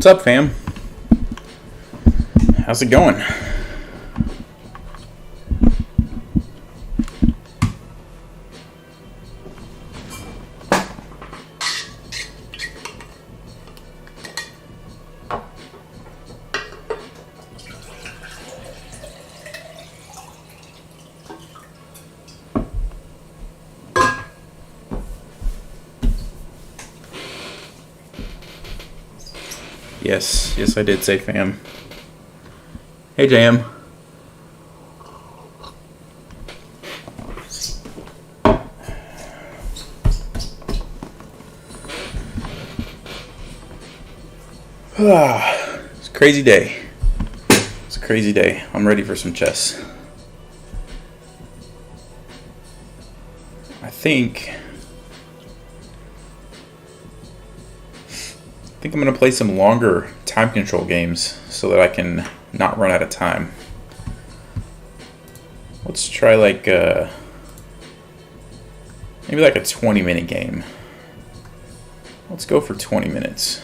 What's up, fam? How's it going? Yes, I did say fam. Hey, Jam. It's a crazy day. It's a crazy day. I'm ready for some chess. I think I'm going to play some longer time control games so that I can not run out of time. Let's try like maybe like a 20-minute game. Let's go for 20 minutes.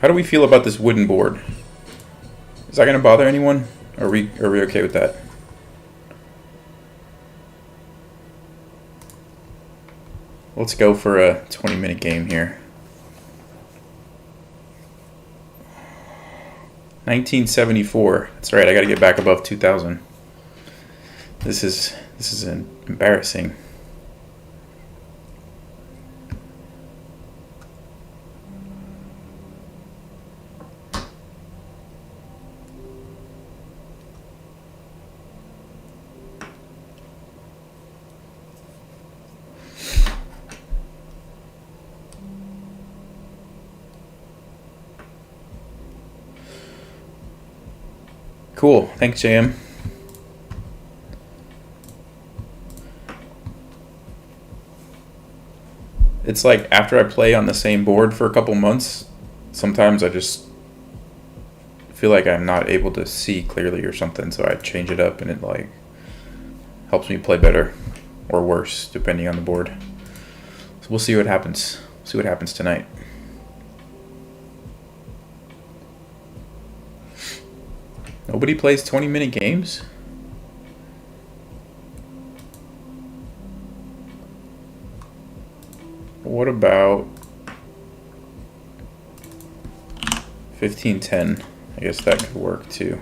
How do we feel about this wooden board? Is that going to bother anyone? Are we okay with that? Let's go for a 20-minute game here. 1974. That's right. I got to get back above 2000. This is embarrassing. Cool. Thanks, JM. It's like after I play on the same board for a couple months, sometimes I just feel like I'm not able to see clearly or something, so I change it up and it like helps me play better or worse depending on the board. So we'll see what happens. See what happens tonight. Nobody plays 20-minute games? What about 15-10? I guess that could work too.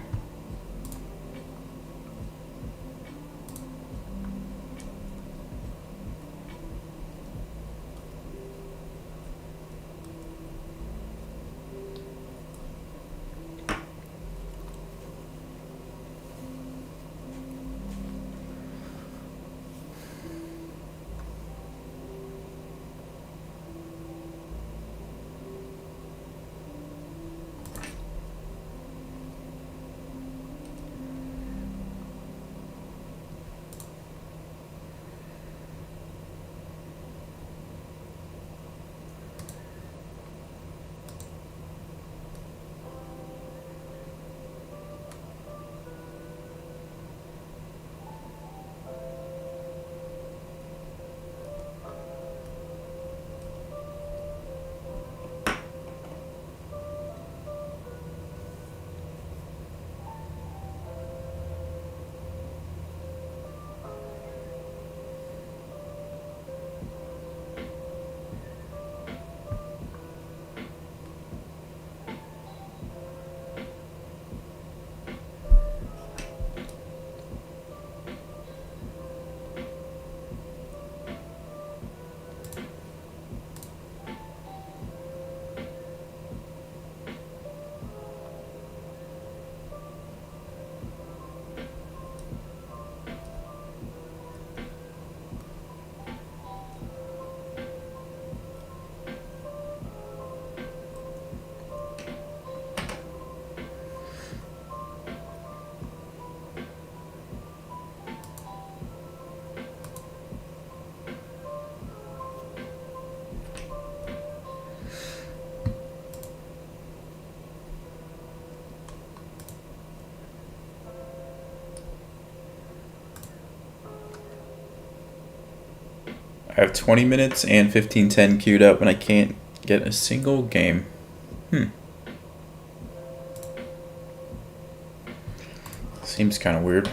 I have 20 minutes and 15:10 queued up, and I can't get a single game. Seems kind of weird.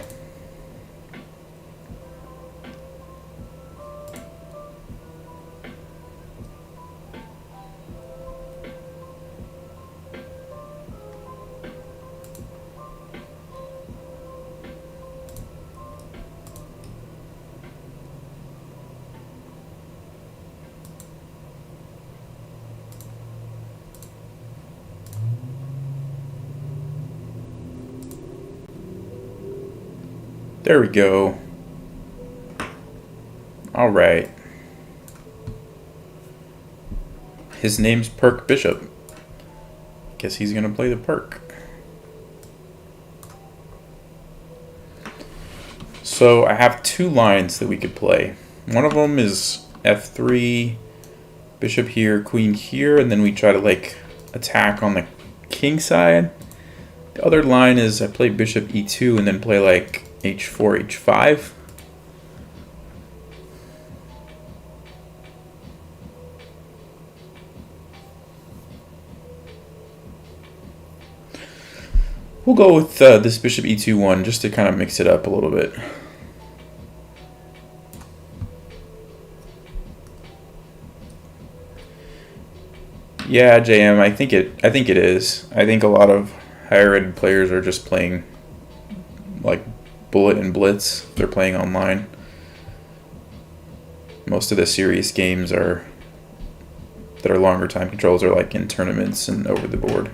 There we go. All right. His name's Perk Bishop. Guess he's gonna play the Perk. So I have two lines that we could play. One of them is f3, bishop here, queen here, and then we try to like attack on the king side. The other line is I play bishop e2 and then play like h4, h5. We'll go with this bishop e2 one just to kind of mix it up a little bit. Yeah, JM, I think it is. I think a lot of higher rated players are just playing like bullet and blitz. They're playing online. Most of the serious games that are longer time controls are like in tournaments and over the board.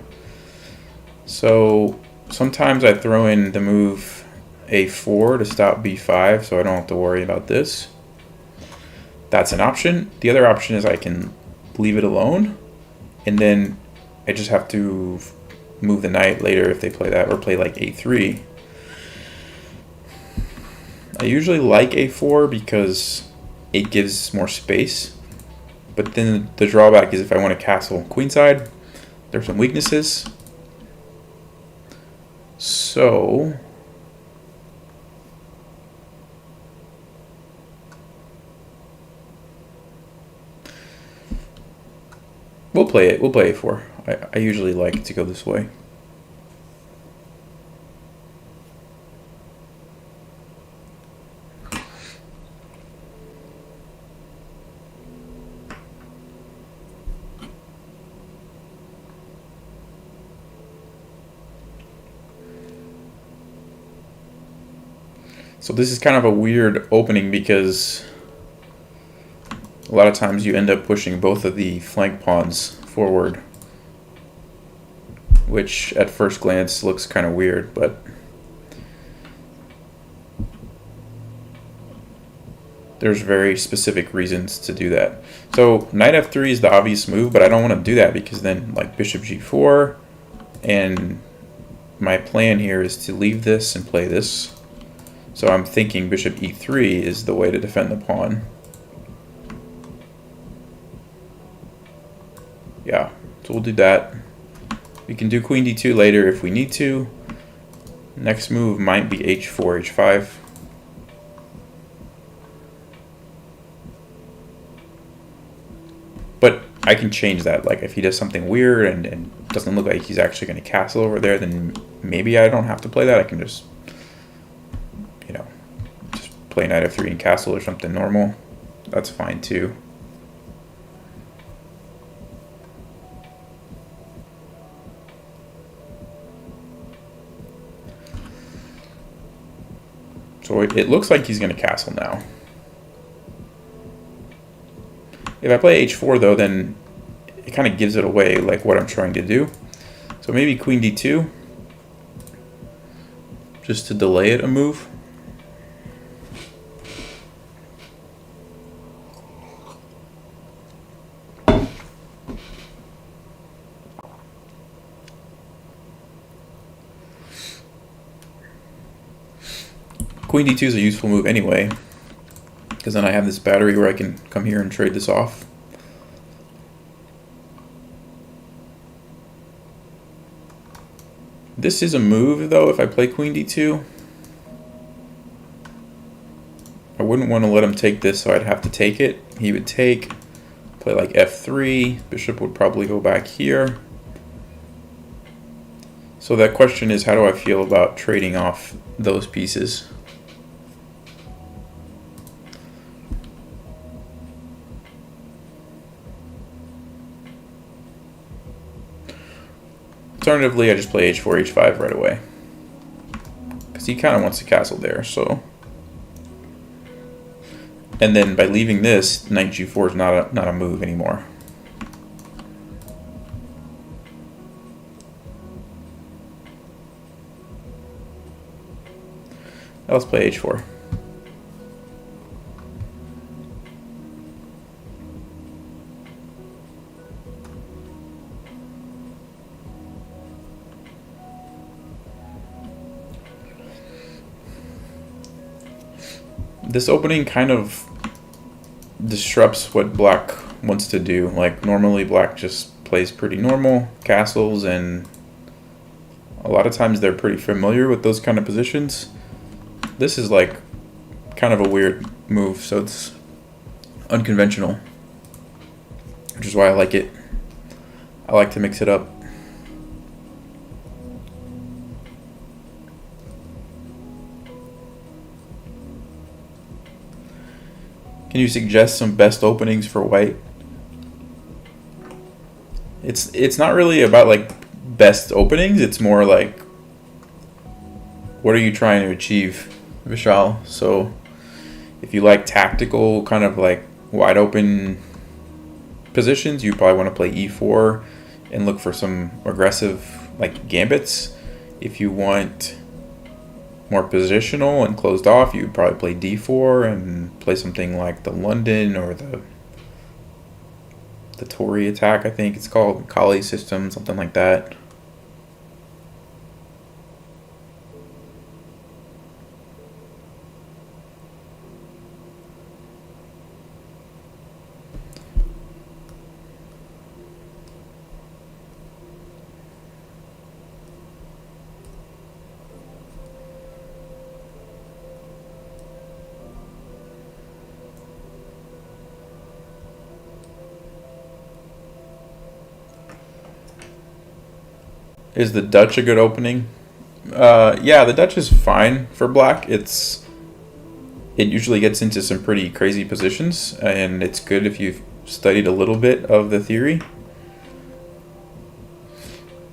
So sometimes I throw in the move a4 to stop b5 so I don't have to worry about this. That's an option. The other option is I can leave it alone and then I just have to move the knight later if they play that, or play like a3. I usually like a4 because it gives more space, but then the drawback is if I want to castle queenside, there's some weaknesses. So we'll play it. We'll play a4. I usually like to go this way. So this is kind of a weird opening because a lot of times you end up pushing both of the flank pawns forward, which at first glance looks kind of weird, but there's very specific reasons to do that. So knight f3 is the obvious move, but I don't want to do that because then like bishop g4, and my plan here is to leave this and play this. So I'm thinking bishop e3 is the way to defend the pawn. Yeah, so we'll do that. We can do queen d2 later if we need to. Next move might be h4, h5. But I can change that. Like if he does something weird and doesn't look like he's actually going to castle over there, then maybe I don't have to play that. I can just play knight f3 and castle or something normal. That's fine too. So it looks like he's going to castle now. If I play h4 though, then it kind of gives it away, like what I'm trying to do. So maybe queen d2, just to delay it a move. Queen d2 is a useful move anyway, because then I have this battery where I can come here and trade this off. This is a move though if I play queen d2. I wouldn't want to let him take this, so I'd have to take it. He would take, play like f3. Bishop would probably go back here. So that question is, how do I feel about trading off those pieces? Alternatively, I just play h4, h5 right away. Because he kind of wants to castle there, so. And then by leaving this, knight g4 is not a move anymore. Now let's play h4. This opening kind of disrupts what black wants to do. Like, normally black just plays pretty normal castles, and a lot of times they're pretty familiar with those kind of positions. This is like kind of a weird move, so it's unconventional, which is why I like it. I like to mix it up. Can you suggest some best openings for white? It's not really about like best openings, it's more like, what are you trying to achieve, Vishal? So if you like tactical, kind of like wide open positions, you probably want to play e4 and look for some aggressive like gambits. If you want more positional and closed off, you would probably play d4 and play something like the London or the Tory attack, I think it's called, Kali system, something like that. Is the Dutch a good opening? Yeah, the Dutch is fine for black. It usually gets into some pretty crazy positions, and it's good if you've studied a little bit of the theory.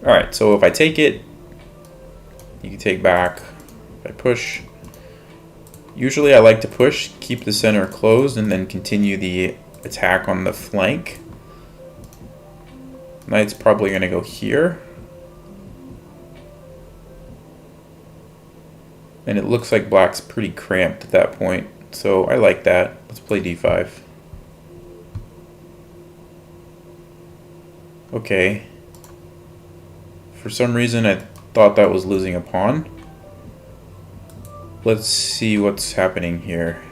Alright, so if I take it, you can take back. If I push, usually I like to push, keep the center closed, and then continue the attack on the flank. Knight's probably going to go here. And it looks like black's pretty cramped at that point, so I like that. Let's play d5. Okay. For some reason I thought that was losing a pawn. Let's see what's happening here.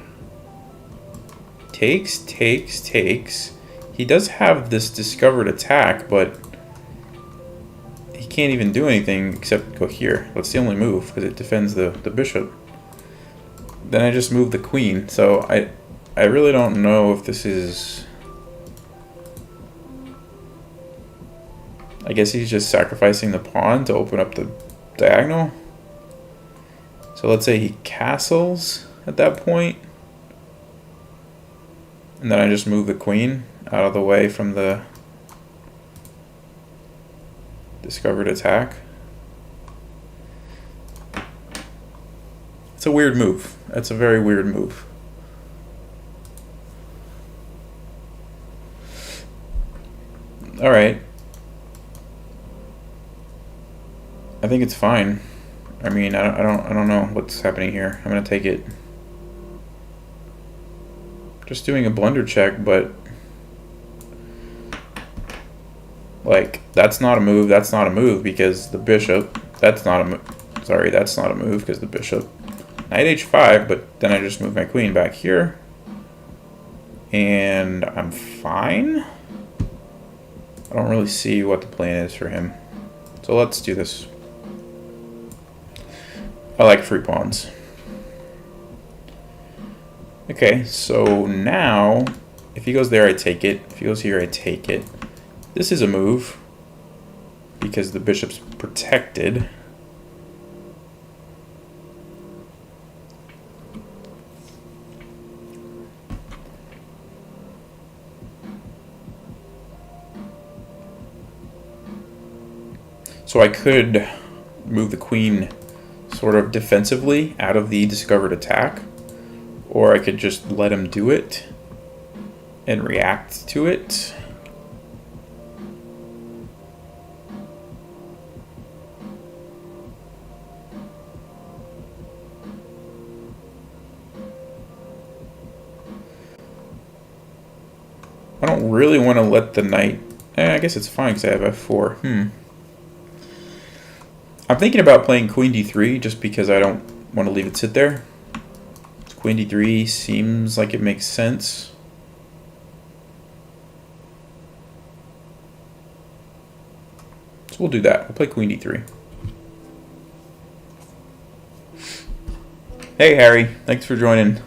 Takes, takes, takes. He does have this discovered attack, but he can't even do anything except go here. That's the only move, because it defends the bishop. Then I just move the queen, so I really don't know if this is... I guess he's just sacrificing the pawn to open up the diagonal. So let's say he castles at that point. And then I just move the queen out of the way from the discovered attack. It's a weird move. That's a very weird move. All right. I think it's fine. I mean, I don't know what's happening here. I'm gonna take it. Just doing a blunder check, but like that's not a move. That's not a move because the bishop. That's not a move. Sorry, that's not a move because the bishop. Knight h5, but then I just move my queen back here, and I'm fine. I don't really see what the plan is for him, so let's do this. I like free pawns. Okay, so now if he goes there, I take it. If he goes here, I take it. This is a move because the bishop's protected. So I could move the queen sort of defensively out of the discovered attack, or I could just let him do it and react to it. I don't really want to let the knight... I guess it's fine because I have f4. I'm thinking about playing queen d3 just because I don't want to leave it sit there. Queen d3 seems like it makes sense. So we'll do that. We'll play queen d3. Hey Harry, thanks for joining.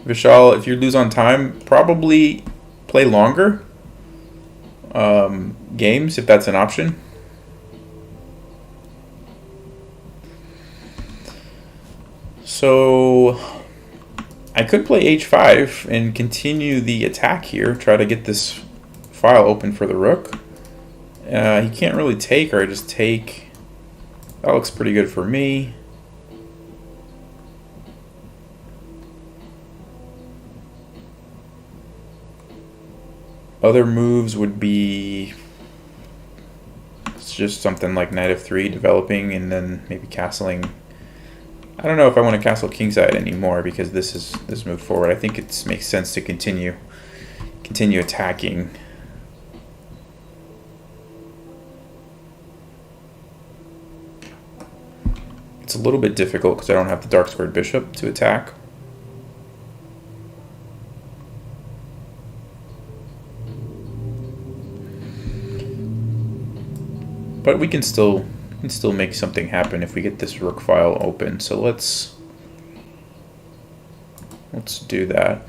Vishal, if you lose on time, probably play longer games if that's an option. So I could play h5 and continue the attack here, try to get this file open for the rook. He can't really take, or I just take. That looks pretty good for me. Other moves would be just something like knight f3 developing and then maybe castling. I don't know if I want to castle kingside anymore because this move forward. I think it makes sense to continue attacking. It's a little bit difficult because I don't have the dark squared bishop to attack. But we can still make something happen if we get this rook file open. So let's do that.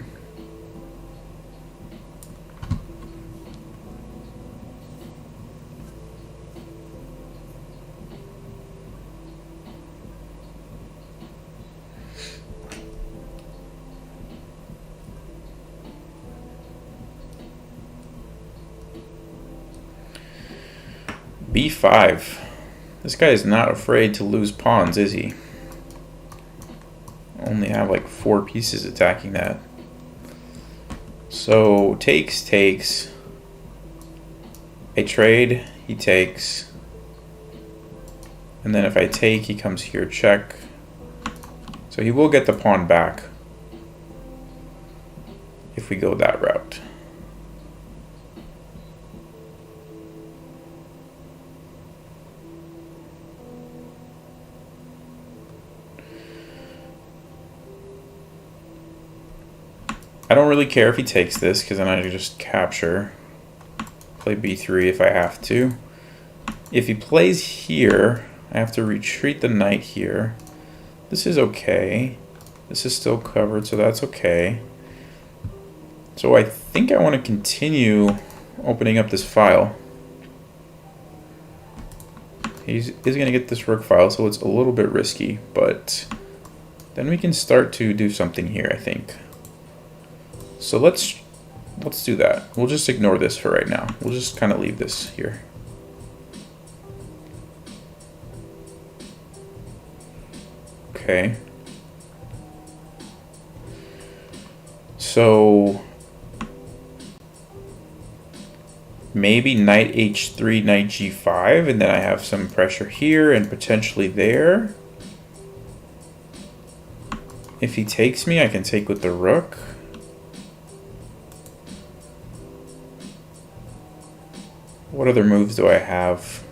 b5. This guy is not afraid to lose pawns, is he? Only have like 4 pieces attacking that. So takes. I trade, he takes. And then if I take, he comes here, check. So he will get the pawn back if we go that route. I don't really care if he takes this because then I just capture. Play b3 if I have to. If he plays here, I have to retreat the knight here. This is okay. This is still covered, so that's okay. So I think I want to continue opening up this file. He's going to get this rook file, so it's a little bit risky, but then we can start to do something here, I think. So let's do that. We'll just ignore this for right now. We'll just kind of leave this here. Okay. So maybe knight h3, knight g5, and then I have some pressure here and potentially there. If he takes me, I can take with the rook. What other moves do I have?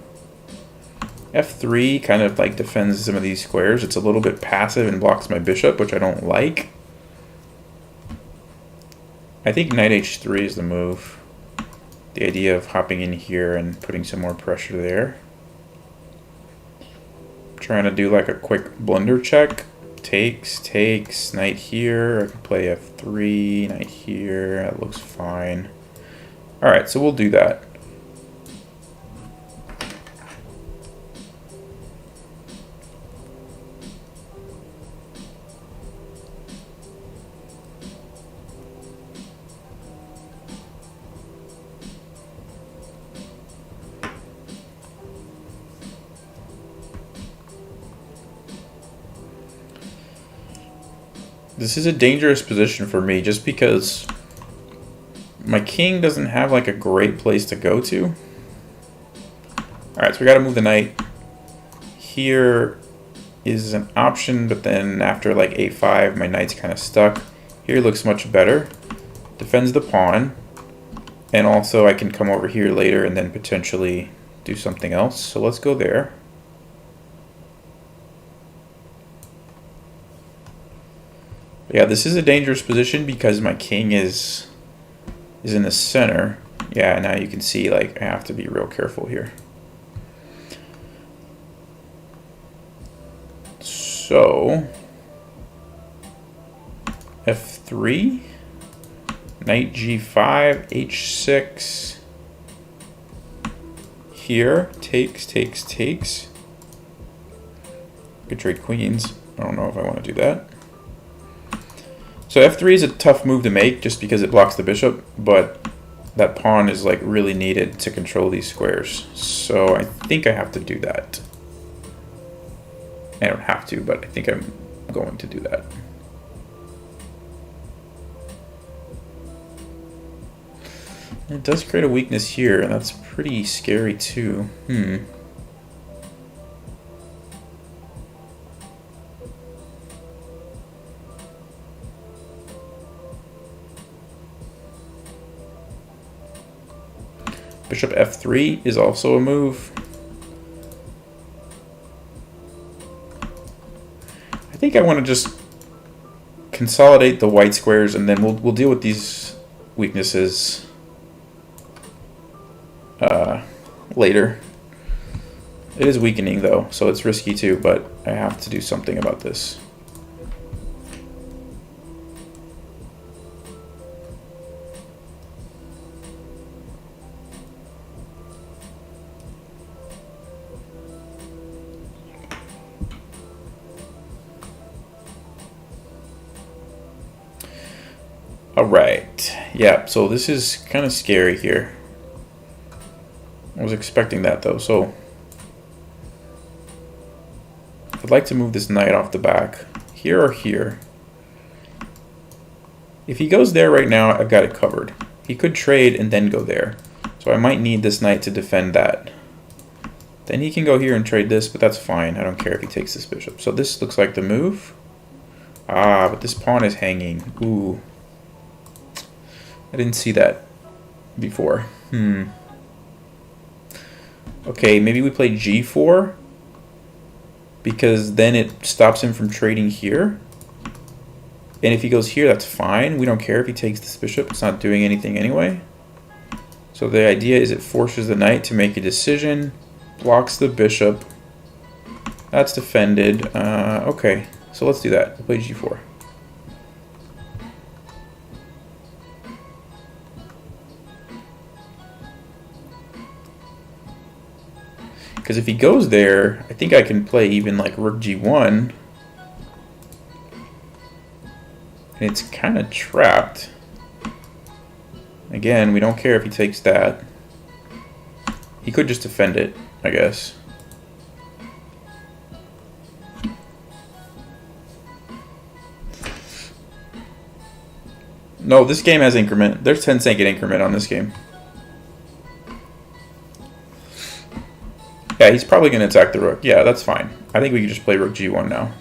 F3 kind of like defends some of these squares. It's a little bit passive and blocks my bishop, which I don't like. I think knight h3 is the move. The idea of hopping in here and putting some more pressure there. Trying to do like a quick blunder check. Takes, knight here. I can play f3, knight here. That looks fine. Alright, so we'll do that. This is a dangerous position for me just because my king doesn't have like a great place to go to. Alright, so we gotta move the knight. Here is an option, but then after like a5, my knight's kind of stuck. Here looks much better. Defends the pawn. And also I can come over here later and then potentially do something else. So let's go there. Yeah, this is a dangerous position because my king is in the center. Yeah, now you can see like I have to be real careful here. So f3, knight g5, h6. Here, takes. Could trade queens. I don't know if I want to do that. So f3 is a tough move to make just because it blocks the bishop, but that pawn is like really needed to control these squares. So I think I have to do that. I don't have to, but I think I'm going to do that. It does create a weakness here, and that's pretty scary too. Bishop f3 is also a move. I think I want to just consolidate the white squares, and then we'll deal with these weaknesses later. It is weakening though, so it's risky too, but I have to do something about this. Alright, yeah, so this is kind of scary here. I was expecting that though, so I'd like to move this knight off the back, here or here. If he goes there right now, I've got it covered. He could trade and then go there, so I might need this knight to defend that. Then he can go here and trade this, but that's fine. I don't care if he takes this bishop. So this looks like the move. Ah, but this pawn is hanging. Ooh. I didn't see that before. Okay, maybe we play g4 because then it stops him from trading here. And if he goes here, that's fine. We don't care if he takes this bishop. It's not doing anything anyway. So the idea is it forces the knight to make a decision, blocks the bishop. That's defended. Okay, so let's do that. We'll play g4. Because if he goes there, I think I can play even like rook g1. And it's kind of trapped. Again, we don't care if he takes that. He could just defend it, I guess. No, this game has increment. There's 10-second increment on this game. Yeah, he's probably going to attack the rook. Yeah, that's fine. I think we can just play rook g1 now.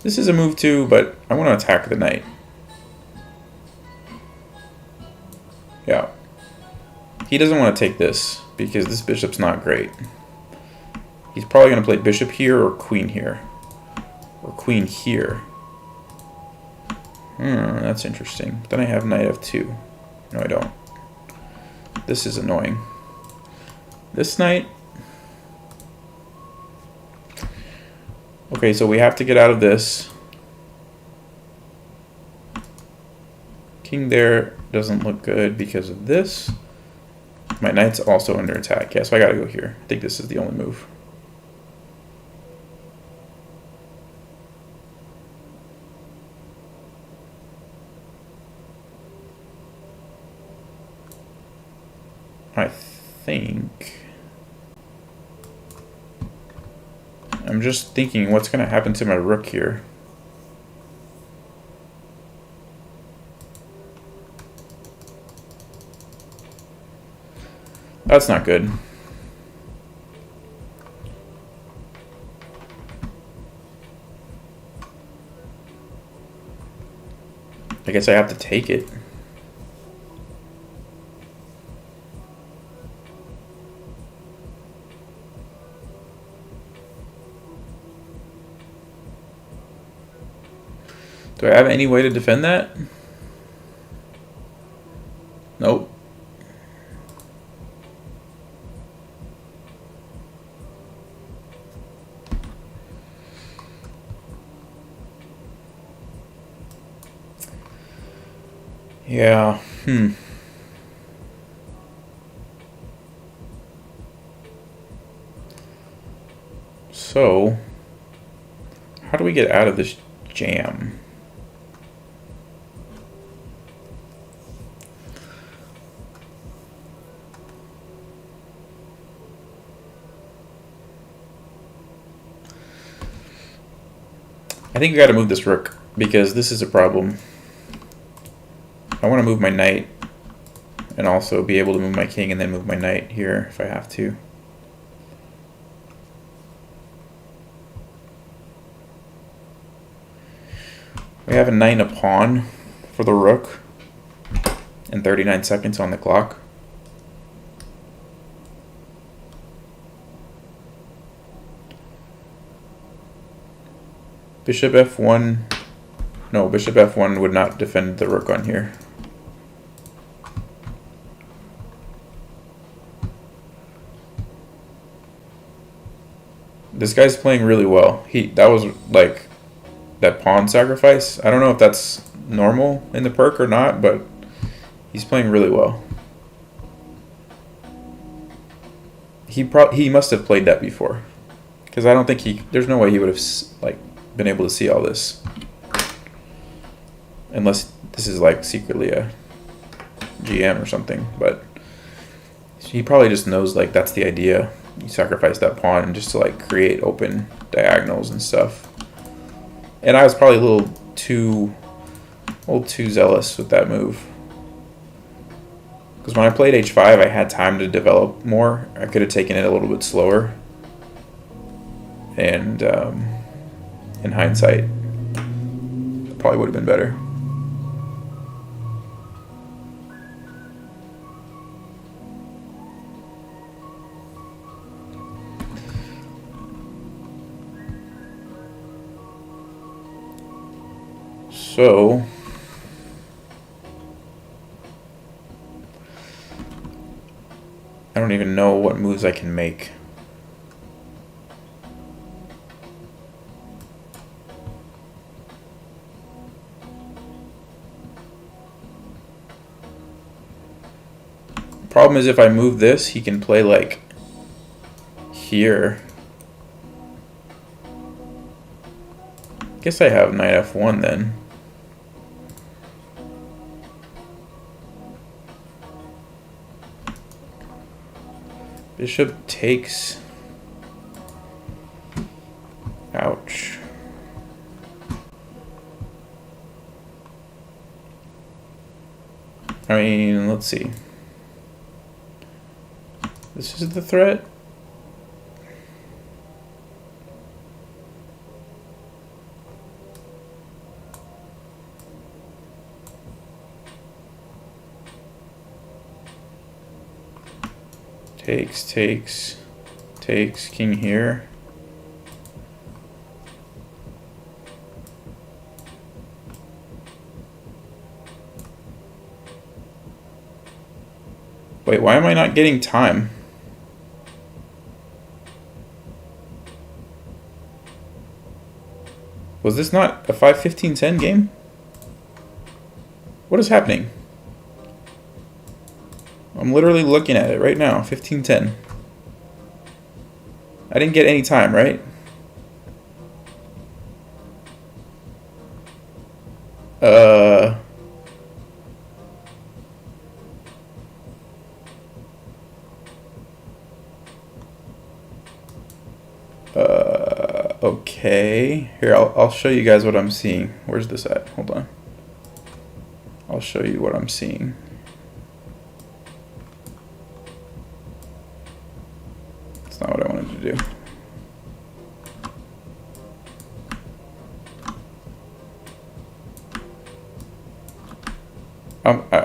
This is a move too, but I want to attack the knight. Yeah. He doesn't want to take this because this bishop's not great. He's probably going to play bishop here or queen here. Or queen here. That's interesting. Then I have knight f2. No, I don't. This is annoying. This knight. Okay, so we have to get out of this. King there doesn't look good because of this. My knight's also under attack. Yeah, so I gotta go here. I think this is the only move. I think... I'm just thinking what's gonna happen to my rook here. That's not good. I guess I have to take it. Do I have any way to defend that? Nope. Yeah, So, how do we get out of this jam? I think we gotta move this rook because this is a problem. I want to move my knight and also be able to move my king and then move my knight here if I have to. We have a knight and a pawn for the rook and 39 seconds on the clock. Bishop f1. No, bishop f1 would not defend the rook on here. This guy's playing really well. That was like that pawn sacrifice. I don't know if that's normal in the perk or not, but he's playing really well. He must have played that before, because I don't think there's no way he would have like been able to see all this, unless this is like secretly a GM or something. But he probably just knows like that's the idea. You sacrifice that pawn just to like create open diagonals and stuff. And I was probably a little too zealous with that move. Because when I played h5, I had time to develop more. I could have taken it a little bit slower. And in hindsight, it probably would have been better. So, I don't even know what moves I can make. Problem is, if I move this, he can play like here. Guess I have knight f1 then. Bishop takes. Ouch. I mean, let's see. This is the threat. Takes. Takes king here. Wait, why am I not getting time? Was this not a 5-15-10 game? What is happening? I'm literally looking at it right now. 15-10. I didn't get any time, right? Okay. Here, I'll show you guys what I'm seeing. Where's this at? Hold on. I'll show you what I'm seeing. That's not what I wanted to do.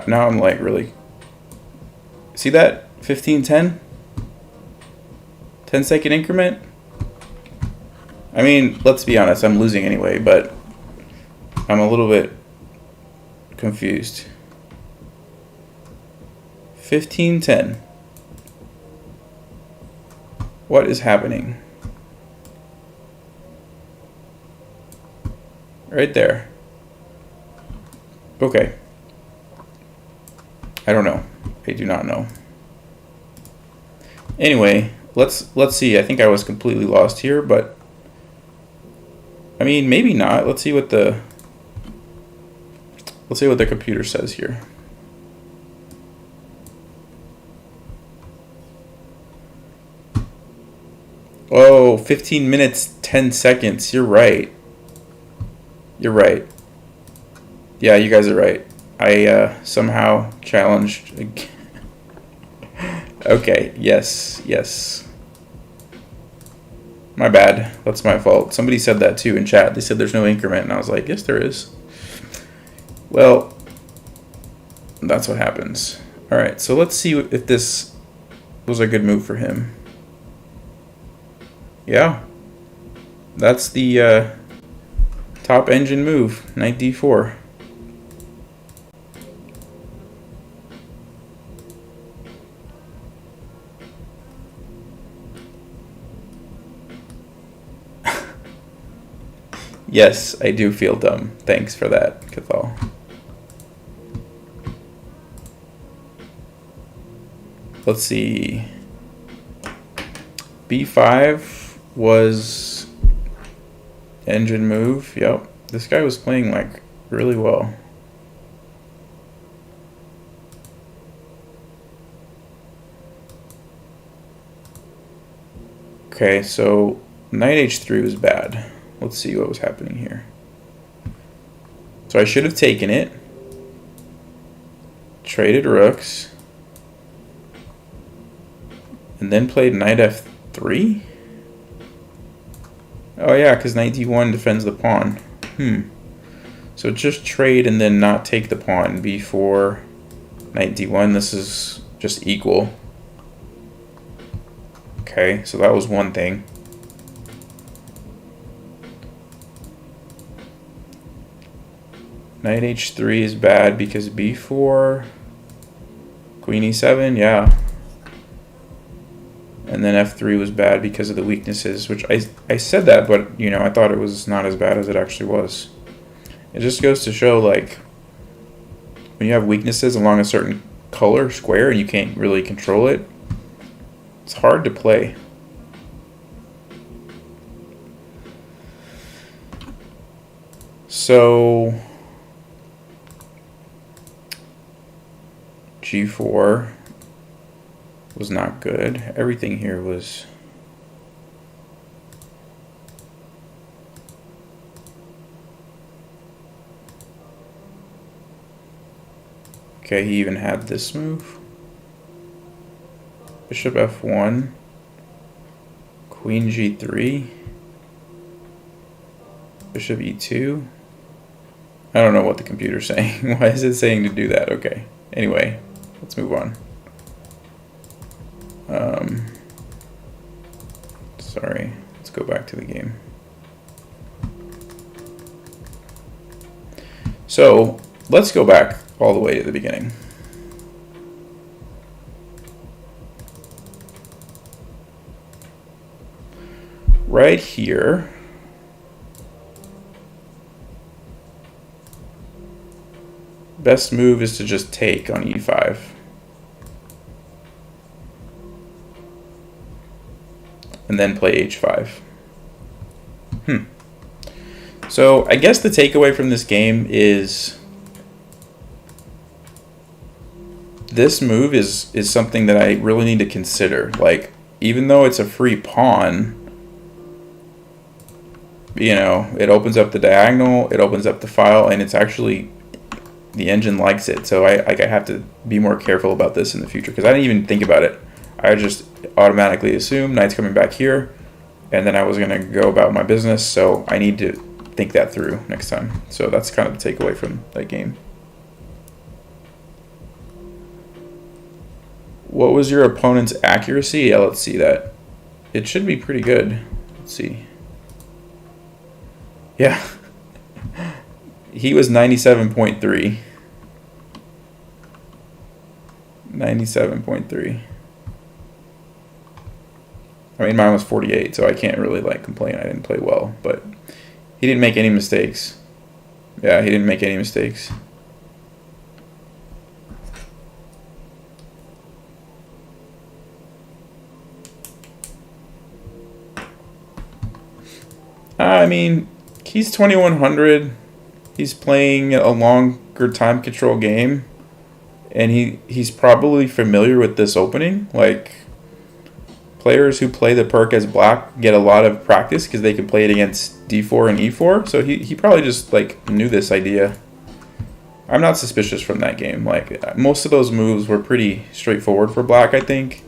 Now I'm like really... See that? 15-10? 10-second increment? I mean, let's be honest, I'm losing anyway, but I'm a little bit confused. 15-10. What is happening? Right there. Okay. I don't know. I do not know. Anyway, let's see. I think I was completely lost here, but I mean, maybe not. Let's see what the computer says here. Oh, 15 minutes, 10 seconds. You're right. You're right. Yeah, you guys are right. I somehow challenged. Okay, yes. My bad. That's my fault. Somebody said that too in chat. They said there's no increment, and I was like, yes, there is. Well, that's what happens. All right, so let's see if this was a good move for him. Yeah. That's the top engine move, knight d4. Yes, I do feel dumb. Thanks for that, Cathal. Let's see. B5 was engine move. Yep. This guy was playing like really well. Okay, so knight h3 was bad. Let's see what was happening here. So I should have taken it. Traded rooks. And then played knight f3? Oh yeah, because knight d1 defends the pawn. So just trade and then not take the pawn. b4, knight d1. This is just equal. Okay, so that was one thing. Knight h3 is bad because b4, queen e7, yeah. And then f3 was bad because of the weaknesses, which I said that, but you know, I thought it was not as bad as it actually was. It just goes to show, like, when you have weaknesses along a certain color square and you can't really control it, it's hard to play. So g4 was not good. Everything here was... Okay, he even had this move. Bishop f1, queen g3, bishop e2. I don't know what the computer's saying. Why is it saying to do that? Okay. Anyway, let's move on. Sorry, let's go back to the game. So let's go back all the way to the beginning. Right here, best move is to just take on e5. And then play h5. So I guess the takeaway from this game is this move is something that I really need to consider. Like, even though it's a free pawn, you know, it opens up the diagonal, it opens up the file, and it's actually, the engine likes it. So I have to be more careful about this in the future, because I didn't even think about it. I just automatically assumed knight's coming back here, and then I was going to go about my business. So I need to think that through next time. So that's kind of the takeaway from that game. What was your opponent's accuracy? Yeah, let's see that. It should be pretty good. Let's see. Yeah. He was 97.3. 97.3. I mean, mine was 48, so I can't really like complain. I didn't play well, but he didn't make any mistakes. Yeah, he didn't make any mistakes. I mean, he's 2100. He's playing a longer time control game, and he's probably familiar with this opening. Like, players who play the perk as black get a lot of practice because they can play it against d4 and e4. So he probably just like knew this idea. I'm not suspicious from that game. Like, most of those moves were pretty straightforward for black, I think.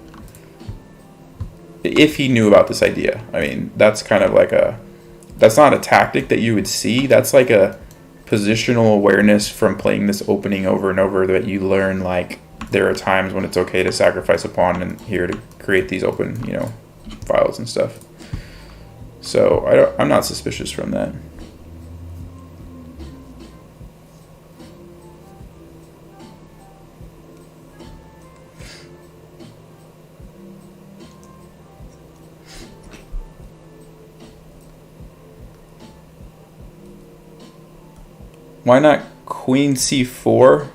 If he knew about this idea. I mean, that's kind of like that's not a tactic that you would see. That's like a positional awareness from playing this opening over and over that you learn, like, there are times when it's okay to sacrifice a pawn in here to create these open, you know, files and stuff. So I'm not suspicious from that. Why not queen c4?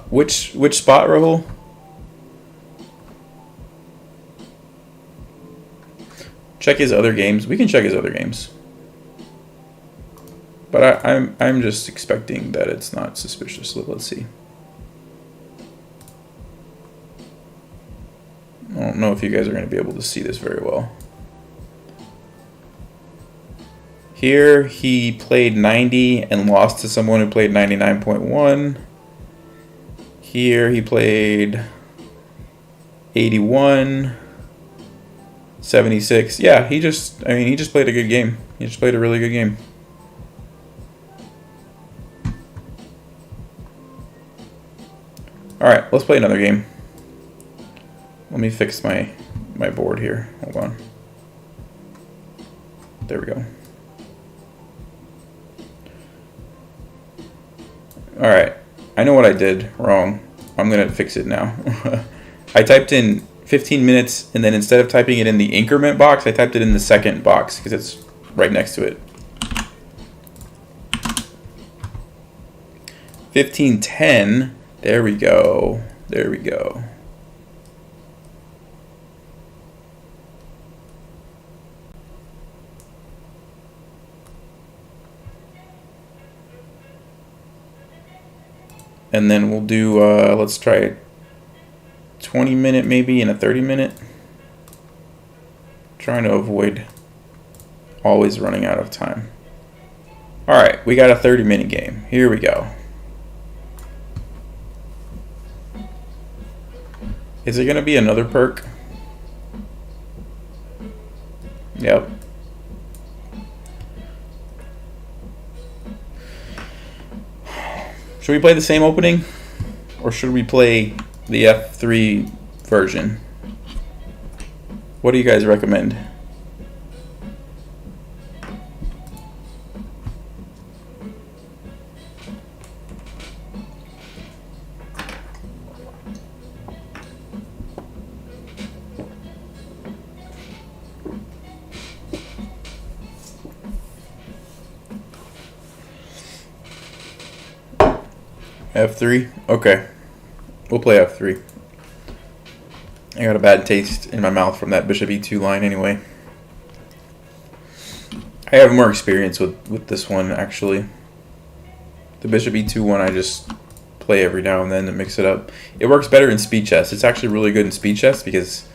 Which spot, Rahul? Check his other games. We can check his other games. But I'm just expecting that it's not suspicious. Let's see. I don't know if you guys are going to be able to see this very well. Here he played 90 and lost to someone who played 99.1. Here he played 81, 76. Yeah, he just played a good game. He just played a really good game. All right, let's play another game. Let me fix my board here. Hold on. There we go. All right, I know what I did wrong. I'm gonna fix it now. I typed in 15 minutes, and then instead of typing it in the increment box, I typed it in the second box because it's right next to it. 15:10. There we go. There we go. And then we'll do, let's try a 20-minute maybe and a 30-minute. Trying to avoid always running out of time. All right, we got a 30-minute game. Here we go. Is it going to be another perk? Yep. Should we play the same opening? Or should we play the F3 version? What do you guys recommend? F3? Okay. We'll play F3. I got a bad taste in my mouth from that bishop e2 line anyway. I have more experience with this one, actually. The bishop e2 one I just play every now and then to mix it up. It works better in speed chess. It's actually really good in speed chess because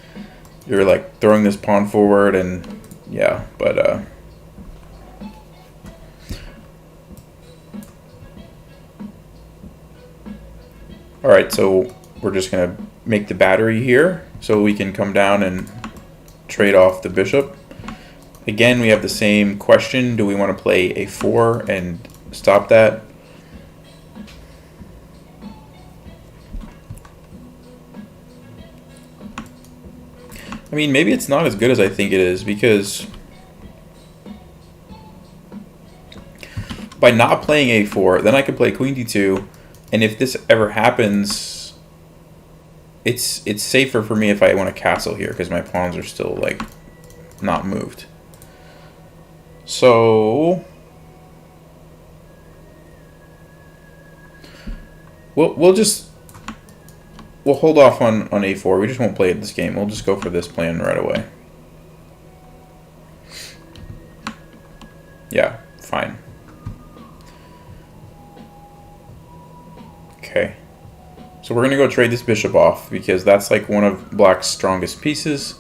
you're like throwing this pawn forward and yeah, but alright, so we're just going to make the battery here so we can come down and trade off the bishop. Again, we have the same question. Do we want to play a4 and stop that? I mean, maybe it's not as good as I think it is because by not playing a4, then I can play queen d2, and if this ever happens, it's safer for me if I want to castle here because my pawns are still like not moved. So we'll hold off on a4. We just won't play it this game. We'll just go for this plan right away. Yeah, fine. Okay. So we're going to go trade this bishop off because that's like one of black's strongest pieces.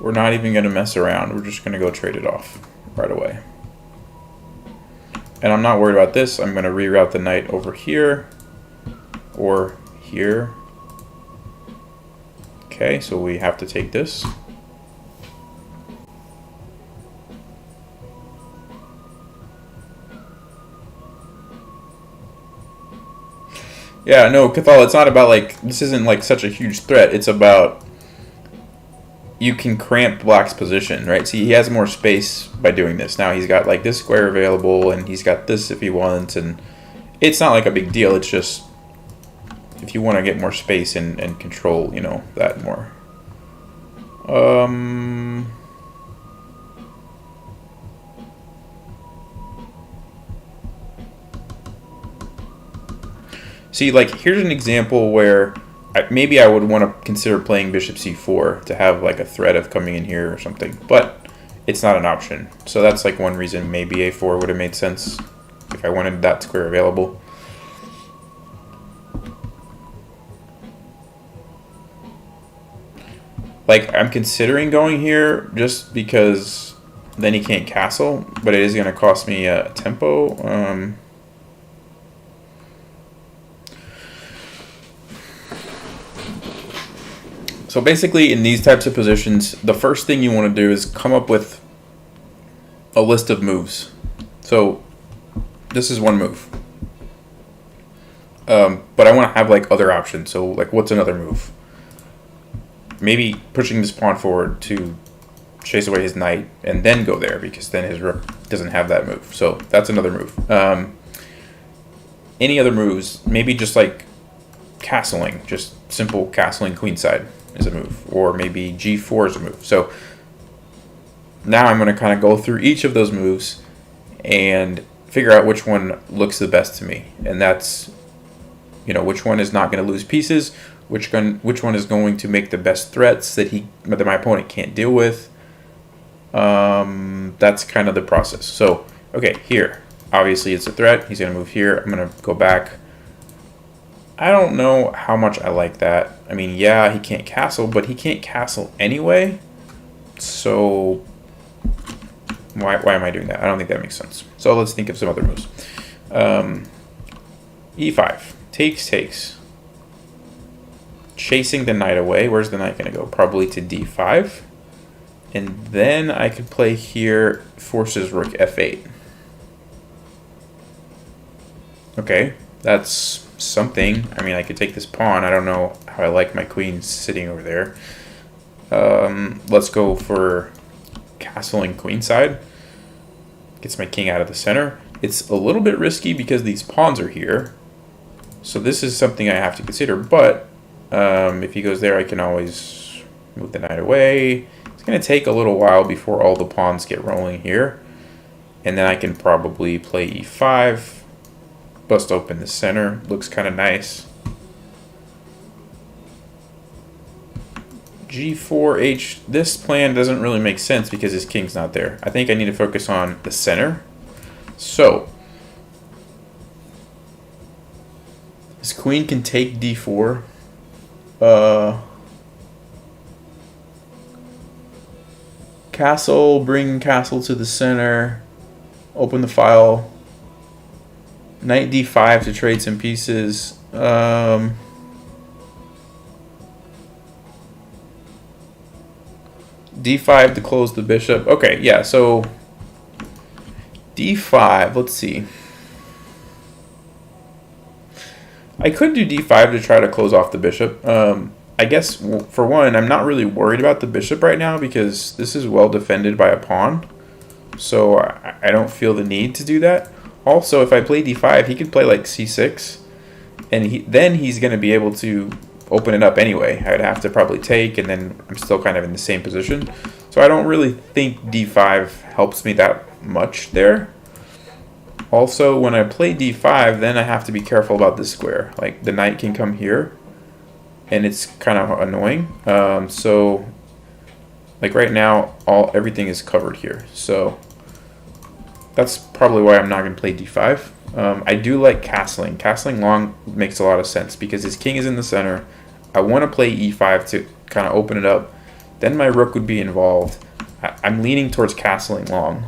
We're not even going to mess around. We're just going to go trade it off right away. And I'm not worried about this. I'm going to reroute the knight over here or here. Okay, so we have to take this. Yeah, no, Cathal, it's not about like, this isn't like such a huge threat. It's about you can cramp black's position, right? See, he has more space by doing this. Now he's got like this square available and he's got this if he wants, and it's not like a big deal. It's just if you want to get more space and control, you know, that more. See, like, here's an example where maybe I would want to consider playing bishop c4 to have, like, a threat of coming in here or something. But it's not an option. So that's, like, one reason maybe a4 would have made sense if I wanted that square available. Like, I'm considering going here just because then he can't castle. But it is going to cost me a tempo. So basically, in these types of positions, the first thing you want to do is come up with a list of moves. So this is one move. But I want to have like other options. So like, what's another move? Maybe pushing this pawn forward to chase away his knight and then go there because then his rook doesn't have that move. So that's another move. Any other moves? Maybe just like castling, just simple castling queenside is a move, or maybe g4 is a move. So now I'm going to kind of go through each of those moves and figure out which one looks the best to me, and that's, you know, which one is not going to lose pieces, which one is going to make the best threats that my opponent can't deal with. That's kind of the process. So okay, here obviously it's a threat. He's going to move here. I'm going to go back. I don't know how much I like that. I mean, yeah, he can't castle, but he can't castle anyway. So why am I doing that? I don't think that makes sense. So let's think of some other moves. E5. Takes. Chasing the knight away. Where's the knight going to go? Probably to d5. And then I could play here, forces rook f8. Okay, that's something. I mean, I could take this pawn. I don't know how I like my queen sitting over there. Let's go for castling queenside. Gets my king out of the center. It's a little bit risky because these pawns are here. So this is something I have to consider. But if he goes there, I can always move the knight away. It's going to take a little while before all the pawns get rolling here. And then I can probably play e5. Bust open the center. Looks kind of nice. G4H. This plan doesn't really make sense because his king's not there. I think I need to focus on the center. So his queen can take d4. Castle, bring castle to the center. Open the file. Knight d5 to trade some pieces. D5 to close the bishop. Okay, yeah, so D5, let's see. I could do D5 to try to close off the bishop. I guess, for one, I'm not really worried about the bishop right now because this is well defended by a pawn. So I don't feel the need to do that. Also, if I play D5, he could play like C6. And then he's going to be able to open it up anyway. I'd have to probably take, and then I'm still kind of in the same position. So I don't really think D5 helps me that much there. Also, when I play D5, then I have to be careful about this square. Like, the knight can come here, and it's kind of annoying. So, like right now, everything is covered here. So that's probably why I'm not going to play D5. I do like castling. Castling long makes a lot of sense because his king is in the center. I want to play E5 to kind of open it up. Then my rook would be involved. I'm leaning towards castling long.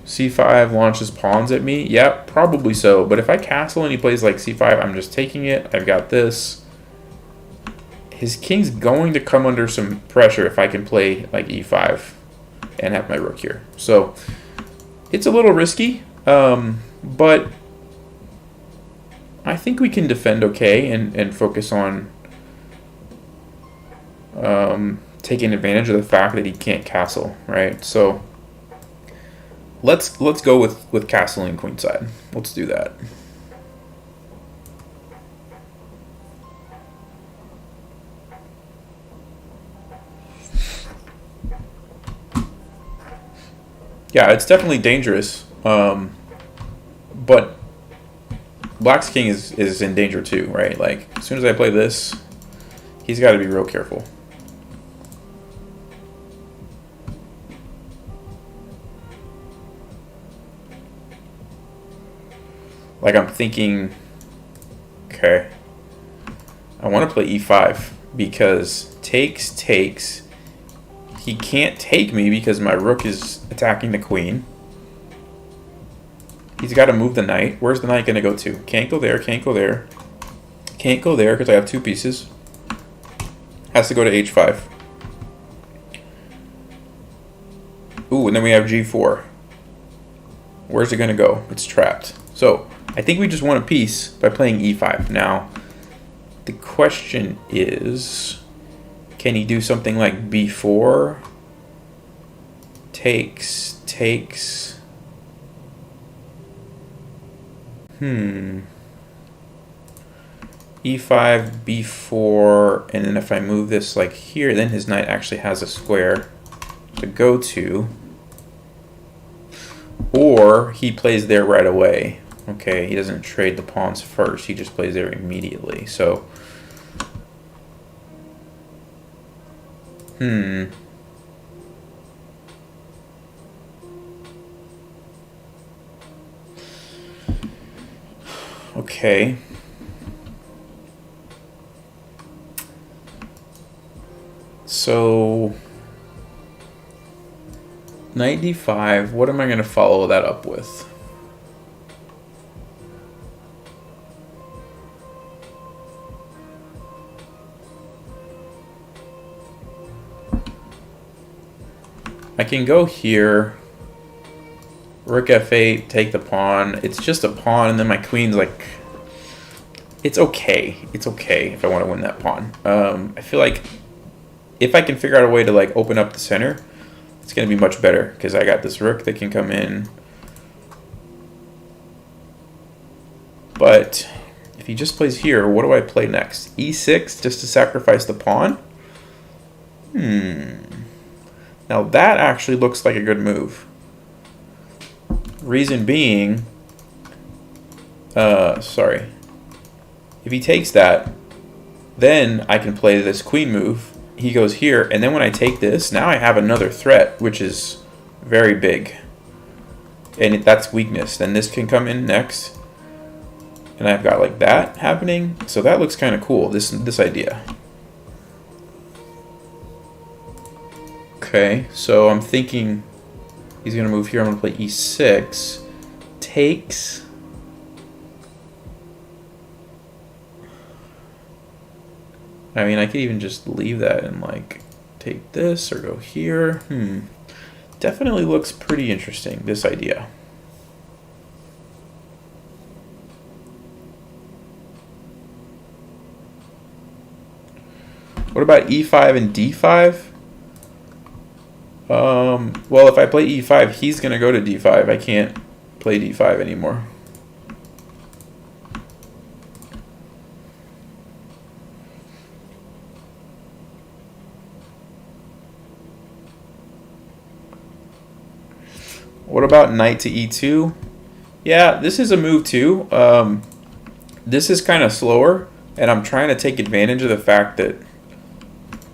C5 launches pawns at me. Yeah, probably so. But if I castle and he plays like C5, I'm just taking it. I've got this. His king's going to come under some pressure if I can play like E5 and have my rook here. So it's a little risky, but I think we can defend okay and focus on taking advantage of the fact that he can't castle, right? So let's go with castling queenside. Let's do that. Yeah, it's definitely dangerous, but Black's king is in danger too, right? Like, as soon as I play this, he's got to be real careful. Like, I'm thinking, okay, I want to play E5 because takes. He can't take me because my rook is attacking the queen. He's got to move the knight. Where's the knight going to go to? Can't go there, can't go there. Can't go there because I have two pieces. Has to go to H5. Ooh, and then we have G4. Where's it going to go? It's trapped. So, I think we just won a piece by playing E5. Now, the question is, can he do something like B4? Takes. E5, B4, and then if I move this like here, then his knight actually has a square to go to. Or he plays there right away. Okay, he doesn't trade the pawns first, he just plays there immediately. So, okay. So, knight d5, what am I going to follow that up with? I can go here, rook f8, take the pawn. It's just a pawn, and then my queen's like, it's okay. It's okay if I want to win that pawn. I feel like if I can figure out a way to like open up the center, it's going to be much better because I got this rook that can come in. But if he just plays here, what do I play next? E6 just to sacrifice the pawn? Now that actually looks like a good move. Reason being, sorry. If he takes that, then I can play this queen move. He goes here, and then when I take this, now I have another threat, which is very big. And that's weakness. Then this can come in next. And I've got like that happening. So that looks kind of cool, this idea. Okay, so I'm thinking he's going to move here. I'm going to play e6. Takes. I mean, I could even just leave that and like take this or go here. Definitely looks pretty interesting, this idea. What about e5 and d5? Well, if I play e5, he's going to go to d5. I can't play d5 anymore. What about knight to e2? Yeah, this is a move too. This is kind of slower, and I'm trying to take advantage of the fact that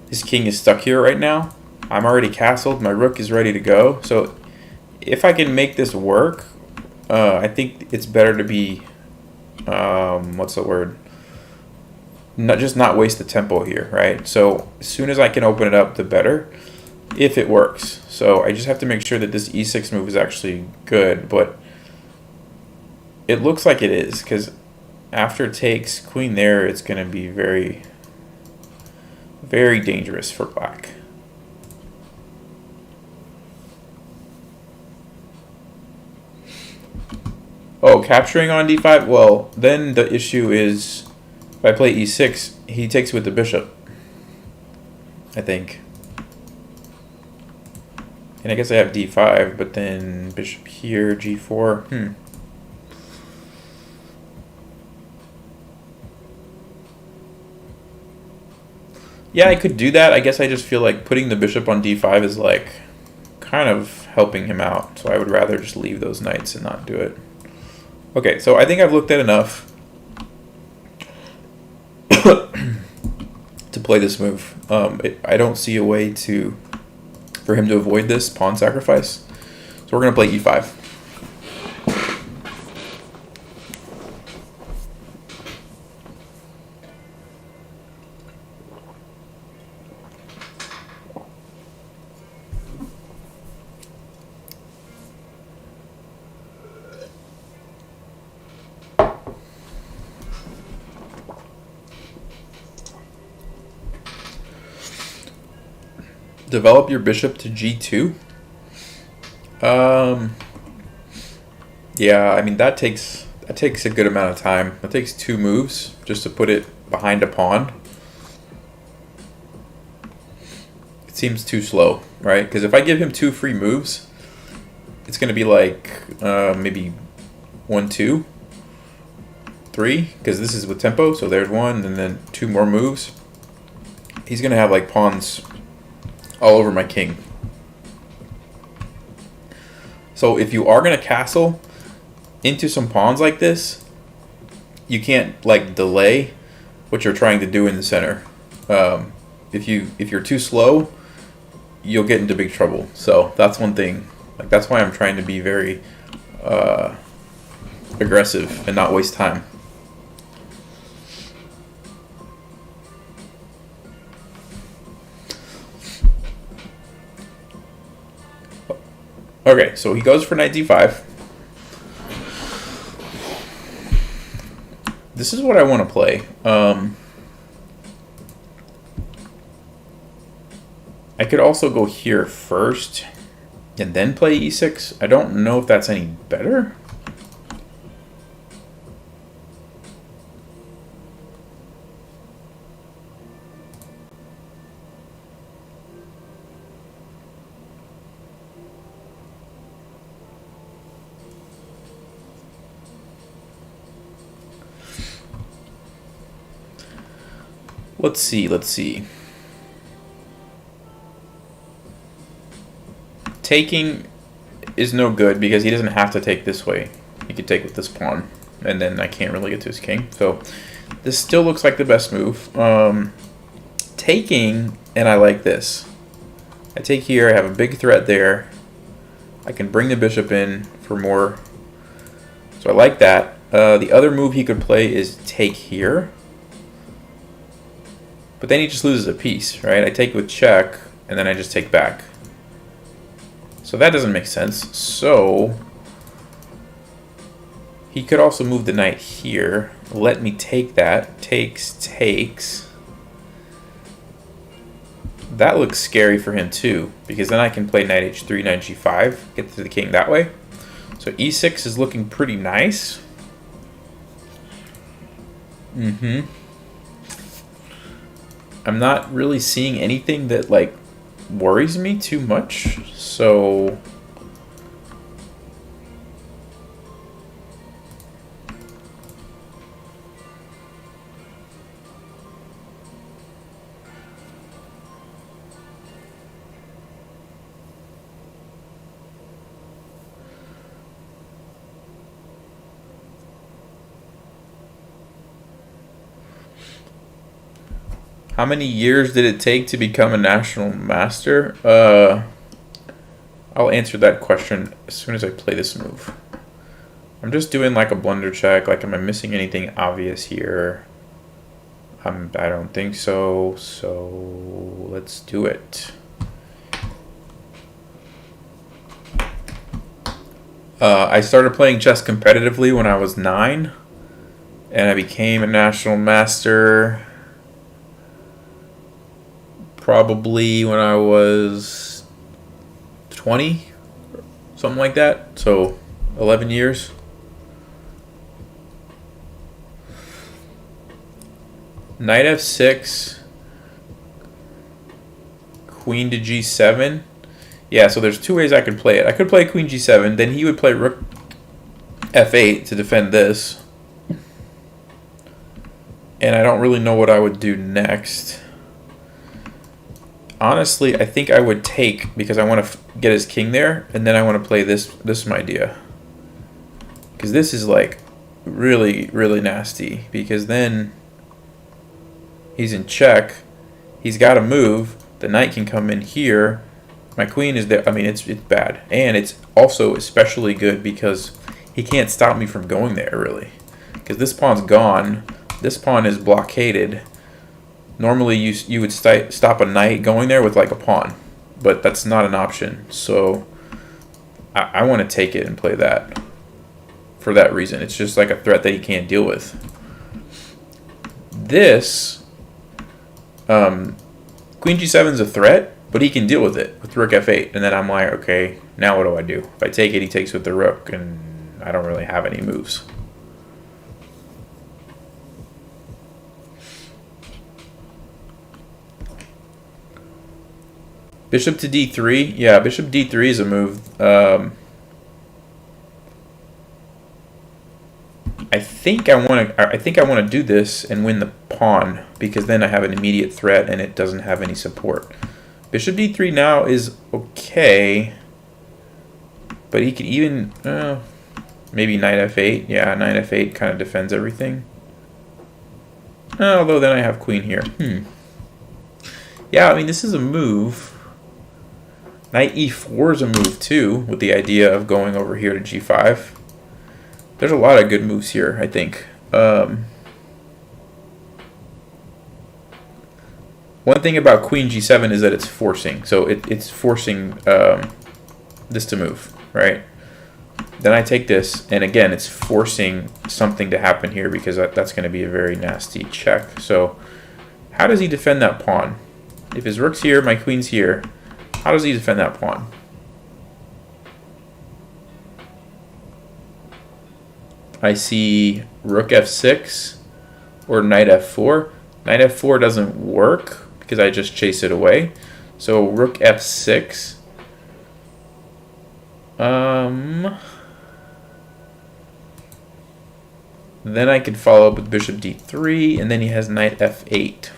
his king is stuck here right now. I'm already castled. My rook is ready to go. So if I can make this work, I think it's better to be, what's the word? Not waste the tempo here, right? So as soon as I can open it up, the better, if it works. So I just have to make sure that this e6 move is actually good, but it looks like it is, because after it takes queen there, it's going to be very, very dangerous for black. Oh, capturing on d5? Well, then the issue is if I play e6, he takes with the bishop, I think. And I guess I have d5, but then bishop here, g4. Yeah, I could do that. I guess I just feel like putting the bishop on d5 is like kind of helping him out. So I would rather just leave those knights and not do it. Okay, so I think I've looked at enough to play this move. I don't see a way for him to avoid this pawn sacrifice. So we're going to play e5. Develop your bishop to g2. Yeah, I mean that takes a good amount of time. That takes 2 moves just to put it behind a pawn. It seems too slow, right? Because if I give him 2 free moves, it's going to be like maybe 1, 2, 3, because this is with tempo. So there's 1, and then 2 more moves. He's going to have like pawns all over my king. So if you are going to castle into some pawns like this, you can't like delay what you're trying to do in the center. If you're too slow, you'll get into big trouble. So that's one thing. Like that's why I'm trying to be very aggressive and not waste time. Okay, so he goes for knight d5. This is what I want to play. I could also go here first and then play e6. I don't know if that's any better. Let's see. Taking is no good because he doesn't have to take this way. He could take with this pawn, and then I can't really get to his king. So this still looks like the best move. Taking, and I like this. I take here, I have a big threat there. I can bring the bishop in for more. So I like that. The other move he could play is take here. But then he just loses a piece, right? I take with check, and then I just take back. So that doesn't make sense. So he could also move the knight here. Let me take that. Takes. That looks scary for him too, because then I can play knight h3, knight g5, get to the king that way. So e6 is looking pretty nice. I'm not really seeing anything that like worries me too much, so how many years did it take to become a national master? I'll answer that question as soon as I play this move. I'm just doing like a blunder check. Like, am I missing anything obvious here? I don't think so. So let's do it. I started playing chess competitively when I was 9, and I became a national master probably when I was 20, something like that. So 11 years. Knight f6, queen to g7. Yeah, so there's two ways I could play it. I could play queen g7, then he would play rook f8 to defend this. And I don't really know what I would do next. Honestly, I think I would take because I want to get his king there, and then I want to play this idea. Because this is like really, really nasty, because then he's in check. He's got to move. The knight can come in here. My queen is there. I mean, it's bad. And it's also especially good because he can't stop me from going there, really. Because this pawn's gone. This pawn is blockaded. Normally, you would stop a knight going there with like a pawn, but that's not an option. So I want to take it and play that for that reason. It's just like a threat that he can't deal with. This queen g7 is a threat, but he can deal with it with rook f8, and then I'm like, okay, now what do I do? If I take it, he takes with the rook, and I don't really have any moves. Bishop to d3. Yeah, bishop d3 is a move. I think I want to do this and win the pawn, because then I have an immediate threat and it doesn't have any support. Bishop d3 now is okay, but he could even maybe knight f8. Yeah, knight f8 kind of defends everything. Although then I have queen here. Yeah, I mean, this is a move. Knight e4 is a move too, with the idea of going over here to g5. There's a lot of good moves here, I think. One thing about queen g7 is that it's forcing. So it's forcing this to move, right? Then I take this, and again, it's forcing something to happen here, because that's going to be a very nasty check. So how does he defend that pawn? If his rook's here, my queen's here. How does he defend that pawn? I see rook f6 or knight f4. Knight f4 doesn't work because I just chase it away. So rook f6. Then I could follow up with bishop d3, and then he has knight f8.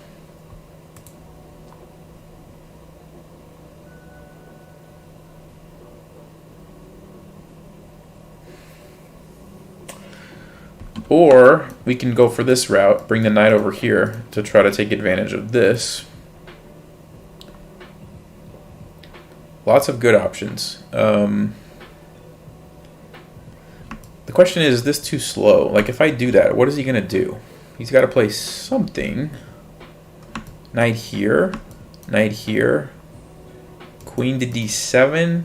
Or we can go for this route, bring the knight over here to try to take advantage of this. Lots of good options. The question is this too slow? Like if I do that, what is he going to do? He's got to play something. Knight here, queen to d7,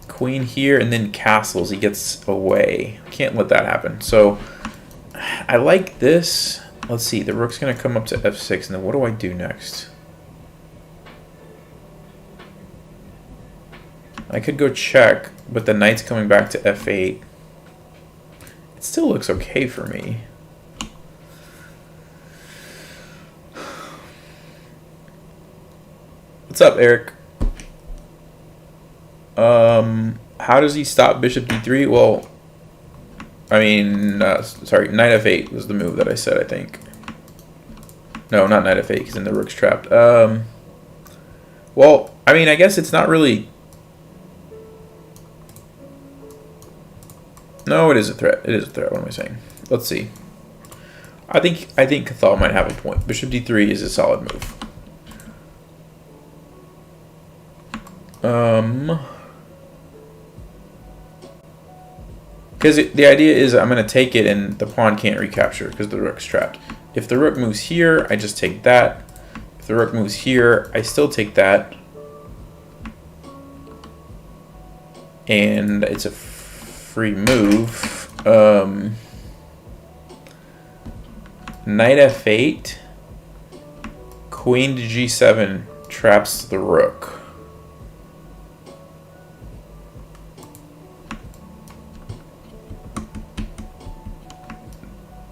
queen here, and then castles. He gets away. Can't let that happen. So I like this. Let's see. The rook's going to come up to f6, and then what do I do next? I could go check, but the knight's coming back to f8. It still looks okay for me. What's up, Eric? How does he stop bishop d3? Well, I mean, sorry, knight f8 was the move that I said, I think. No, not knight f8, because then the rook's trapped. Well, I mean, I guess it's not really... No, it is a threat. It is a threat. What am I saying? Let's see. I think Cathal might have a point. Bishop d3 is a solid move. Because the idea is I'm going to take it and the pawn can't recapture because the rook's trapped. If the rook moves here, I just take that. If the rook moves here, I still take that. And it's a free move. Knight f8, queen to g7 traps the rook.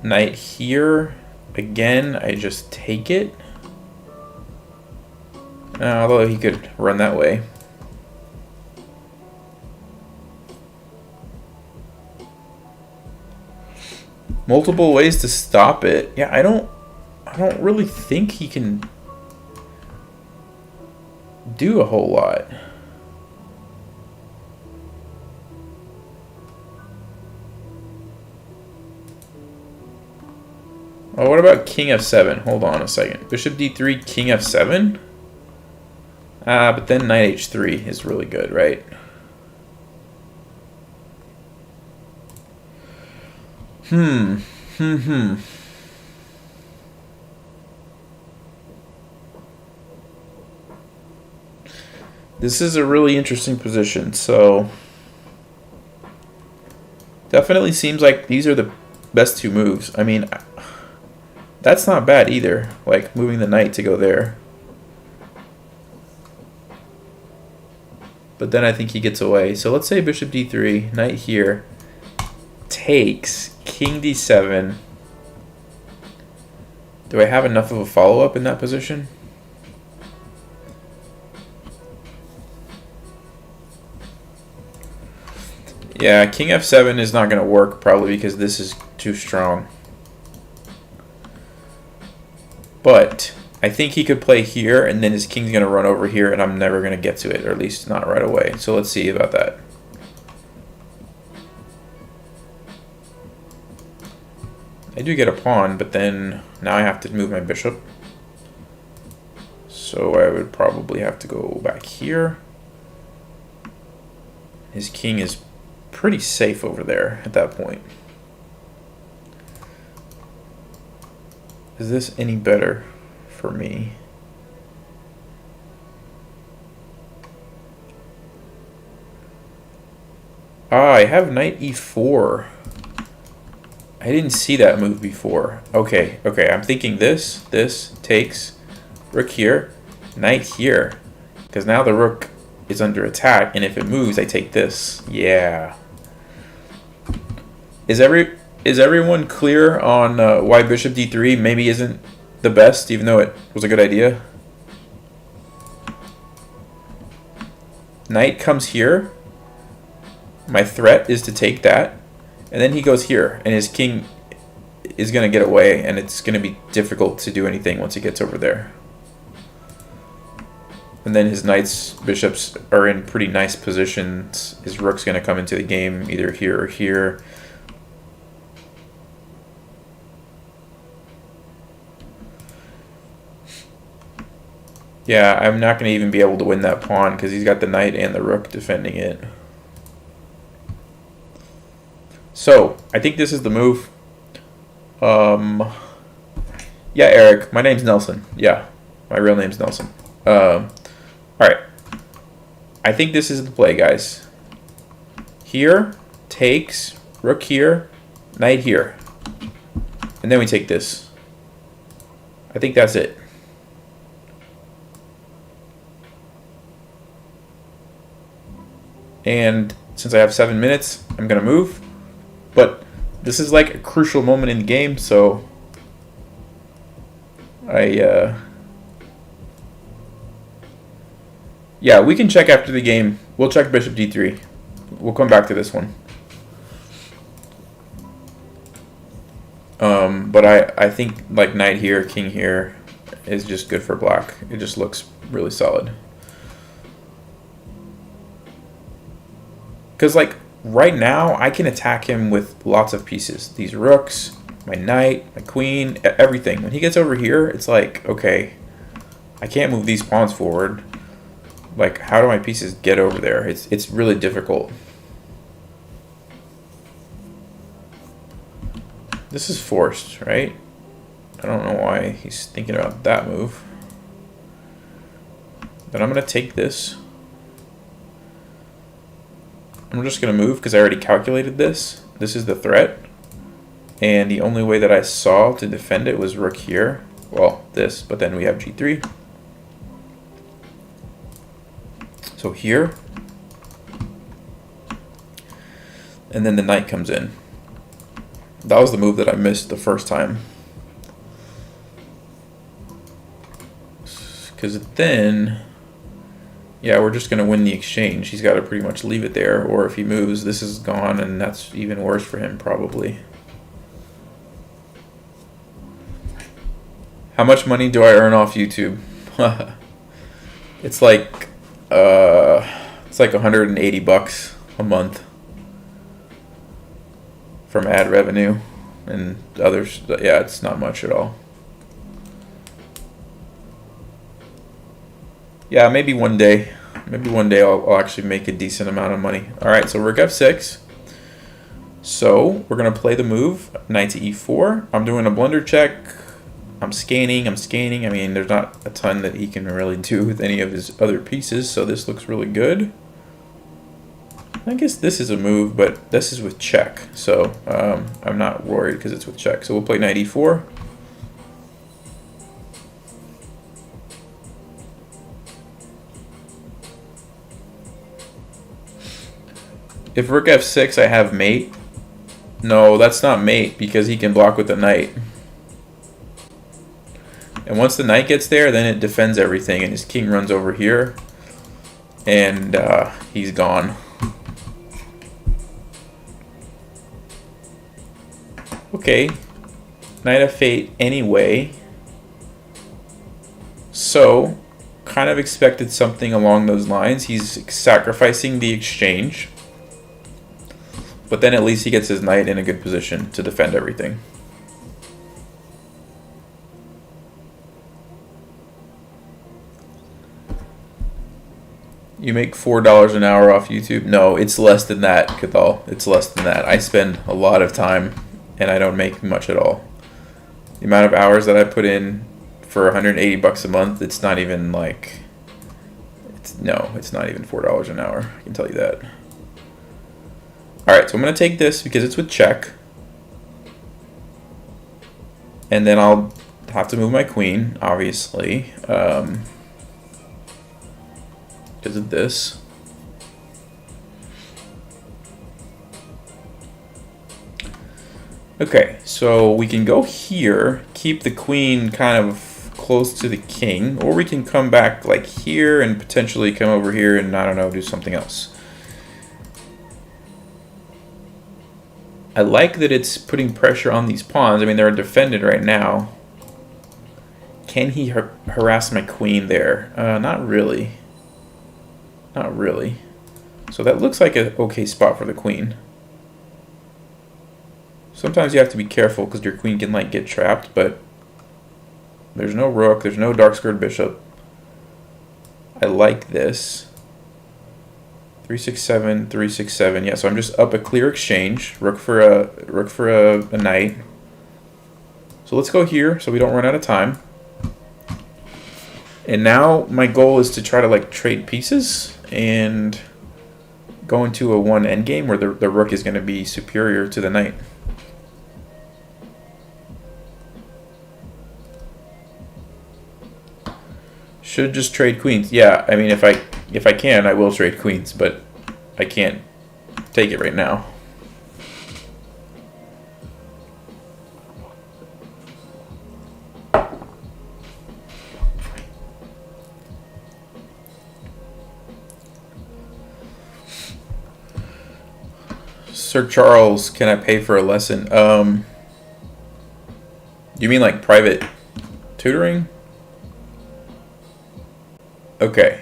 Knight here, again, I just take it. Although he could run that way. Multiple ways to stop it. Yeah, I don't really think he can do a whole lot. Oh, what about king f7? Hold on a second. Bishop d3, king f7? But then knight h3 is really good, right? This is a really interesting position, so definitely seems like these are the best two moves. I mean, that's not bad either, like moving the knight to go there. But then I think he gets away. So let's say bishop d3, knight here, takes, king d7. Do I have enough of a follow-up in that position? Yeah, king f7 is not going to work probably because this is too strong. But I think he could play here and then his king's going to run over here and I'm never going to get to it, or at least not right away. So let's see about that. I do get a pawn, but then now I have to move my bishop. So I would probably have to go back here. His king is pretty safe over there at that point. Is this any better for me? I have knight e4. I didn't see that move before. Okay, I'm thinking this takes, rook here, knight here. Because now the rook is under attack, and if it moves, I take this. Yeah. Is everyone clear on why bishop d3 maybe isn't the best, even though it was a good idea? Knight comes here. My threat is to take that, and then he goes here, and his king is going to get away, and it's going to be difficult to do anything once he gets over there. And then his knights, bishops are in pretty nice positions. His rook's going to come into the game either here or here. Yeah, I'm not going to even be able to win that pawn because he's got the knight and the rook defending it. So, I think this is the move. Yeah, Eric, my name's Nelson. Yeah, my real name's Nelson. Alright. I think this is the play, guys. Here, takes, rook here, knight here. And then we take this. I think that's it. And since I have 7 minutes, I'm going to move. But this is like a crucial moment in the game, so yeah, we can check after the game. We'll check bishop d3. We'll come back to this one. But I think like knight here, king here is just good for black. It just looks really solid. Because like right now, I can attack him with lots of pieces. These rooks, my knight, my queen, everything. When he gets over here, it's like, okay, I can't move these pawns forward. Like, how do my pieces get over there? It's really difficult. This is forced, right? I don't know why he's thinking about that move. But I'm going to take this. I'm just going to move because I already calculated this. This is the threat. And the only way that I saw to defend it was rook here. Well, this, but then we have g3. So here. And then the knight comes in. That was the move that I missed the first time. Because then, yeah, we're just going to win the exchange. He's got to pretty much leave it there. Or if he moves, this is gone, and that's even worse for him, probably. How much money do I earn off YouTube? It's like 180 bucks a month from ad revenue and others. Yeah, it's not much at all. Yeah, maybe one day. Maybe one day I'll actually make a decent amount of money. All right, so rook f6. So we're going to play the move, knight to e4. I'm doing a blunder check. I'm scanning. I mean, there's not a ton that he can really do with any of his other pieces, so this looks really good. I guess this is a move, but this is with check, so I'm not worried because it's with check. So we'll play knight e4. If rook f6, I have mate. No, that's not mate because he can block with the knight. And once the knight gets there, then it defends everything, and his king runs over here, and he's gone. Okay, knight f8 anyway. So, kind of expected something along those lines. He's sacrificing the exchange, but then at least he gets his knight in a good position to defend everything. You make $4 an hour off YouTube? No, it's less than that, Cathal. It's less than that. I spend a lot of time, and I don't make much at all. The amount of hours that I put in for 180 bucks a month, it's not even like... it's not even $4 an hour. I can tell you that. Alright, so I'm going to take this because it's with check. And then I'll have to move my queen, obviously. Because of this. Okay, so we can go here, keep the queen kind of close to the king, or we can come back like here and potentially come over here and, I don't know, do something else. I like that it's putting pressure on these pawns. I mean, they're defended right now. Can he harass my queen there? Not really. Not really. So that looks like an okay spot for the queen. Sometimes you have to be careful because your queen can like get trapped, but there's no rook, there's no dark squared bishop. I like this. 367, 367. Yeah, so I'm just up a clear exchange. Rook for a knight. So let's go here so we don't run out of time. And now my goal is to try to like trade pieces and go into a one endgame where the rook is going to be superior to the knight. Should just trade queens. Yeah, I mean if I can, I will trade queens, but I can't take it right now. Sir Charles, can I pay for a lesson? You mean like private tutoring? Okay.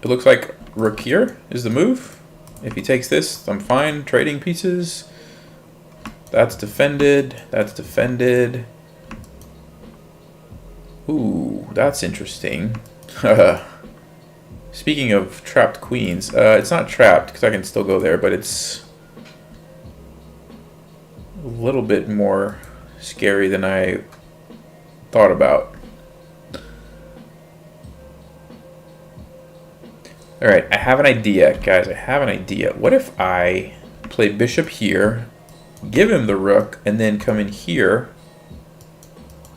It looks like rook here is the move. If he takes this, I'm fine. Trading pieces. That's defended. That's defended. Ooh, that's interesting. Speaking of trapped queens, it's not trapped because I can still go there, but it's a little bit more scary than I thought about. Alright, I have an idea, guys. I have an idea. What if I play bishop here, give him the rook, and then come in here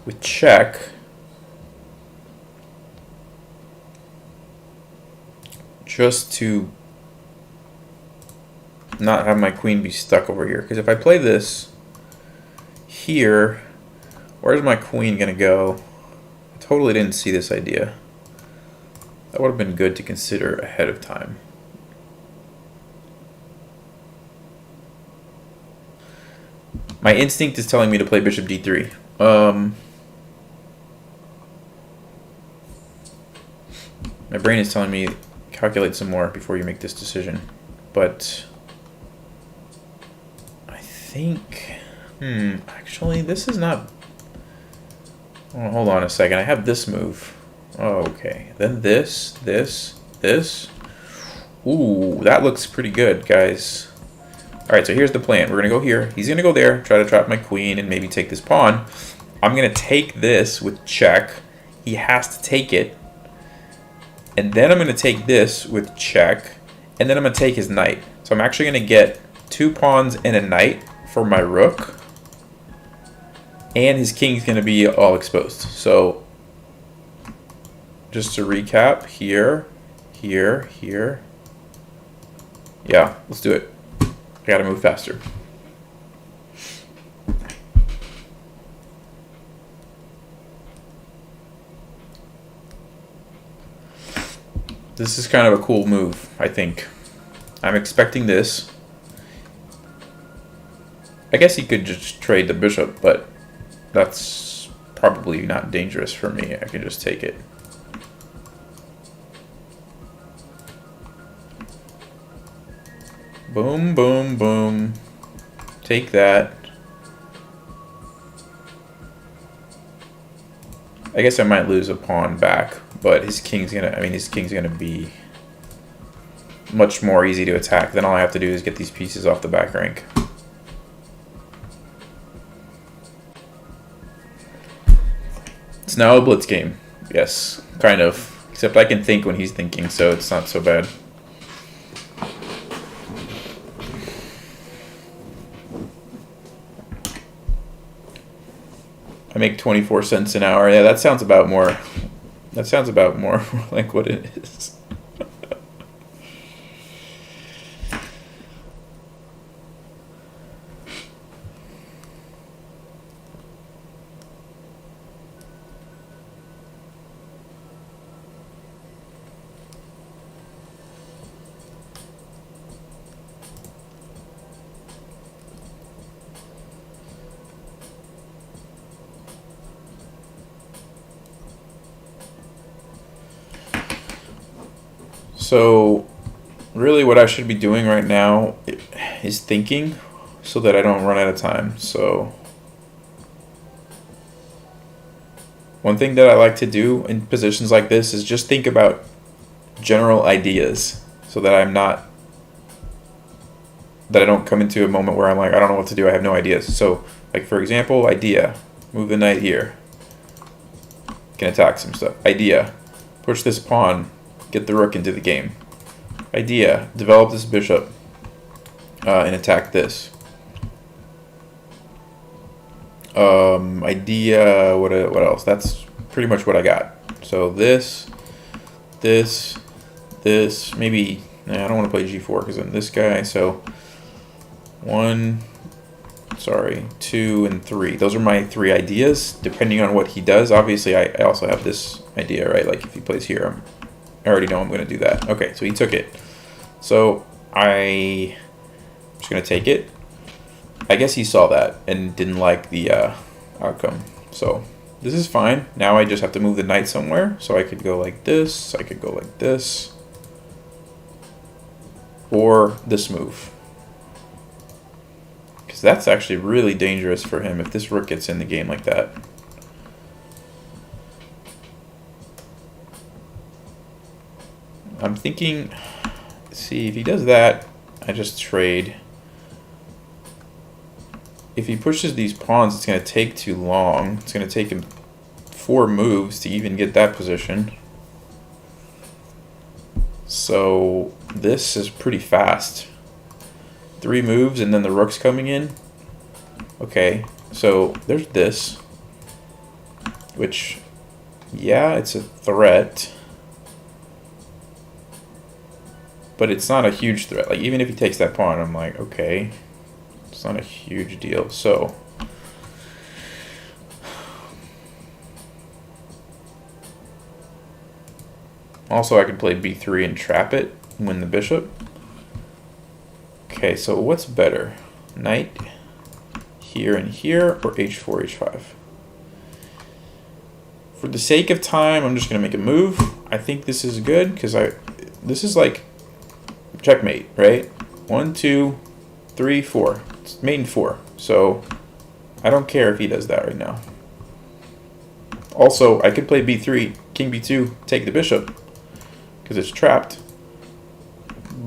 with check. Just to not have my queen be stuck over here. Because if I play this here, where's my queen going to go? I totally didn't see this idea. That would have been good to consider ahead of time. My instinct is telling me to play bishop d3. My brain is telling me calculate some more before you make this decision. But I think, actually this is not, oh, hold on a second. I have this move. Oh, okay. Then this. Ooh, that looks pretty good, guys. Alright, so here's the plan. We're going to go here. He's going to go there, try to trap my queen, and maybe take this pawn. I'm going to take this with check. He has to take it. And then I'm going to take this with check. And then I'm going to take his knight. So I'm actually going to get 2 pawns and a knight for my rook. And his king's going to be all exposed. So just to recap, here. Yeah, let's do it. I gotta move faster. This is kind of a cool move, I think. I'm expecting this. I guess he could just trade the bishop, but that's probably not dangerous for me. I can just take it. Boom, boom, boom. Take that. I guess I might lose a pawn back, but his king's gonna be much more easy to attack. Then all I have to do is get these pieces off the back rank. It's now a blitz game. Yes, kind of. Except I can think when he's thinking, so it's not so bad. I make 24 cents an hour. Yeah, that sounds about more. That sounds about more like what it is. So really what I should be doing right now is thinking so that I don't run out of time. So one thing that I like to do in positions like this is just think about general ideas so that I don't come into a moment where I'm like, I don't know what to do, I have no ideas. So like for example, idea, move the knight here. Can attack some stuff. Idea, push this pawn, get the rook into the game. Idea, develop this bishop and attack this. Idea, what else? That's pretty much what I got. So this, maybe, I don't want to play g4 because I'm this guy. So 2 and 3. Those are my 3 ideas, depending on what he does. Obviously, I also have this idea, right? Like if he plays here, I already know I'm going to do that. Okay, so he took it. So I'm just going to take it. I guess he saw that and didn't like the outcome. So this is fine. Now I just have to move the knight somewhere. So I could go like this. I could go like this. Or this move. Because that's actually really dangerous for him if this rook gets in the game like that. I'm thinking, see, if he does that, I just trade. If he pushes these pawns, it's going to take too long. It's going to take him 4 moves to even get that position. So this is pretty fast. 3 moves and then the rook's coming in. Okay, so there's this. Which, yeah, it's a threat. But it's not a huge threat. Like, even if he takes that pawn, I'm like, okay. It's not a huge deal. So also I could play b3 and trap it, win the bishop. Okay, so what's better? Knight here and here, or h4, h5? For the sake of time, I'm just going to make a move. I think this is good because this is like checkmate, right? 1, 2, 3, 4. It's mate in 4. So I don't care if he does that right now. Also, I could play b3, king b2, take the bishop because it's trapped.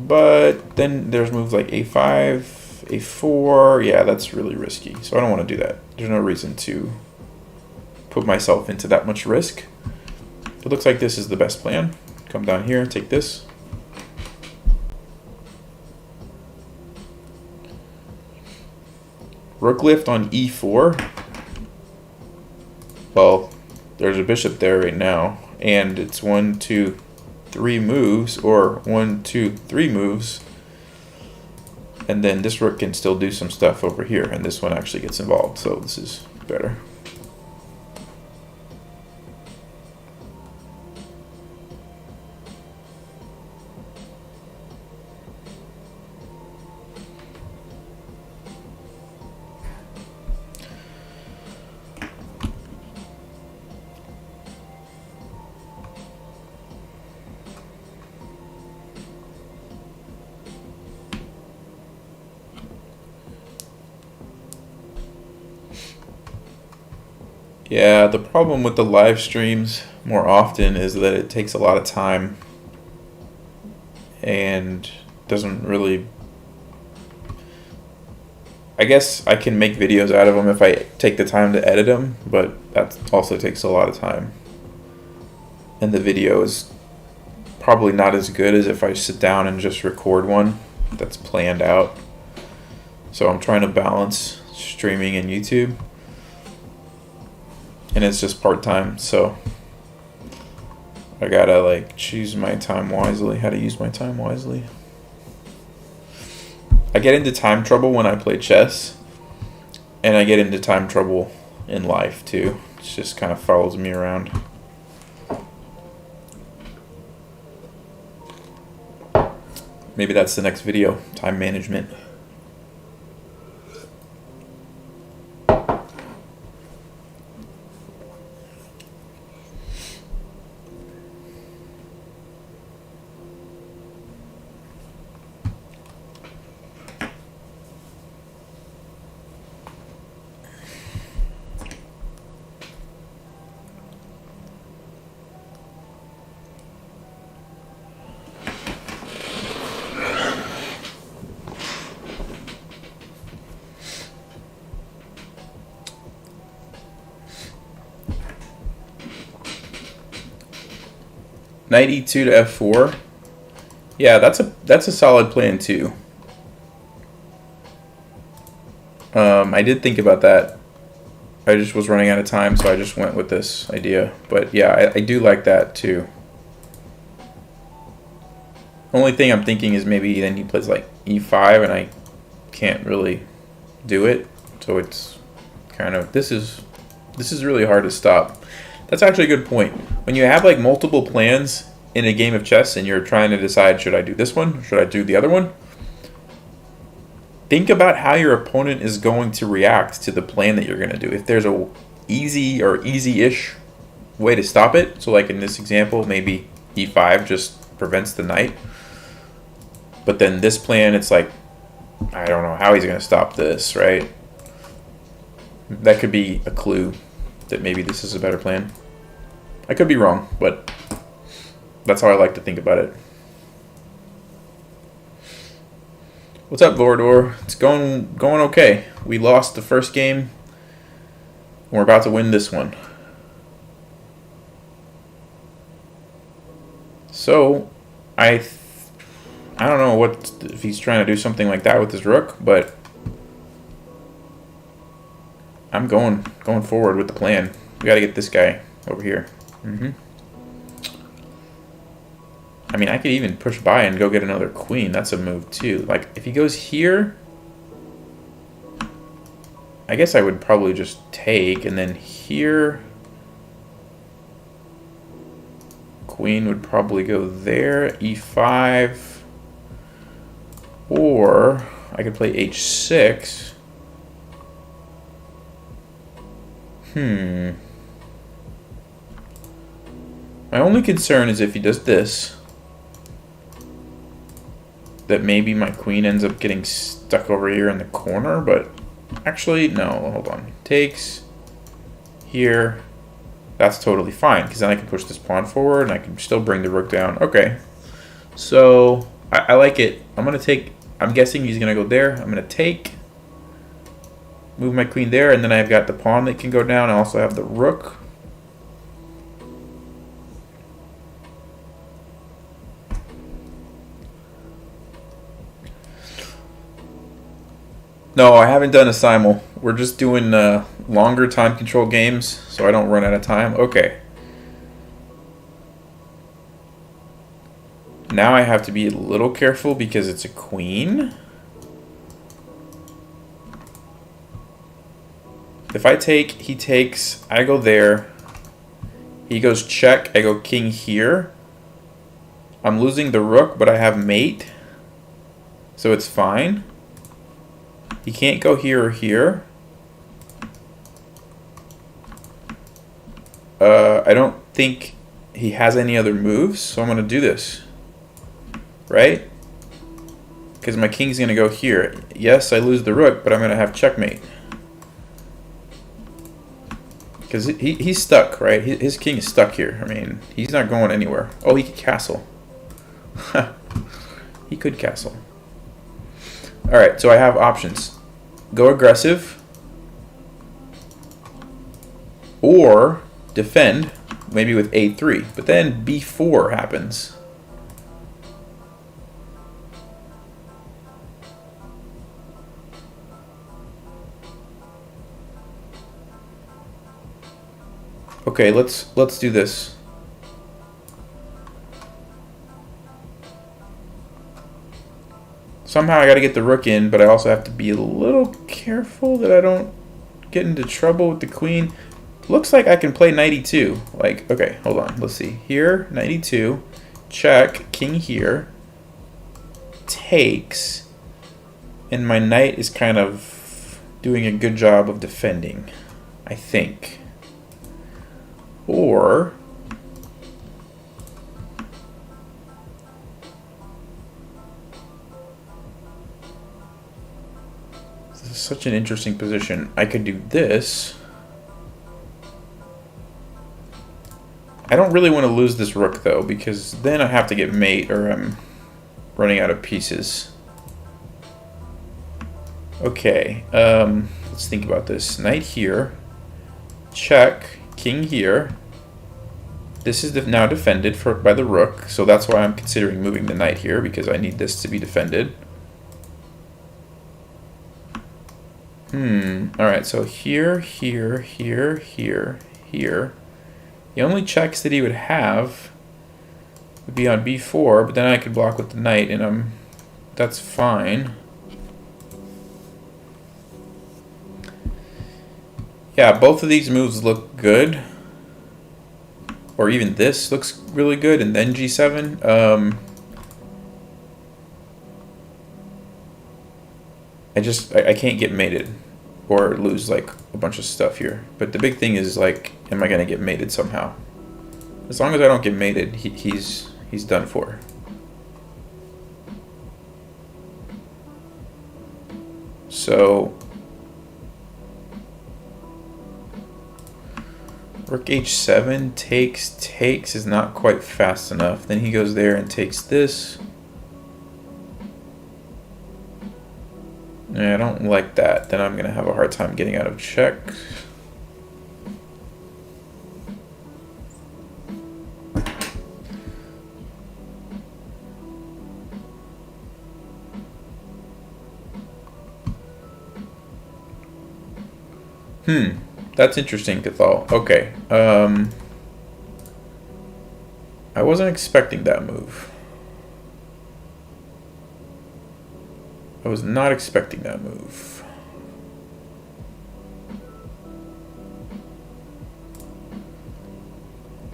But then there's moves like a5, a4. Yeah, that's really risky. So I don't want to do that. There's no reason to put myself into that much risk. It looks like this is the best plan. Come down here, take this. Rook lift on e4. Well, there's a bishop there right now, and it's 1, 2, 3 moves, or 1, 2, 3 moves, and then this rook can still do some stuff over here, and this one actually gets involved, so this is better. Yeah, the problem with the live streams more often is that it takes a lot of time and doesn't really... I guess I can make videos out of them if I take the time to edit them, but that also takes a lot of time. And the video is probably not as good as if I sit down and just record one that's planned out. So I'm trying to balance streaming and YouTube. And it's just part-time, so I gotta like choose my time wisely, how to use my time wisely. I get into time trouble when I play chess, and I get into time trouble in life too. It just kind of follows me around. Maybe that's the next video, time management. Knight e2 to f4. Yeah, that's a solid plan too. I did think about that. I just was running out of time, so I just went with this idea. But yeah, I do like that too. Only thing I'm thinking is maybe then he plays like e5 and I can't really do it. So it's kind of, this is really hard to stop. That's actually a good point. When you have like multiple plans in a game of chess and you're trying to decide, should I do this one? Should I do the other one? Think about how your opponent is going to react to the plan that you're going to do. If there's a easy or easy-ish way to stop it, so like in this example, maybe e5 just prevents the knight. But then this plan, it's like, I don't know how he's going to stop this, right? That could be a clue that maybe this is a better plan. I could be wrong, but that's how I like to think about it. What's up, Vorador? It's going okay. We lost the first game. We're about to win this one. So, I don't know if he's trying to do something like that with his rook, but I'm going forward with the plan. We got to get this guy over here. I mean, I could even push by and go get another queen. That's a move too. Like, if he goes here, I guess I would probably just take, and then here, queen would probably go there, e5, or I could play h6. My only concern is if he does this, that maybe my queen ends up getting stuck over here in the corner, but actually, no, hold on. Takes here. That's totally fine, because then I can push this pawn forward, and I can still bring the rook down. Okay. So, I like it. I'm going to take, I'm guessing he's going to go there. I'm going to take, move my queen there, and then I've got the pawn that can go down. I also have the rook. No, I haven't done a simul. We're just doing longer time control games, so I don't run out of time. Okay. Now I have to be a little careful because it's a queen. If I take, he takes, I go there. He goes check, I go king here. I'm losing the rook, but I have mate. So it's fine. He can't go here or here. I don't think he has any other moves, so I'm going to do this. Right? Because my king's going to go here. Yes, I lose the rook, but I'm going to have checkmate. Because he's stuck, right? His king is stuck here. I mean, he's not going anywhere. Oh, he could castle. He could castle. Alright, so I have options. Go aggressive, or defend, maybe with a3, but then b4 happens. Okay, let's do this. Somehow I got to get the rook in, but I also have to be a little careful that I don't get into trouble with the queen. Looks like I can play knight e2. Like, okay, hold on. Let's see. Here, knight e2. Check. King here. Takes. And my knight is kind of doing a good job of defending, I think. Or... such an interesting position. I could do this. I don't really want to lose this rook though, because then I have to get mate or I'm running out of pieces. Okay, let's think about this. Knight here. Check. King here. This is now defended by the rook, so that's why I'm considering moving the knight here, because I need this to be defended. Alright, so here, here, here, here, here. The only checks that he would have would be on b4, but then I could block with the knight, and that's fine. Yeah, both of these moves look good. Or even this looks really good, and then g7. I can't get mated or lose like a bunch of stuff here. But the big thing is like, am I gonna get mated somehow? As long as I don't get mated, he's done for. So rook h7 takes is not quite fast enough. Then he goes there and takes this. I don't like that. Then I'm going to have a hard time getting out of check. That's interesting, Cathal. Okay. I wasn't expecting that move. I was not expecting that move.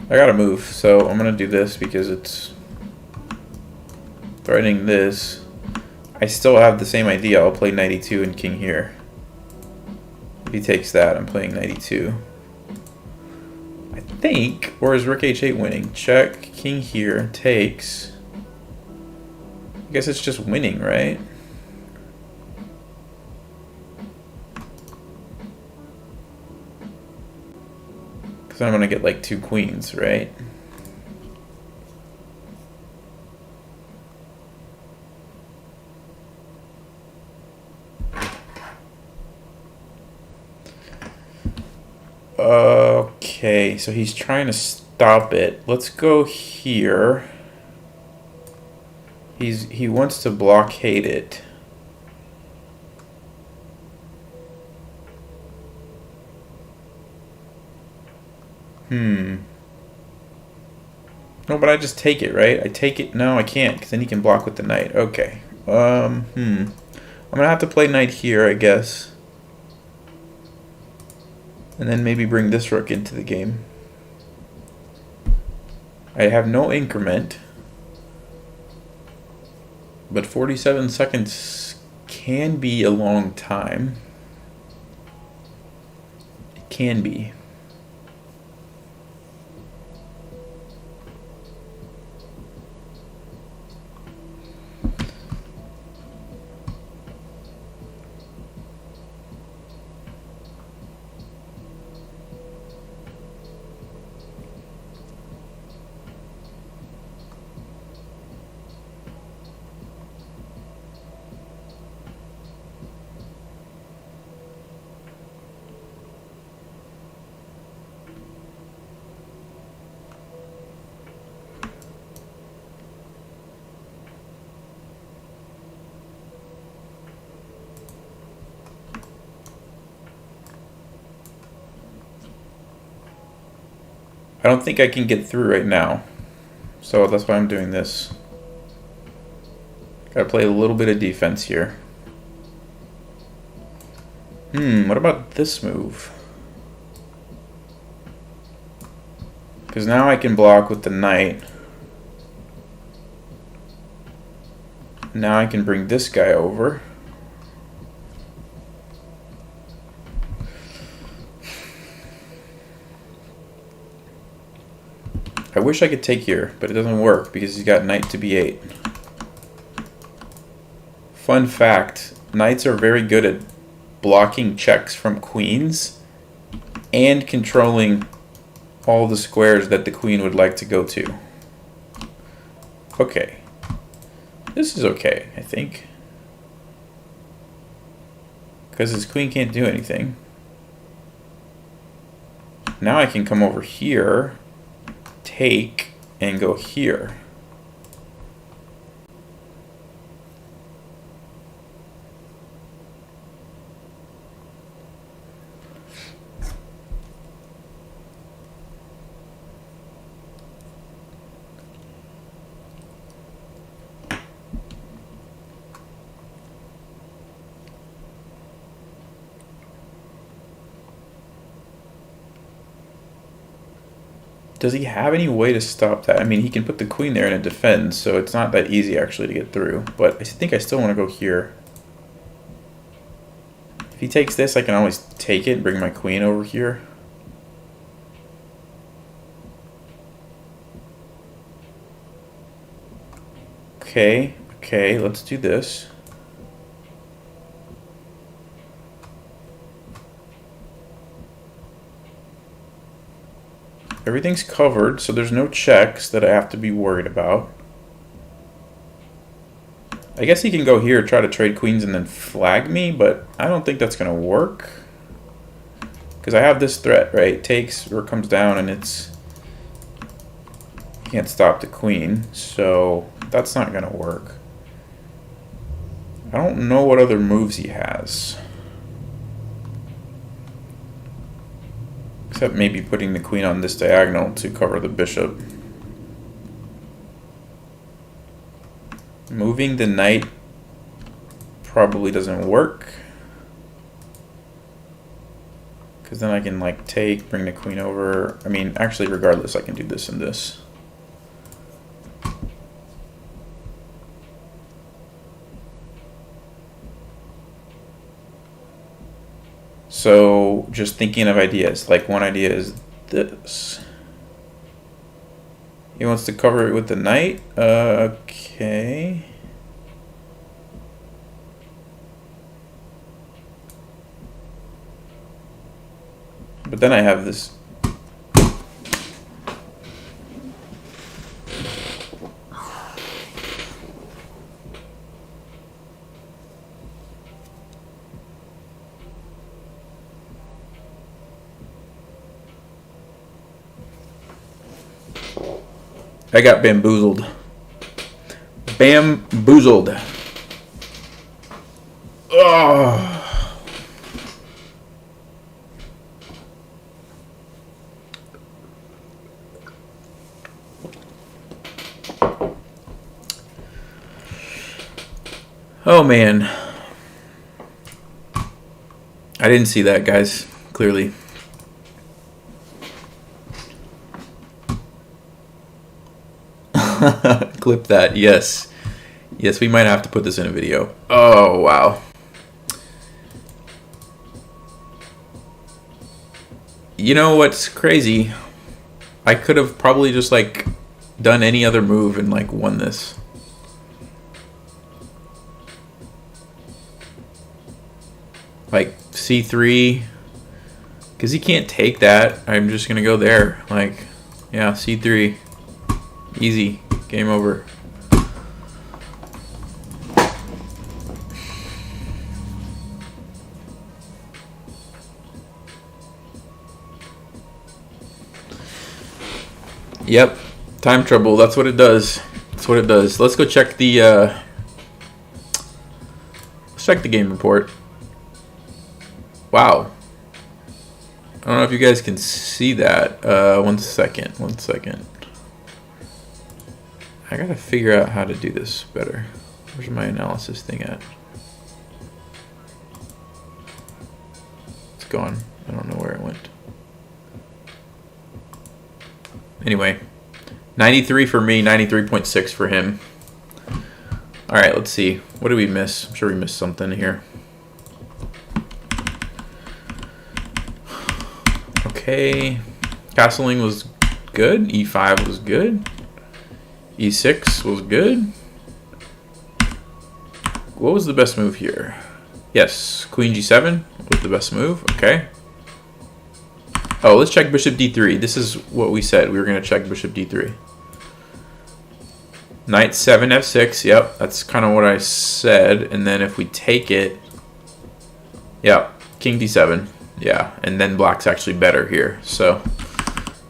I gotta move, so I'm gonna do this because it's threatening this. I still have the same idea. I'll play knight e2 and king here. If he takes that, I'm playing knight e2. I think, or is rook h8 winning? Check, king here, takes. I guess it's just winning, right? Because I'm going to get like two queens, right? Okay, so he's trying to stop it. Let's go here. He wants to blockade it. No, but I just take it, right? I take it. No, I can't, because then he can block with the knight. Okay. I'm gonna have to play knight here, I guess. And then maybe bring this rook into the game. I have no increment. But 47 seconds can be a long time. It can be. I don't think I can get through right now. So that's why I'm doing this. Gotta play a little bit of defense here. What about this move? Because now I can block with the knight. Now I can bring this guy over. I wish I could take here, but it doesn't work because he's got knight to b8. Fun fact, knights are very good at blocking checks from queens and controlling all the squares that the queen would like to go to. Okay. This is okay, I think. Because his queen can't do anything. Now I can come over here take and go here. Does he have any way to stop that? I mean, he can put the queen there and it defends, so it's not that easy actually to get through. But I think I still want to go here. If he takes this, I can always take it and bring my queen over here. Okay, let's do this. Everything's covered, so there's no checks that I have to be worried about. I guess he can go here, try to trade queens, and then flag me, but I don't think that's going to work. Because I have this threat, right? Takes or comes down, and it's... Can't stop the queen, so that's not going to work. I don't know what other moves he has. Except maybe putting the queen on this diagonal to cover the bishop. Moving the knight probably doesn't work. Because then I can like take, bring the queen over. I mean, actually regardless, I can do this and this. So just thinking of ideas, like one idea is this. He wants to cover it with the knight. Okay. But then I have this. I got bamboozled. Bamboozled. Oh. Oh man. I didn't see that, guys, clearly. Clip that, yes. Yes, we might have to put this in a video. Oh, wow. You know what's crazy? I could have probably just, like, done any other move and, like, won this. Like, C3. Because he can't take that. I'm just going to go there. Like, yeah, C3. Easy. Game over. Yep. Time trouble. That's what it does. That's what it does. Let's go check the let's check the game report. Wow. I don't know if you guys can see that. One second. I gotta figure out how to do this better. Where's my analysis thing at? It's gone. I don't know where it went. Anyway, 93 for me, 93.6 for him. Alright, let's see. What did we miss? I'm sure we missed something here. Okay. Castling was good. E5 was good. E6 was good. What was the best move here? Yes, Queen G7 was the best move. Okay. Oh, let's check Bishop D3. This is what we said. We were going to check Bishop D3. Knight 7 F6. Yep, that's kind of what I said. And then if we take it... Yep, King D7. Yeah, and then black's actually better here. So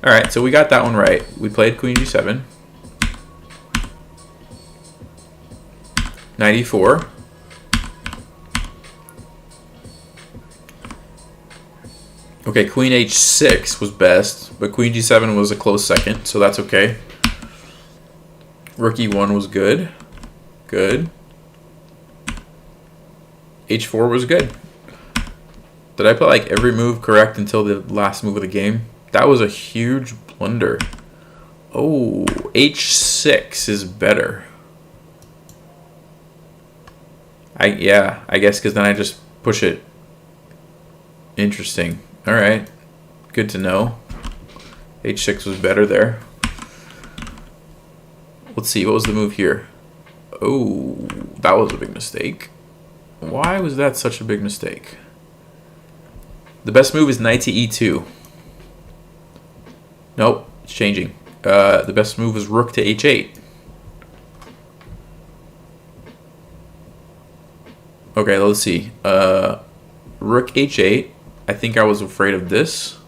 All right, so we got that one right. We played queen g7. 94. Okay, queen h6 was best, but queen g7 was a close second, so that's okay. Rook e1 was good. Good. h4 was good. Did I play like every move correct until the last move of the game? That was a huge blunder. Oh, h6 is better. Yeah, I guess because then I just push it. Interesting. All right, good to know. h6 was better there. Let's see, what was the move here? Oh, that was a big mistake. Why was that such a big mistake? The best move is knight to e2. Nope, it's changing. The best move is rook to h8. Okay, let's see. Rook h8. I think I was afraid of this.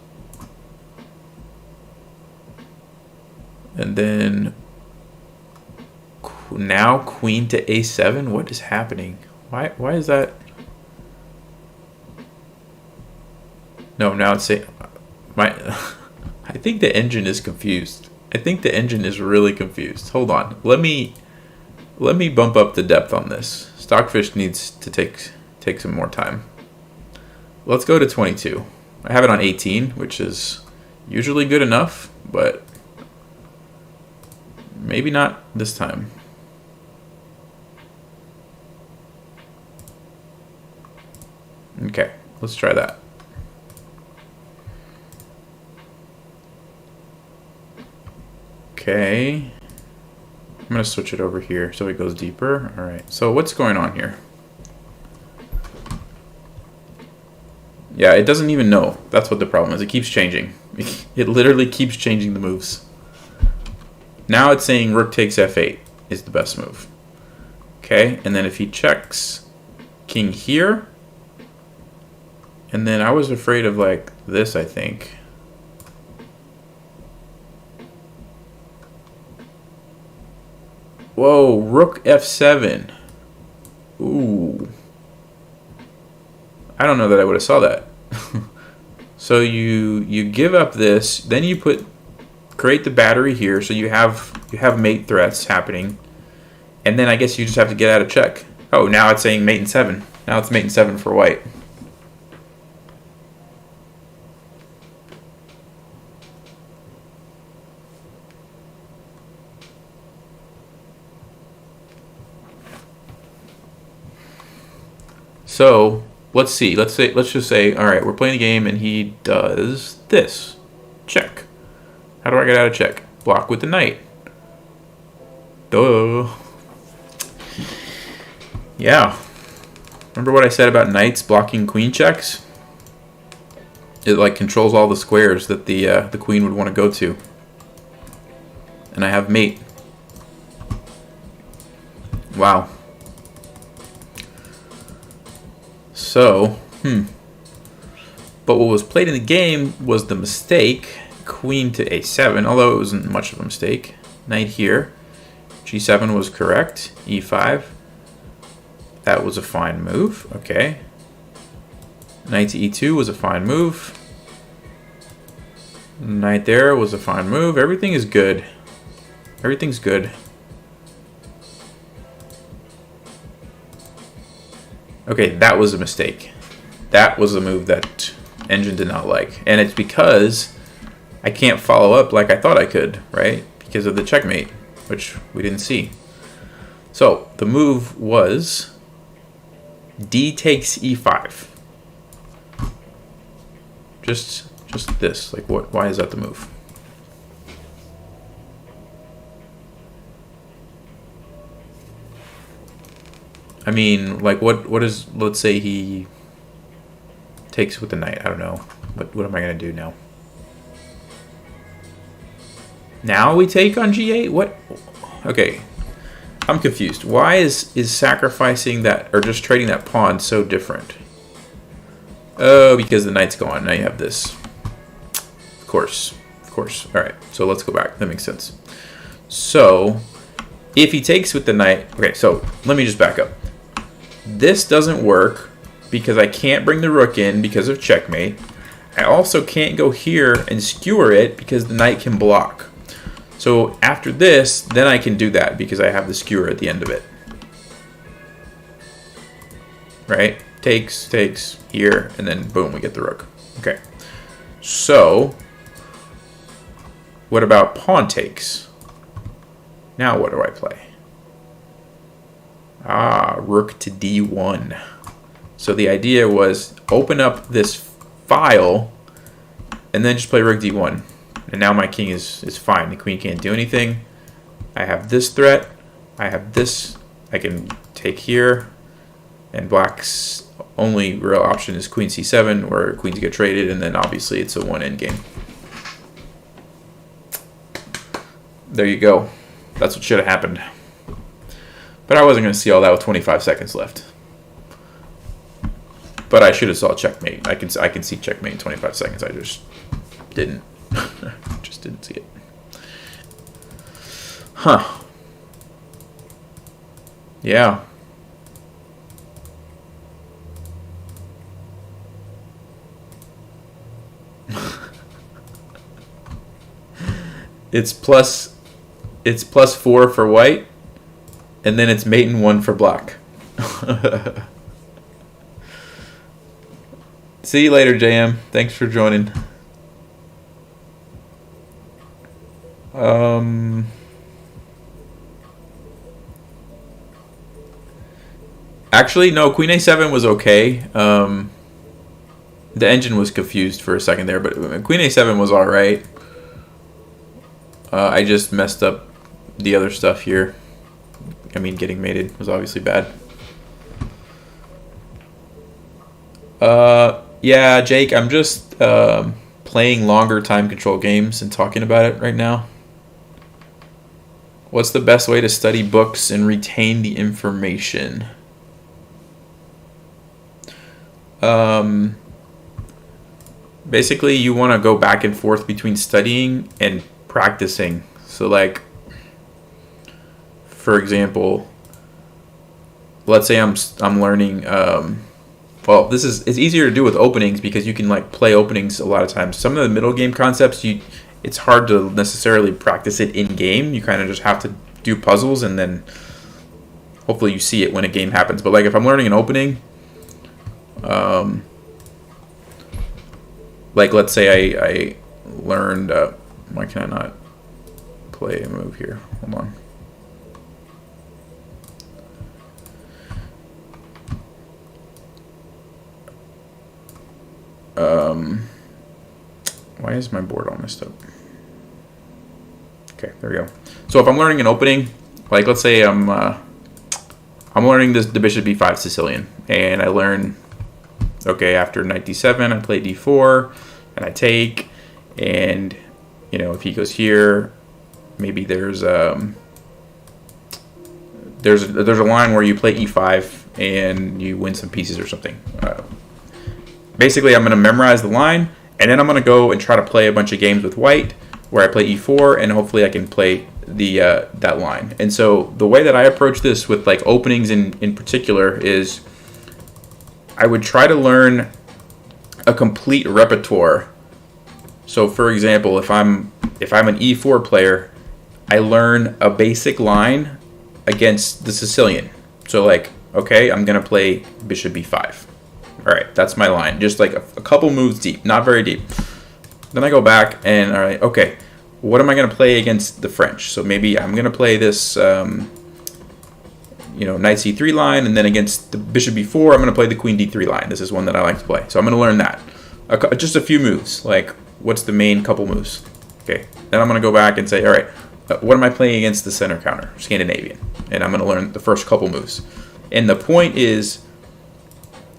And then now queen to a7. What is happening? Why is that? No, now it's my I think the engine is confused. I think the engine is really confused. Hold on. Let me bump up the depth on this. Stockfish needs to take some more time. Let's go to 22. I have it on 18, which is usually good enough, but maybe not this time. Okay, let's try that. Okay. I'm going to switch it over here so it goes deeper. All right, so what's going on here? Yeah, it doesn't even know. That's what the problem is. It keeps changing. It literally keeps changing the moves. Now it's saying rook takes f8 is the best move. Okay, and then if he checks king here, and then I was afraid of like this, I think. Whoa, rook f7. Ooh. I don't know that I would have saw that. So you give up this, then you create the battery here, so you have mate threats happening, and then I guess you just have to get out of check. Oh, now it's saying mate in 7. Now it's mate in 7 for white. So let's see. Let's just say, all right, we're playing a game and he does this. Check. How do I get out of check? Block with the knight. Duh. Yeah. Remember what I said about knights blocking queen checks? It like controls all the squares that the queen would want to go to. And I have mate. Wow. So, But what was played in the game was the mistake, queen to a7, although it wasn't much of a mistake. Knight here, g7 was correct, e5. That was a fine move, okay. Knight to e2 was a fine move. Knight there was a fine move. Everything is good. Everything's good. Okay, that was a mistake. That was a move that Engine did not like. And it's because I can't follow up like I thought I could, right? Because of the checkmate, which we didn't see. So the move was d takes e5. Just this. Like what? Why is that the move? I mean, like, what is, let's say he takes with the knight. I don't know. What am I going to do now? Now we take on g8? What? Okay. I'm confused. Why is sacrificing that, or just trading that pawn so different? Oh, because the knight's gone. Now you have this. Of course. course. All right, so let's go back. That makes sense. So if he takes with the knight, okay, so let me just back up. This doesn't work because I can't bring the rook in because of checkmate. I also can't go here and skewer it because the knight can block. So after this, then I can do that because I have the skewer at the end of it. Right? Takes here, and then boom, we get the rook. Okay. So what about pawn takes? Now what do I play? Rook to d1. So the idea was open up this file and then just play rook d1. And now my king is fine. The queen can't do anything. I have this threat. I have this. I can take here. And black's only real option is queen c7, where queens get traded, and then obviously it's a one endgame. There you go. That's what should have happened. But I wasn't going to see all that with 25 seconds left. But I should have saw checkmate. I can see checkmate in 25 seconds. I just didn't. Just didn't see it. Huh. Yeah. It's +4 for white, and then it's mate and 1 for black. See you later, JM. Thanks for joining. Actually, no, queen a7 was okay. The engine was confused for a second there, but queen a7 was all right. I just messed up the other stuff here. I mean, getting mated was obviously bad. Yeah, Jake, I'm just playing longer time control games and talking about it right now. What's the best way to study books and retain the information? Basically, you want to go back and forth between studying and practicing. So, like, for example, let's say I'm learning. Well, it's easier to do with openings because you can like play openings a lot of times. Some of the middle game concepts, it's hard to necessarily practice it in game. You kind of just have to do puzzles and then hopefully you see it when a game happens. But like if I'm learning an opening, like let's say I learned. Why can I not play a move here? Hold on. Why is my board all messed up? Okay, there we go. So if I'm learning an opening, like let's say I'm learning the bishop b5 Sicilian, and I learn, okay, after knight d7, I play d4, and I take, and you know if he goes here, maybe there's a line where you play e5 and you win some pieces or something. Basically, I'm going to memorize the line, and then I'm going to go and try to play a bunch of games with white where I play e4, and hopefully I can play the that line. And so the way that I approach this with like openings in particular is I would try to learn a complete repertoire. So for example, if I'm an e4 player, I learn a basic line against the Sicilian. So like, okay, I'm going to play bishop b5. All right, that's my line. Just like a couple moves deep, not very deep. Then I go back and, all right, okay, what am I going to play against the French? So maybe I'm going to play this, knight c3 line, and then against the bishop b4, I'm going to play the queen d3 line. This is one that I like to play. So I'm going to learn that. Just a few moves, like what's the main couple moves? Okay, then I'm going to go back and say, all right, what am I playing against the center counter, Scandinavian? And I'm going to learn the first couple moves. And the point is,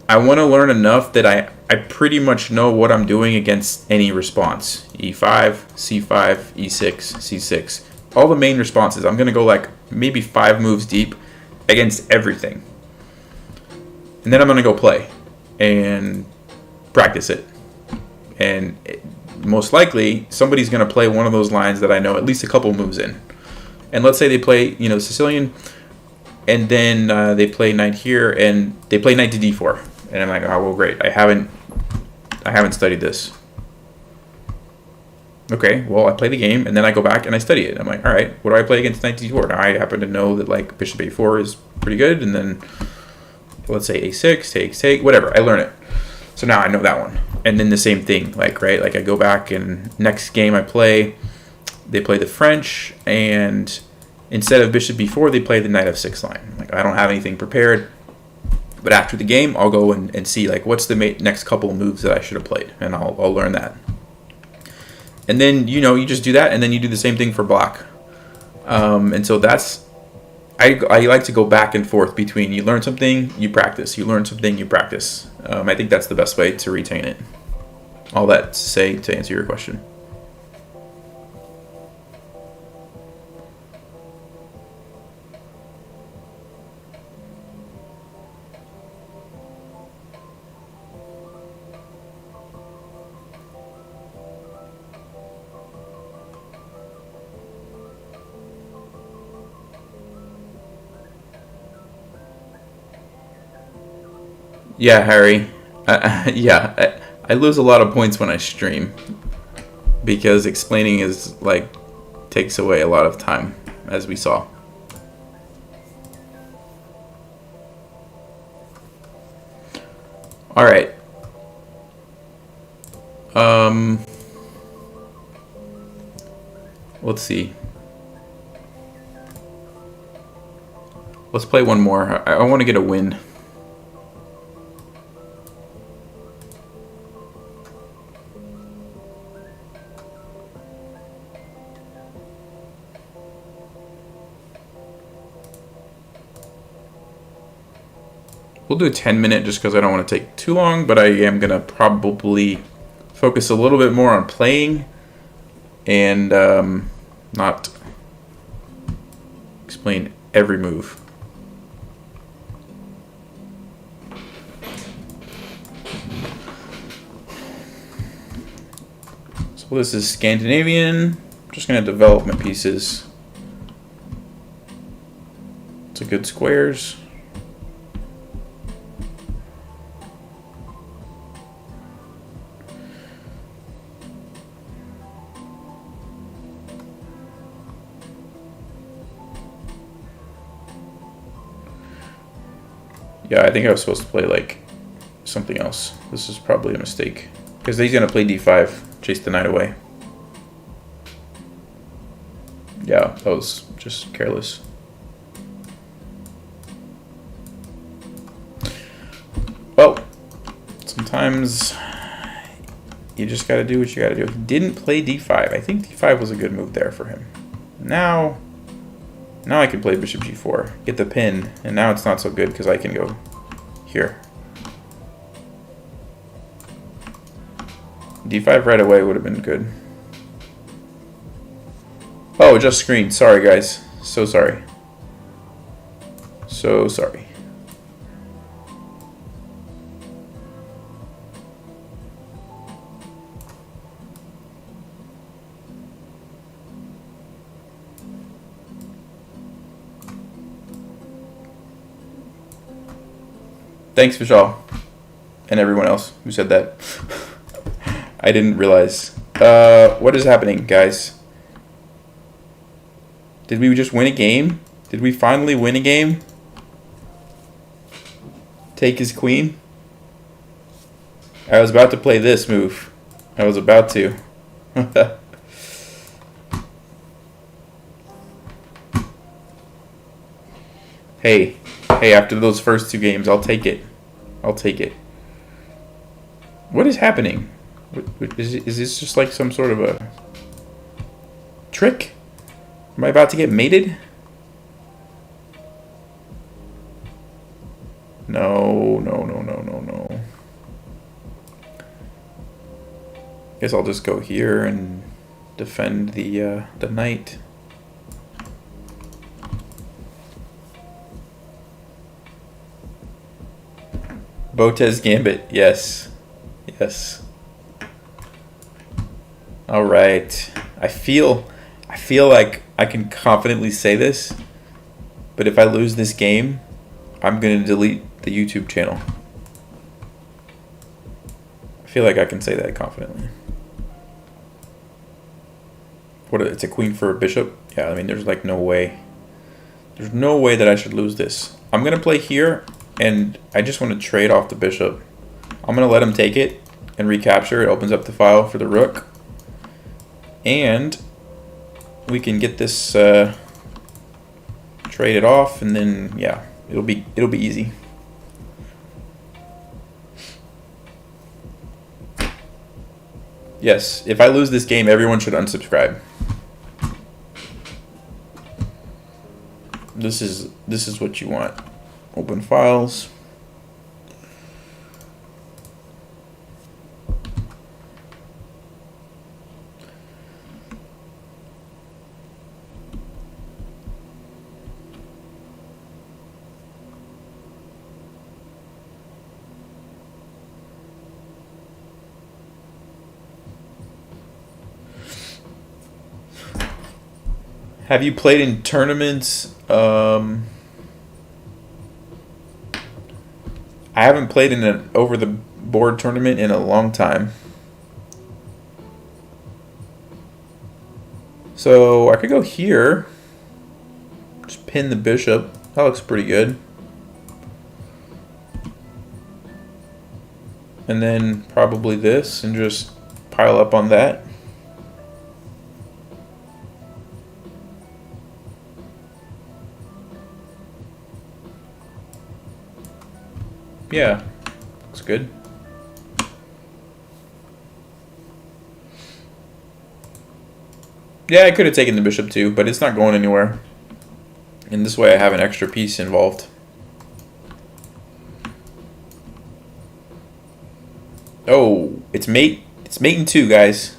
I want to learn enough that I pretty much know what I'm doing against any response. E5, C5, E6, C6. All the main responses. I'm going to go like maybe 5 moves deep against everything. And then I'm going to go play and practice it. And most likely somebody's going to play one of those lines that I know at least a couple moves in. And let's say they play, Sicilian, and then they play knight here, and they play knight to d4, and I'm like, oh well, great. I haven't studied this. Okay, well, I play the game, and then I go back and I study it. I'm like, all right, what do I play against knight to d4? Now I happen to know that like bishop a4 is pretty good, and then let's say a6, take, whatever. I learn it. So now I know that one. And then the same thing, like, right? Like I go back and next game I play, they play the French, and instead of bishop b4, they play the knight f6 line. Like I don't have anything prepared, but after the game, I'll go and see like what's the next couple of moves that I should have played, and I'll learn that. And then you just do that, and then you do the same thing for black. And so that's I like to go back and forth between you learn something, you practice, you learn something, you practice. I think that's the best way to retain it. All that to say to answer your question. Yeah, Harry. I lose a lot of points when I stream because explaining is like takes away a lot of time, as we saw. All right. Let's see. Let's play one more. I want to get a win. We'll do a 10-minute just because I don't want to take too long, but I am going to probably focus a little bit more on playing and not explain every move. So this is Scandinavian. I'm just going to develop my pieces. It's a good squares. Yeah, I think I was supposed to play like something else. This is probably a mistake because he's gonna play d5, chase the knight away. Yeah, that was just careless. Well, sometimes you just gotta do what you gotta do. He didn't play d5. I think d5 was a good move there for him. Now I can play bishop g4, get the pin, and now it's not so good because I can go here. d5 right away would have been good. Oh, just screen. Sorry, guys. So sorry. So sorry. Thanks, Vishal, and everyone else who said that. I didn't realize. What is happening, guys? Did we just win a game? Did we finally win a game? Take his queen? I was about to play this move. I was about to. Hey, after those first two games, I'll take it. I'll take it. What is happening? Is this just like some sort of a trick? Am I about to get mated? No. Guess I'll just go here and defend the knight. Botez Gambit, yes. All right. I feel like I can confidently say this, but if I lose this game, I'm going to delete the YouTube channel. I feel like I can say that confidently. What? It's a queen for a bishop? Yeah, I mean, there's like no way. There's no way that I should lose this. I'm going to play here, and I just want to trade off the bishop. I'm going to let him take it and recapture. It opens up the file for the rook. And we can get this traded off, and then, yeah, it'll be easy. Yes, if I lose this game, everyone should unsubscribe. This is what you want. Open files. Have you played in tournaments? I haven't played in an over-the-board tournament in a long time. So I could go here. Just pin the bishop. That looks pretty good. And then probably this and just pile up on that. Yeah, looks good. Yeah, I could have taken the bishop too, but it's not going anywhere. And this way I have an extra piece involved. Oh, it's mate in 2, guys.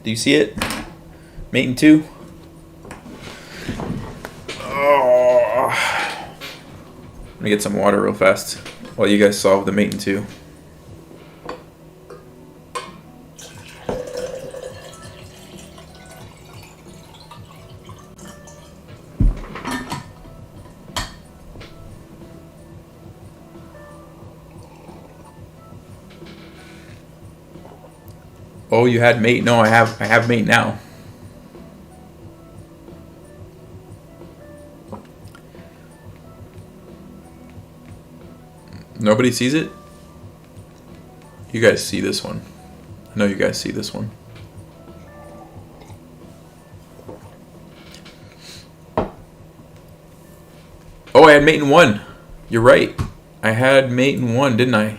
Do you see it? Mate in 2. Oh. Let me get some water real fast while you guys solve the mate in 2. Oh, you had mate? No, I have mate now. Nobody sees it? You guys see this one. I know you guys see this one. Oh, I had mate in 1. You're right. I had mate in 1, didn't I?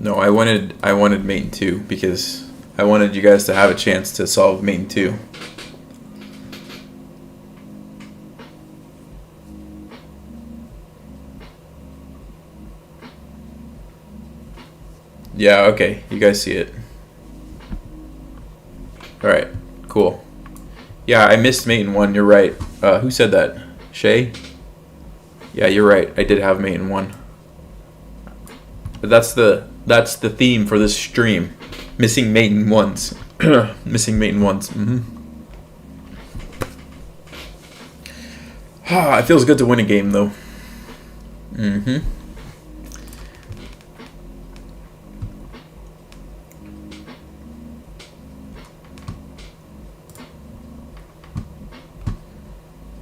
No, I wanted mate in 2 because I wanted you guys to have a chance to solve mate in 2. Yeah, okay. You guys see it. Alright, cool. Yeah, I missed mate in 1. You're right. Who said that? Shay? Yeah, you're right. I did have mate in 1. But that's the theme for this stream. Missing mate in 1s. Missing mate in 1s. It feels good to win a game, though.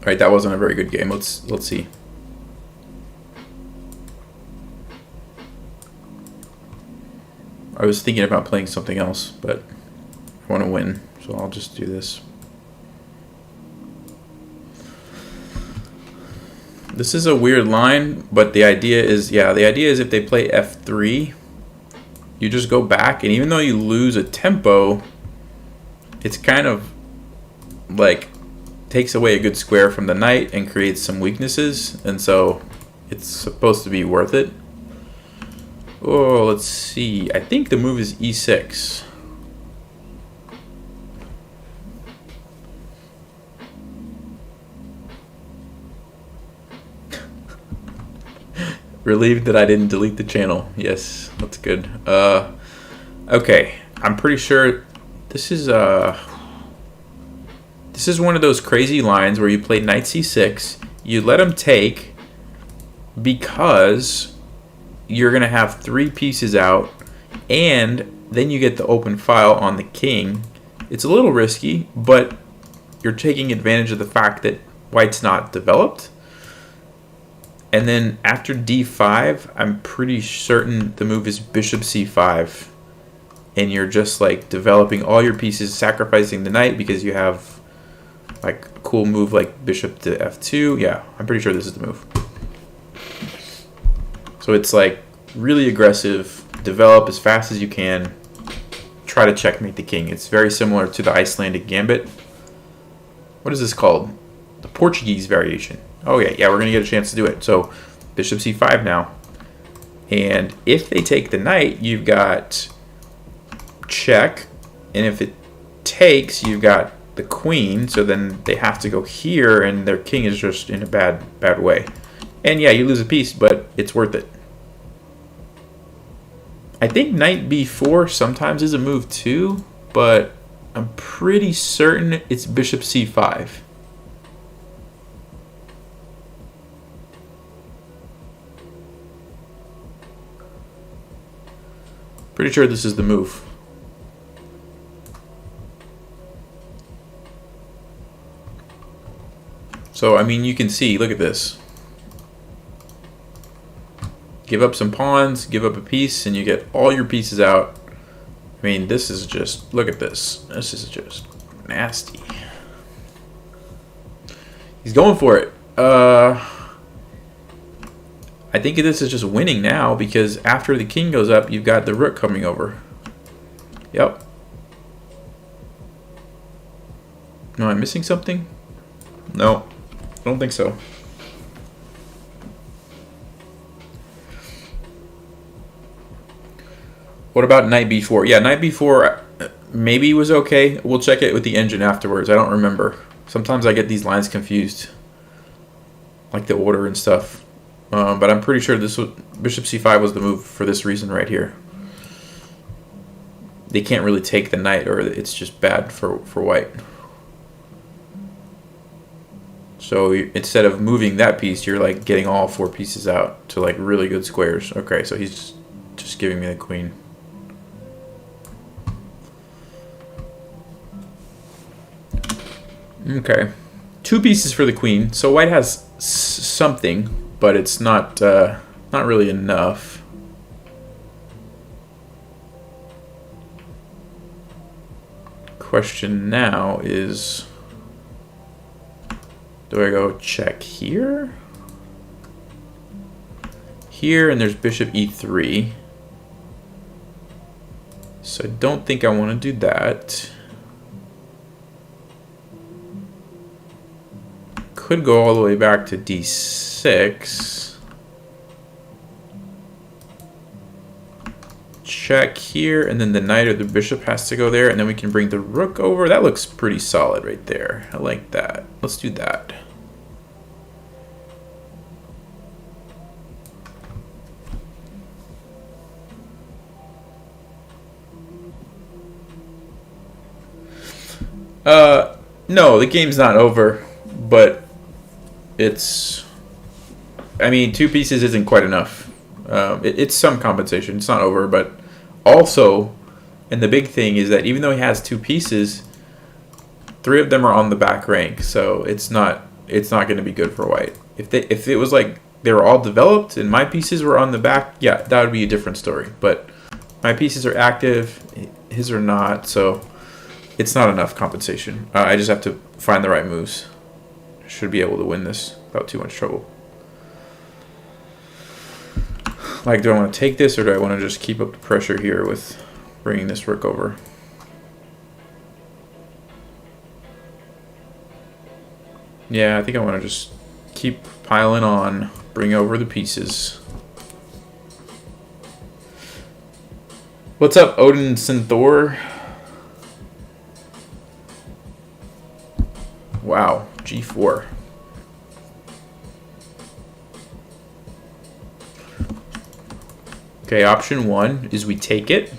Alright, that wasn't a very good game. Let's see. I was thinking about playing something else, but I want to win, so I'll just do this. This is a weird line, but the idea is if they play f3, you just go back, and even though you lose a tempo, it's kind of like takes away a good square from the knight and creates some weaknesses, and so it's supposed to be worth it. Oh, let's see. I think the move is e6. Relieved that I didn't delete the channel. Yes, that's good. Okay, I'm pretty sure this is one of those crazy lines where you play knight c6, you let him take because you're gonna have 3 pieces out, and then you get the open file on the king. It's a little risky, but you're taking advantage of the fact that white's not developed. And then after d5, I'm pretty certain the move is bishop c5. And you're just like developing all your pieces, sacrificing the knight because you have like a cool move like bishop to f2. Yeah, I'm pretty sure this is the move. So it's like really aggressive, develop as fast as you can, try to checkmate the king. It's very similar to the Icelandic gambit. What is this called? The Portuguese variation. Oh yeah, we're gonna get a chance to do it. So bishop c5 now. And if they take the knight, you've got check. And if it takes, you've got the queen. So then they have to go here, and their king is just in a bad way. And yeah, you lose a piece, but it's worth it. I think knight b4 sometimes is a move too, but I'm pretty certain it's bishop c5. Pretty sure this is the move. So, I mean, you can see, look at this. Give up some pawns, give up a piece, and you get all your pieces out. I mean, this is just, look at this. This is just nasty. He's going for it. I think this is just winning now because after the king goes up, you've got the rook coming over. Yep. Am I missing something? No, I don't think so. What about knight b4? Yeah, knight b4 maybe was okay. We'll check it with the engine afterwards. I don't remember. Sometimes I get these lines confused, like the order and stuff. But I'm pretty sure this was, bishop c5 was the move for this reason right here. They can't really take the knight, or it's just bad for white. So instead of moving that piece, you're like getting all 4 pieces out to like really good squares. Okay, so he's just giving me the queen. Okay, 2 pieces for the queen. So white has something, but it's not really enough. Question now is, do I go check here? Here, and there's bishop e3. So I don't think I want to do that. Could go all the way back to d6. Check here, and then the knight or the bishop has to go there, and then we can bring the rook over. That looks pretty solid right there. I like that. Let's do that. No, the game's not over, but it's, I mean, 2 pieces isn't quite enough. It's some compensation. It's not over, but also, and the big thing is that even though he has 2 pieces, 3 of them are on the back rank, so it's not going to be good for white. If it was like they were all developed and my pieces were on the back, yeah, that would be a different story. But my pieces are active, his are not, so it's not enough compensation. I just have to find the right moves. I should be able to win this without too much trouble. Like, do I want to take this, or do I want to just keep up the pressure here with bringing this rook over? Yeah, I think I want to just keep piling on, bring over the pieces. What's up, Odin Synthor? Wow, g4. Okay, option one is we take it,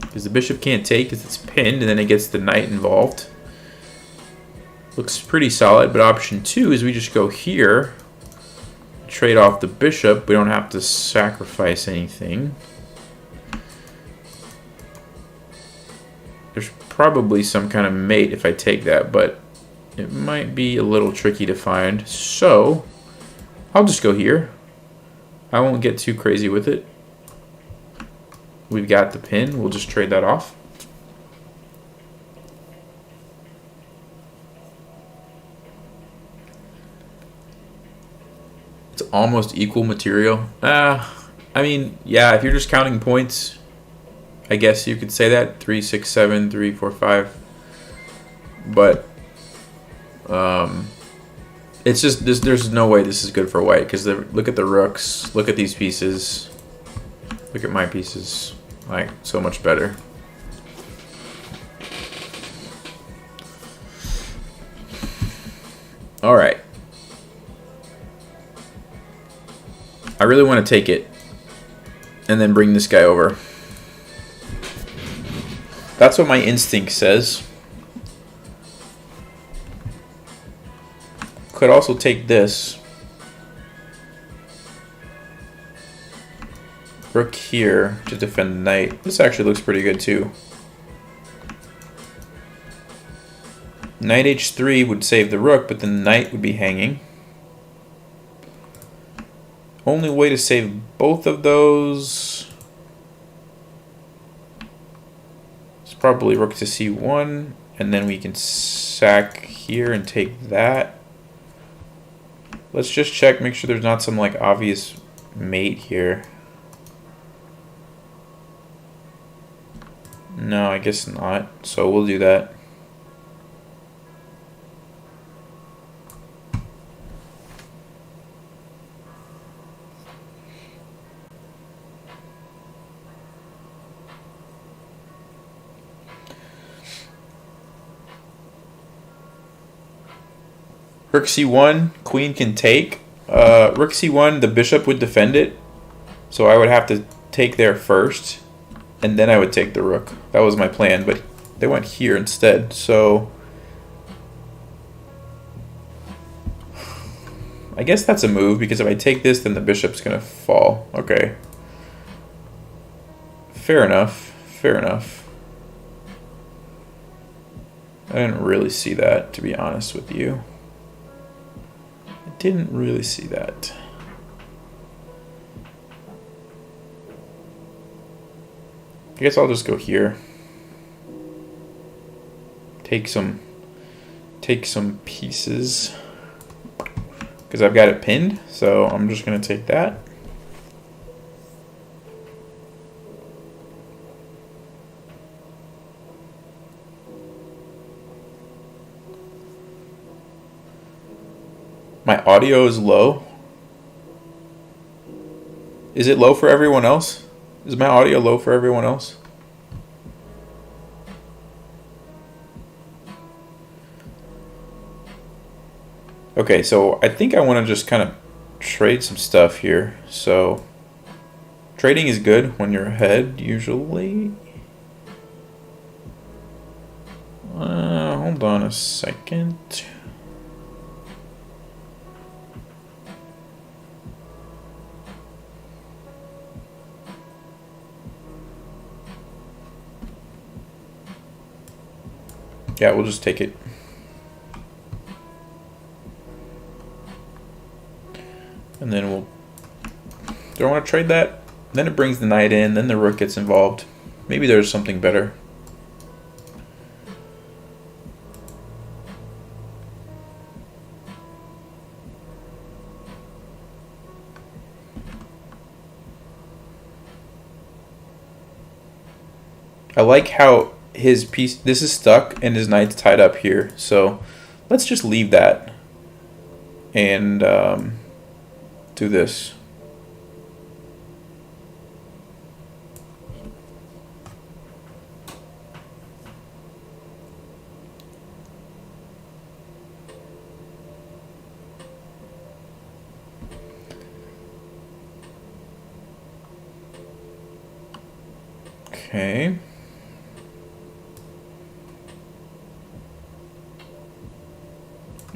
because the bishop can't take because it's pinned, and then it gets the knight involved. Looks pretty solid, but option two is we just go here, trade off the bishop. We don't have to sacrifice anything. There's probably some kind of mate if I take that, but it might be a little tricky to find. So I'll just go here. I won't get too crazy with it. We've got the pin. We'll just trade that off. It's almost equal material. I mean, yeah, if you're just counting points, I guess you could say that. 3, 6, 7, 3, 4, 5. But it's just there's no way this is good for white, because look at the rooks, look at these pieces, look at my pieces, like so much better. All right. I really want to take it and then bring this guy over. That's what my instinct says. Could also take this. Rook here to defend the knight. This actually looks pretty good too. Knight h3 would save the rook, but the knight would be hanging. Only way to save both of those is probably rook to c1, and then we can sack here and take that. Let's just check, make sure there's not some like obvious mate here. No, I guess not. So we'll do that. Rook c1, queen can take. Rook c1, the bishop would defend it. So I would have to take there first, and then I would take the rook. That was my plan, but they went here instead. So I guess that's a move, because if I take this, then the bishop's going to fall. Okay. Fair enough. Fair enough. I didn't really see that, to be honest with you. Didn't really see that. I guess I'll just go here. Take some pieces, because I've got it pinned, so I'm just gonna take that. My audio is low. Is it low for everyone else? Is my audio low for everyone else? Okay, so I think I want to just kind of trade some stuff here. So trading is good when you're ahead, usually. Hold on a second. Yeah, we'll just take it. And then we'll... Do I want to trade that? Then it brings the knight in, then the rook gets involved. Maybe there's something better. I like how his piece, this is stuck and his knight's tied up here, so let's just leave that and do this. Okay.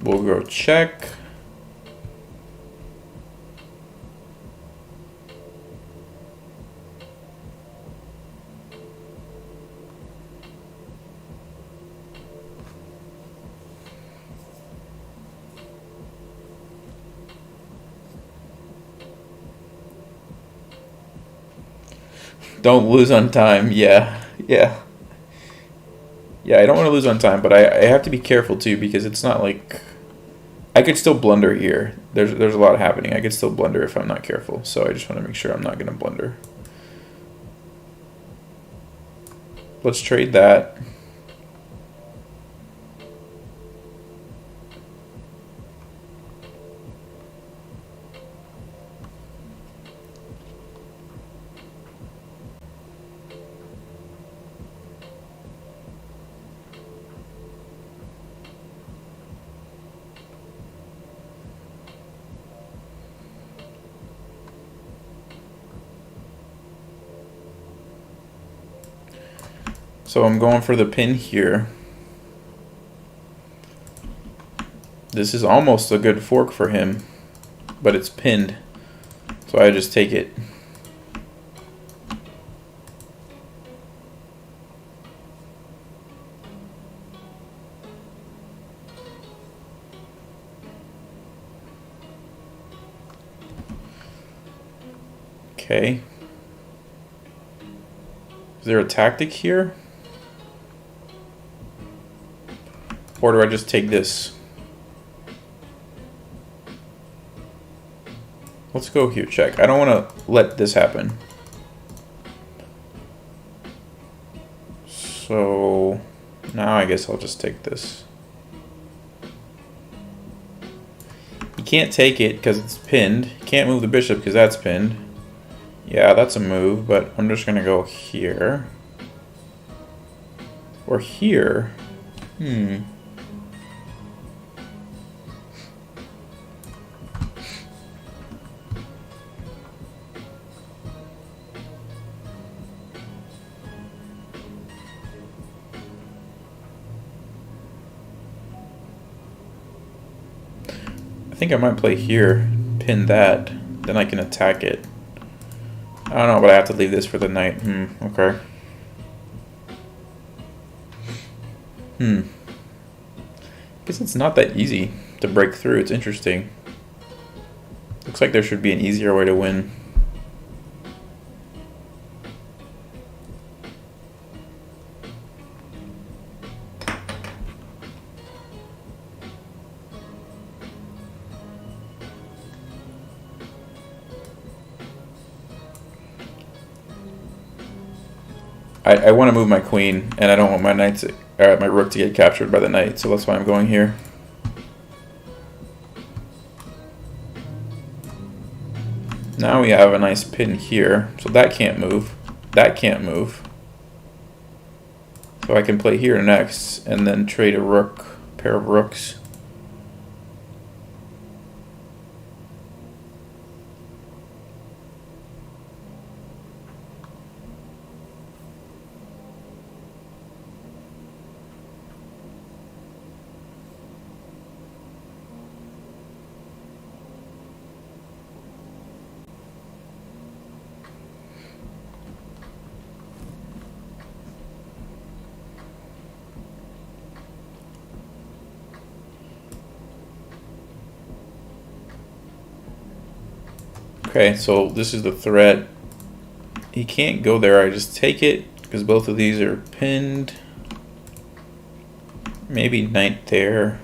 We'll go check. Don't lose on time. Yeah. Yeah. Yeah, I don't want to lose on time, but I have to be careful too because it's not like I could still blunder here. There's a lot happening. I could still blunder if I'm not careful. So I just want to make sure I'm not going to blunder. Let's trade that. So I'm going for the pin here. This is almost a good fork for him, but it's pinned. So I just take it. Okay. Is there a tactic here? Or do I just take this? Let's go here, check. I don't want to let this happen. So now I guess I'll just take this. He can't take it because it's pinned. He can't move the bishop because that's pinned. Yeah, that's a move, but I'm just going to go here. Or here. I think I might play here, pin that, then I can attack it. I don't know, but I have to leave this for the knight. Okay. Guess it's not that easy to break through. It's interesting. Looks like there should be an easier way to win. I want to move my queen, and I don't want my my rook to get captured by the knight, so that's why I'm going here. Now we have a nice pin here, so that can't move. That can't move. So I can play here next, and then trade a rook, pair of rooks. Okay, so this is the threat. He can't go there. I just take it because both of these are pinned. Maybe knight there.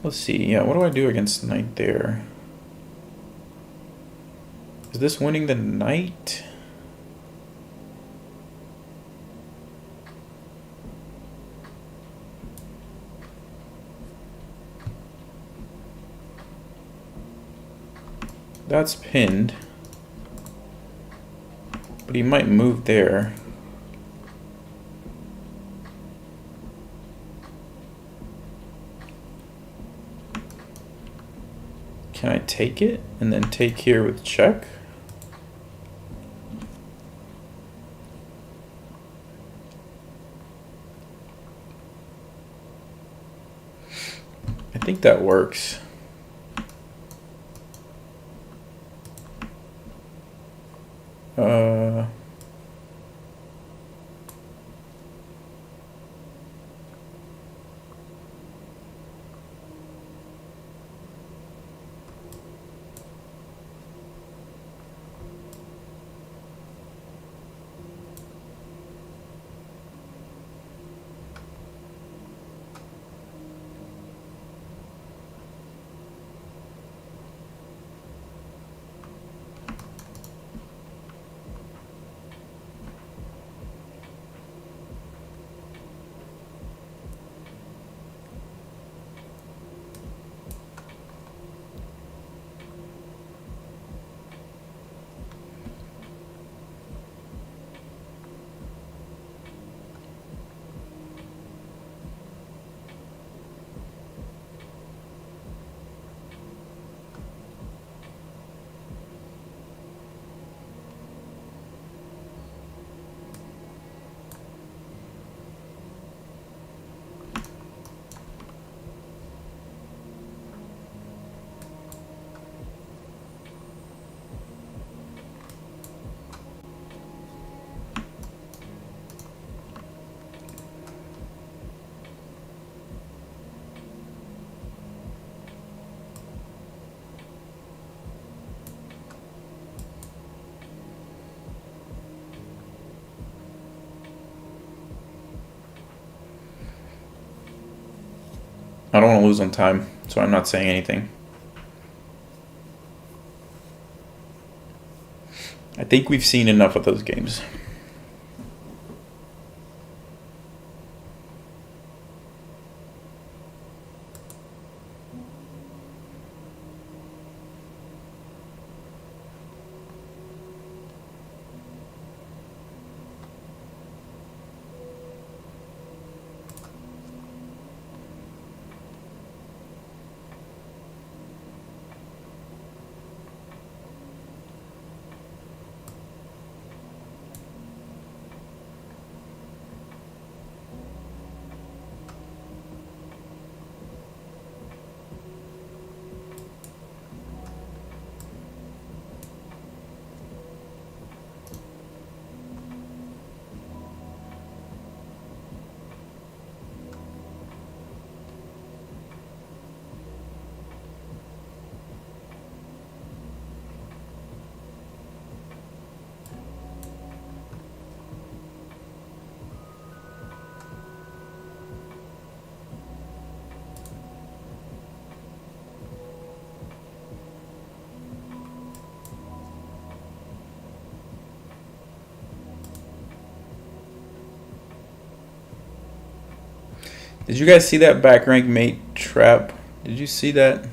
Let's see. Yeah, what do I do against knight there? Is this winning the knight? That's pinned. But he might move there. Can I take it and then take here with check? I think that works. I don't want to lose on time, so I'm not saying anything. I think we've seen enough of those games. Did you guys see that back rank mate trap? Did you see that?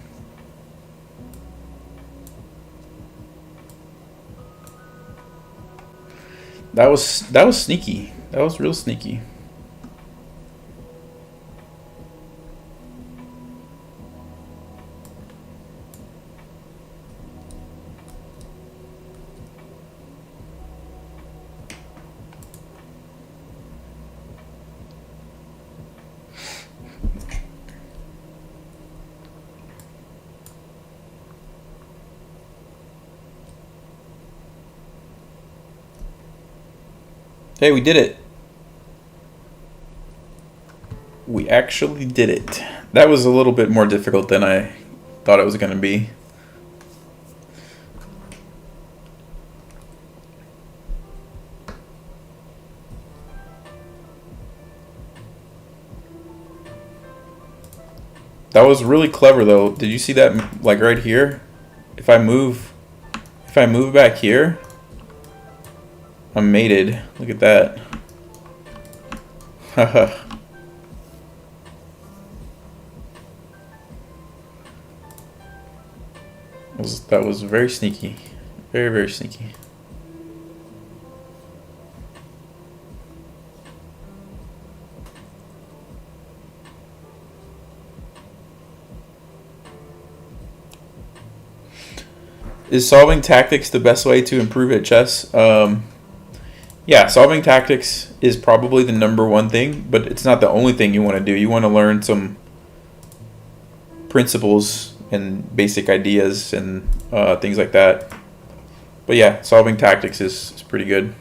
That was sneaky. That was real sneaky. Hey, we did it. We actually did it. That was a little bit more difficult than I thought it was going to be. That was really clever though. Did you see that, like right here? If I move back here, I'm mated. Look at that. Haha. That was very sneaky. Very, very sneaky. Is solving tactics the best way to improve at chess? Yeah, solving tactics is probably the number one thing, but it's not the only thing you want to do. You want to learn some principles and basic ideas and things like that. But yeah, solving tactics is pretty good.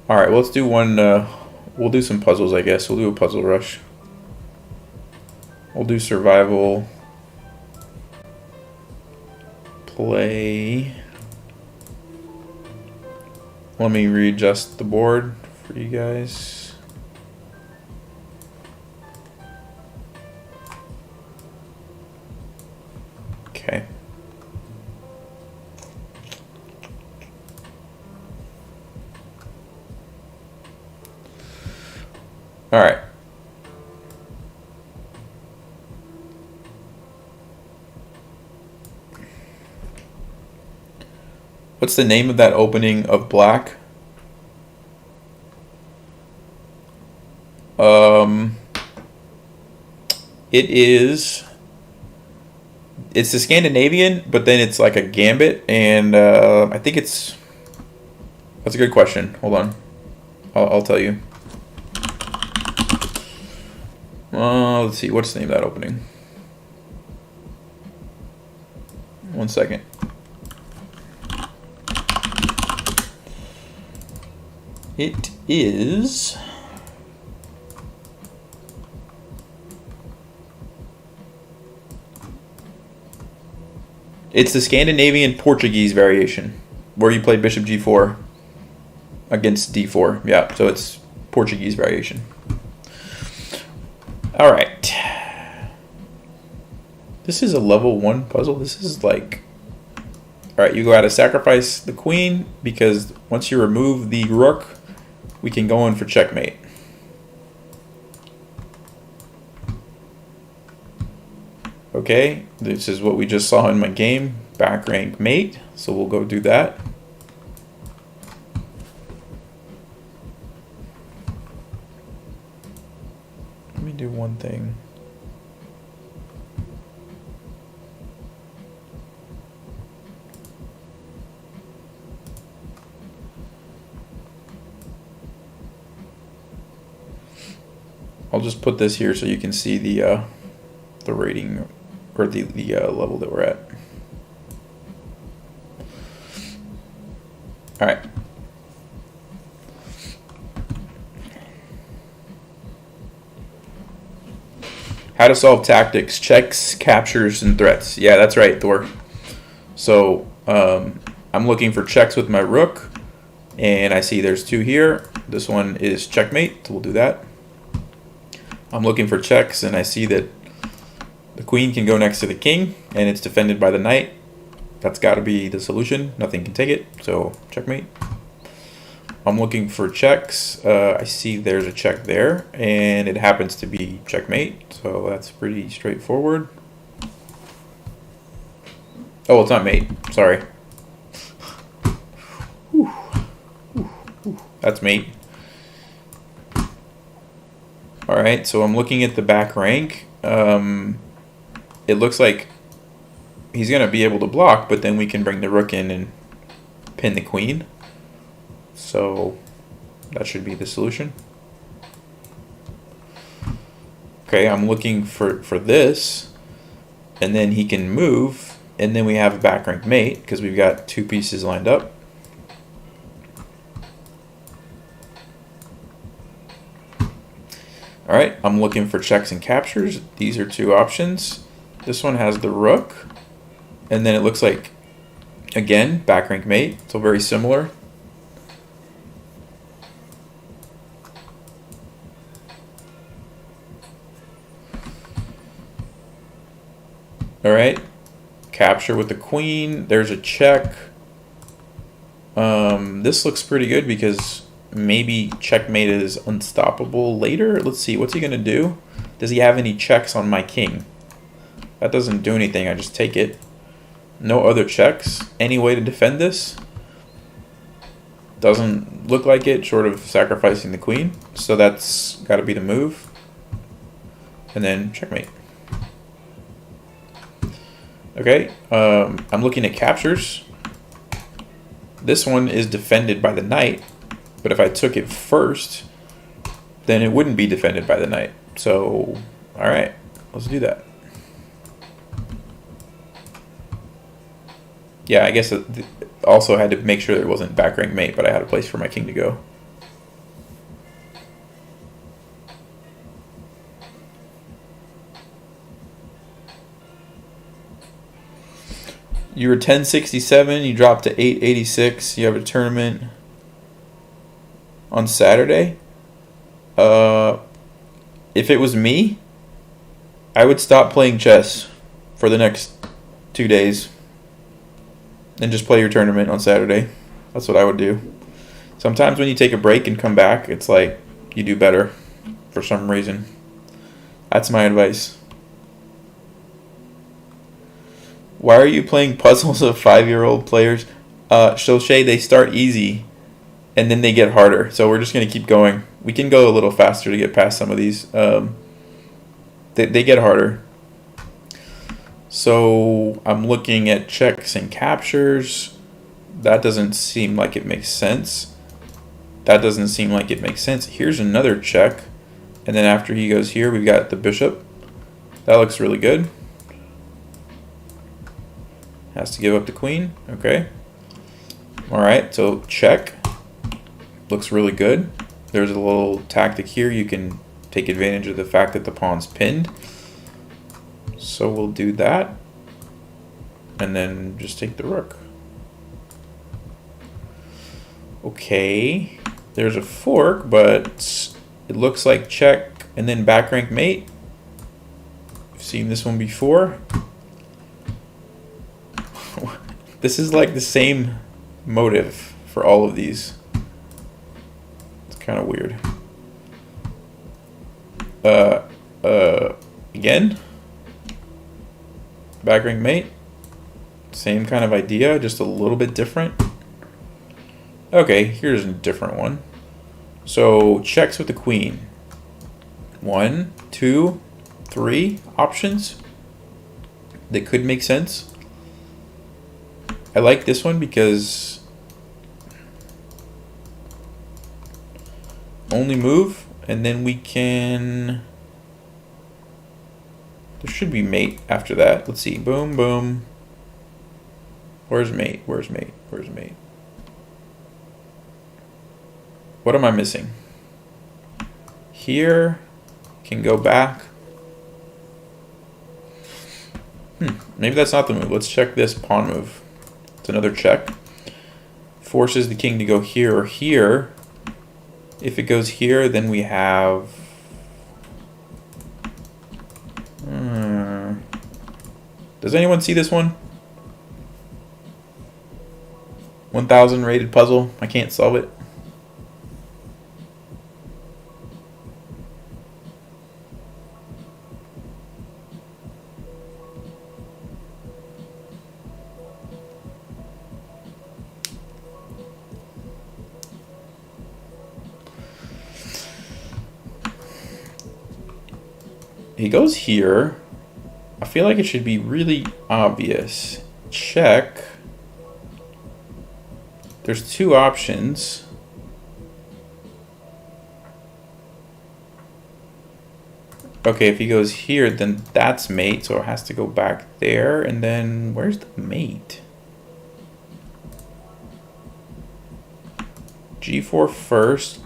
All right, well, let's do one. We'll do some puzzles, I guess. We'll do a puzzle rush. We'll do survival. Play. Let me readjust the board for you guys. Okay. All right. What's the name of that opening of black? It is. It's the Scandinavian, but then it's like a gambit, and I think it's. That's a good question. Hold on, I'll tell you. Let's see. What's the name of that opening? 1 second. It is. It's the Scandinavian Portuguese variation, where you play bishop g4 against d4. Yeah, so it's Portuguese variation. All right. This is a level 1 puzzle. This is like... All right, you go out to sacrifice the queen, because once you remove the rook, we can go in for checkmate. Okay, this is what we just saw in my game, back rank mate, so we'll go do that. Let me do one thing. I'll just put this here so you can see the rating or the level that we're at. All right. How to solve tactics, checks, captures, and threats. Yeah, that's right, Thor. So I'm looking for checks with my rook, and I see there's 2 here. This one is checkmate, so we'll do that. I'm looking for checks, and I see that the queen can go next to the king, and it's defended by the knight. That's got to be the solution. Nothing can take it, so checkmate. I'm looking for checks. I see there's a check there, and it happens to be checkmate, so that's pretty straightforward. Oh, it's not mate. Sorry. Whew. Whew. Whew. That's mate. All right, so I'm looking at the back rank. It looks like he's going to be able to block, but then we can bring the rook in and pin the queen. So that should be the solution. Okay, I'm looking for this, and then he can move, and then we have a back rank mate because we've got 2 pieces lined up. All right, I'm looking for checks and captures. These are 2 options. This one has the rook, and then it looks like, again, back rank mate, so very similar. All right, capture with the queen. There's a check. This looks pretty good because maybe checkmate is unstoppable later. Let's see, what's he gonna do? Does he have any checks on my king? That doesn't do anything, I just take it. No other checks. Any way to defend this? Doesn't look like it, short of sacrificing the queen. So that's gotta be the move. And then checkmate. Okay, I'm looking at captures. This one is defended by the knight, but if I took it first, then it wouldn't be defended by the knight. So, all right, let's do that. Yeah, I guess it also had to make sure there wasn't back rank mate, but I had a place for my king to go. You were 1067, you dropped to 886, you have a tournament on Saturday. If it was me, I would stop playing chess for the next 2 days and just play your tournament on Saturday. That's what I would do. Sometimes when you take a break and come back, it's like you do better for some reason. That's my advice. Why are you playing puzzles of 5-year-old players? So Shay, they start easy and then they get harder. So we're just going to keep going. We can go a little faster to get past some of these. They get harder. So I'm looking at checks and captures. That doesn't seem like it makes sense. That doesn't seem like it makes sense. Here's another check. And then after he goes here, we've got the bishop. That looks really good. Has to give up the queen. Okay. All right, so check. Looks really good. There's a little tactic here. You can take advantage of the fact that the pawn's pinned. So we'll do that. And then just take the rook. Okay. There's a fork, but it looks like check and then back rank mate. I've seen this one before. This is like the same motive for all of these. It's kind of weird. Again, back rank mate. Same kind of idea, just a little bit different. Okay, here's a different one. So checks with the queen. 1, 2, 3 options that could make sense. I like this one because only move, and then we can, there should be mate after that. Let's see, boom, boom. Where's mate, where's mate, where's mate? What am I missing? Here, can go back. Maybe that's not the move. Let's check this pawn move. It's another check. Forces the king to go here or here. If it goes here, then we have... Does anyone see this one? 1000 rated puzzle. I can't solve it. He goes here. I feel like it should be really obvious. Check. There's 2 options. Okay, if he goes here, then that's mate, so it has to go back there. And then where's the mate? G4 first.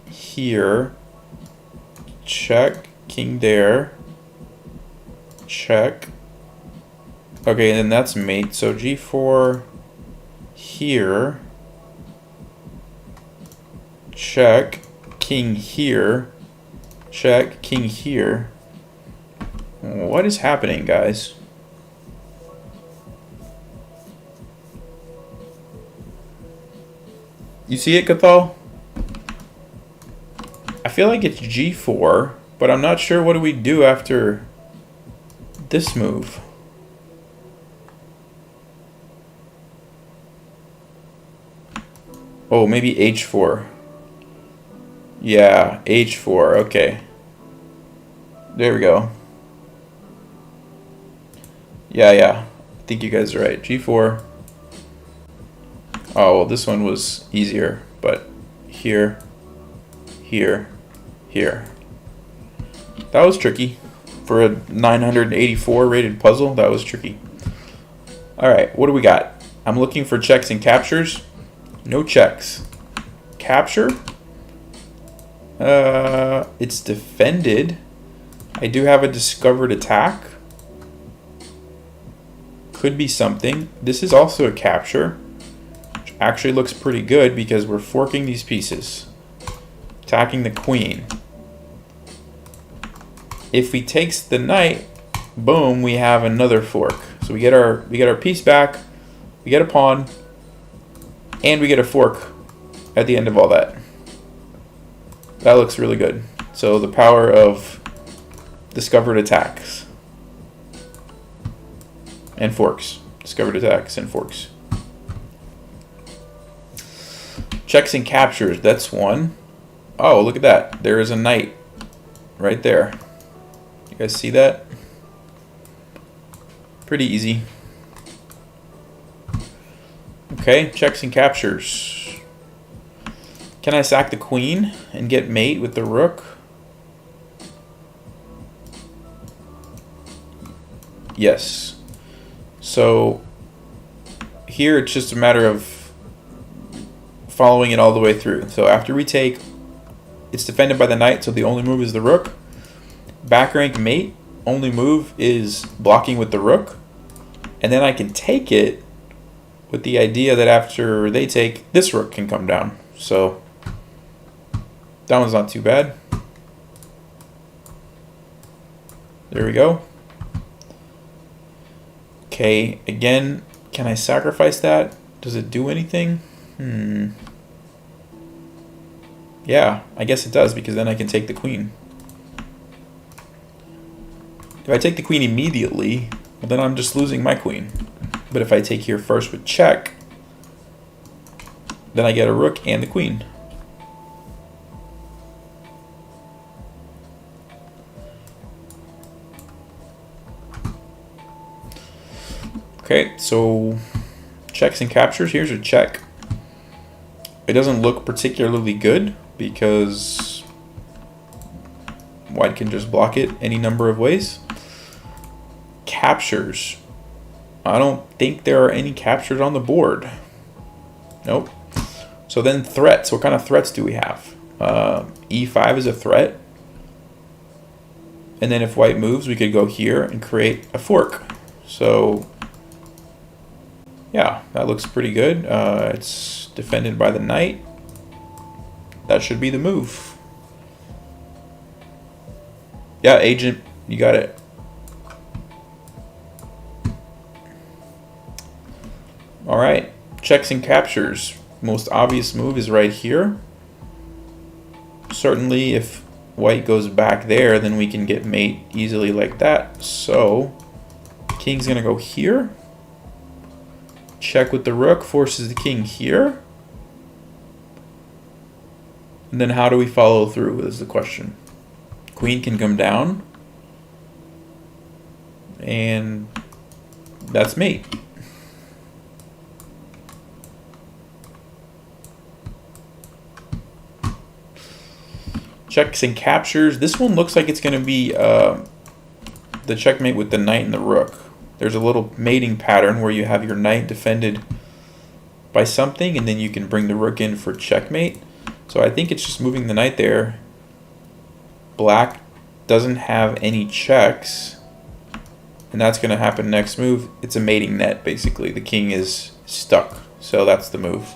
Here. Check. King there. Check. Okay, and then that's mate. So G4 here. Check. King here. Check. King here. What is happening, guys? You see it, Cathal? I feel like it's G4. But I'm not sure what do we do after this move. Oh, maybe H4. Yeah, H4. Okay. There we go. Yeah. think you guys are right. G4. Oh, well, this one was easier, but here, here, here. That was tricky. For a 984 rated puzzle, that was tricky. Alright, what do we got? I'm looking for checks and captures. No checks. Capture. It's defended. I do have a discovered attack. Could be something. This is also a capture, which actually looks pretty good because we're forking these pieces. Attacking the queen. If we takes the knight, boom, we have another fork. So we get our piece back, we get a pawn, and we get a fork at the end of all that. That looks really good. So the power of discovered attacks and forks. Discovered attacks and forks. Checks and captures, that's one. Oh, look at that. There is a knight right there. You guys see that? Pretty easy. Okay, checks and captures. Can I sack the queen and get mate with the rook? Yes. So here it's just a matter of following it all the way through. So after we take, it's defended by the knight, so the only move is the rook. Back rank mate, only move is blocking with the rook. And then I can take it with the idea that after they take, this rook can come down. So that one's not too bad. There we go. Okay, again, can I sacrifice that? Does it do anything? Yeah, I guess it does, because then I can take the queen. If I take the queen immediately, well, then I'm just losing my queen. But if I take here first with check, then I get a rook and the queen. Okay, so checks and captures. Here's a check. It doesn't look particularly good because white can just block it any number of ways. Captures. I don't think there are any captures on the board. Nope. So then threats. What kind of threats do we have? E5 is a threat. And then if white moves, we could go here and create a fork. So yeah, that looks pretty good. It's defended by the knight. That should be the move. Yeah, agent, you got it. All right, checks and captures. Most obvious move is right here. Certainly if white goes back there, then we can get mate easily like that. So king's gonna go here. Check with the rook, forces the king here. And then how do we follow through is the question. Queen can come down. And that's mate. Checks and captures. This one looks like it's going to be the checkmate with the knight and the rook. There's a little mating pattern where you have your knight defended by something, and then you can bring the rook in for checkmate. So I think it's just moving the knight there. Black doesn't have any checks, and that's going to happen next move. It's a mating net, basically. The king is stuck, so that's the move.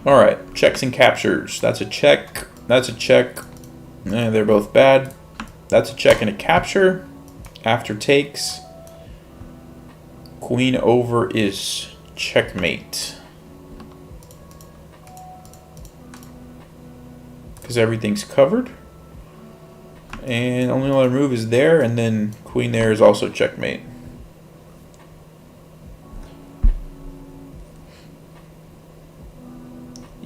All right, checks and captures. That's a check. That's a check. They're both bad. That's a check and a capture. After takes, queen over is checkmate. Because everything's covered. And only other move is there, and then queen there is also checkmate.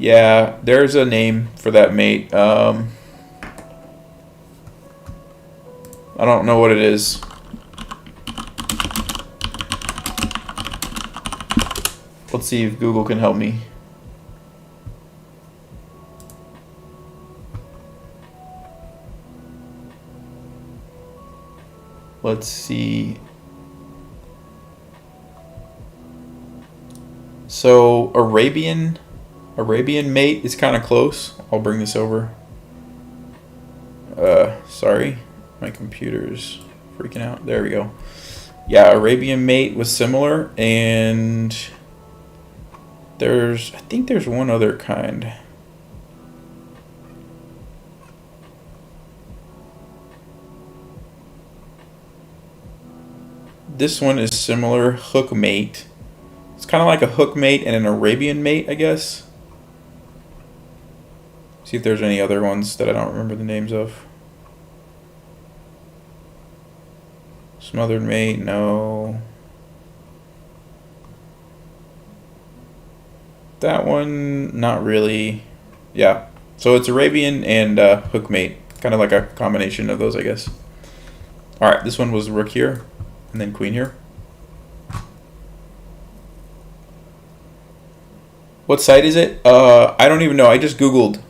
Yeah, there's a name for that mate. I don't know what it is. Let's see if Google can help me. Let's see. So Arabian mate is kind of close. I'll bring this over. Sorry, my computer's freaking out. There we go. Yeah, Arabian mate was similar, and I think there's one other kind. This one is similar, hook mate. It's kind of like a hook mate and an Arabian mate, I guess. See if there's any other ones that I don't remember the names of. Smothered mate, no. That one, not really. Yeah, so it's Arabian and hook mate. Kind of like a combination of those, I guess. Alright, this one was rook here, and then queen here. What site is it? I don't even know. I just googled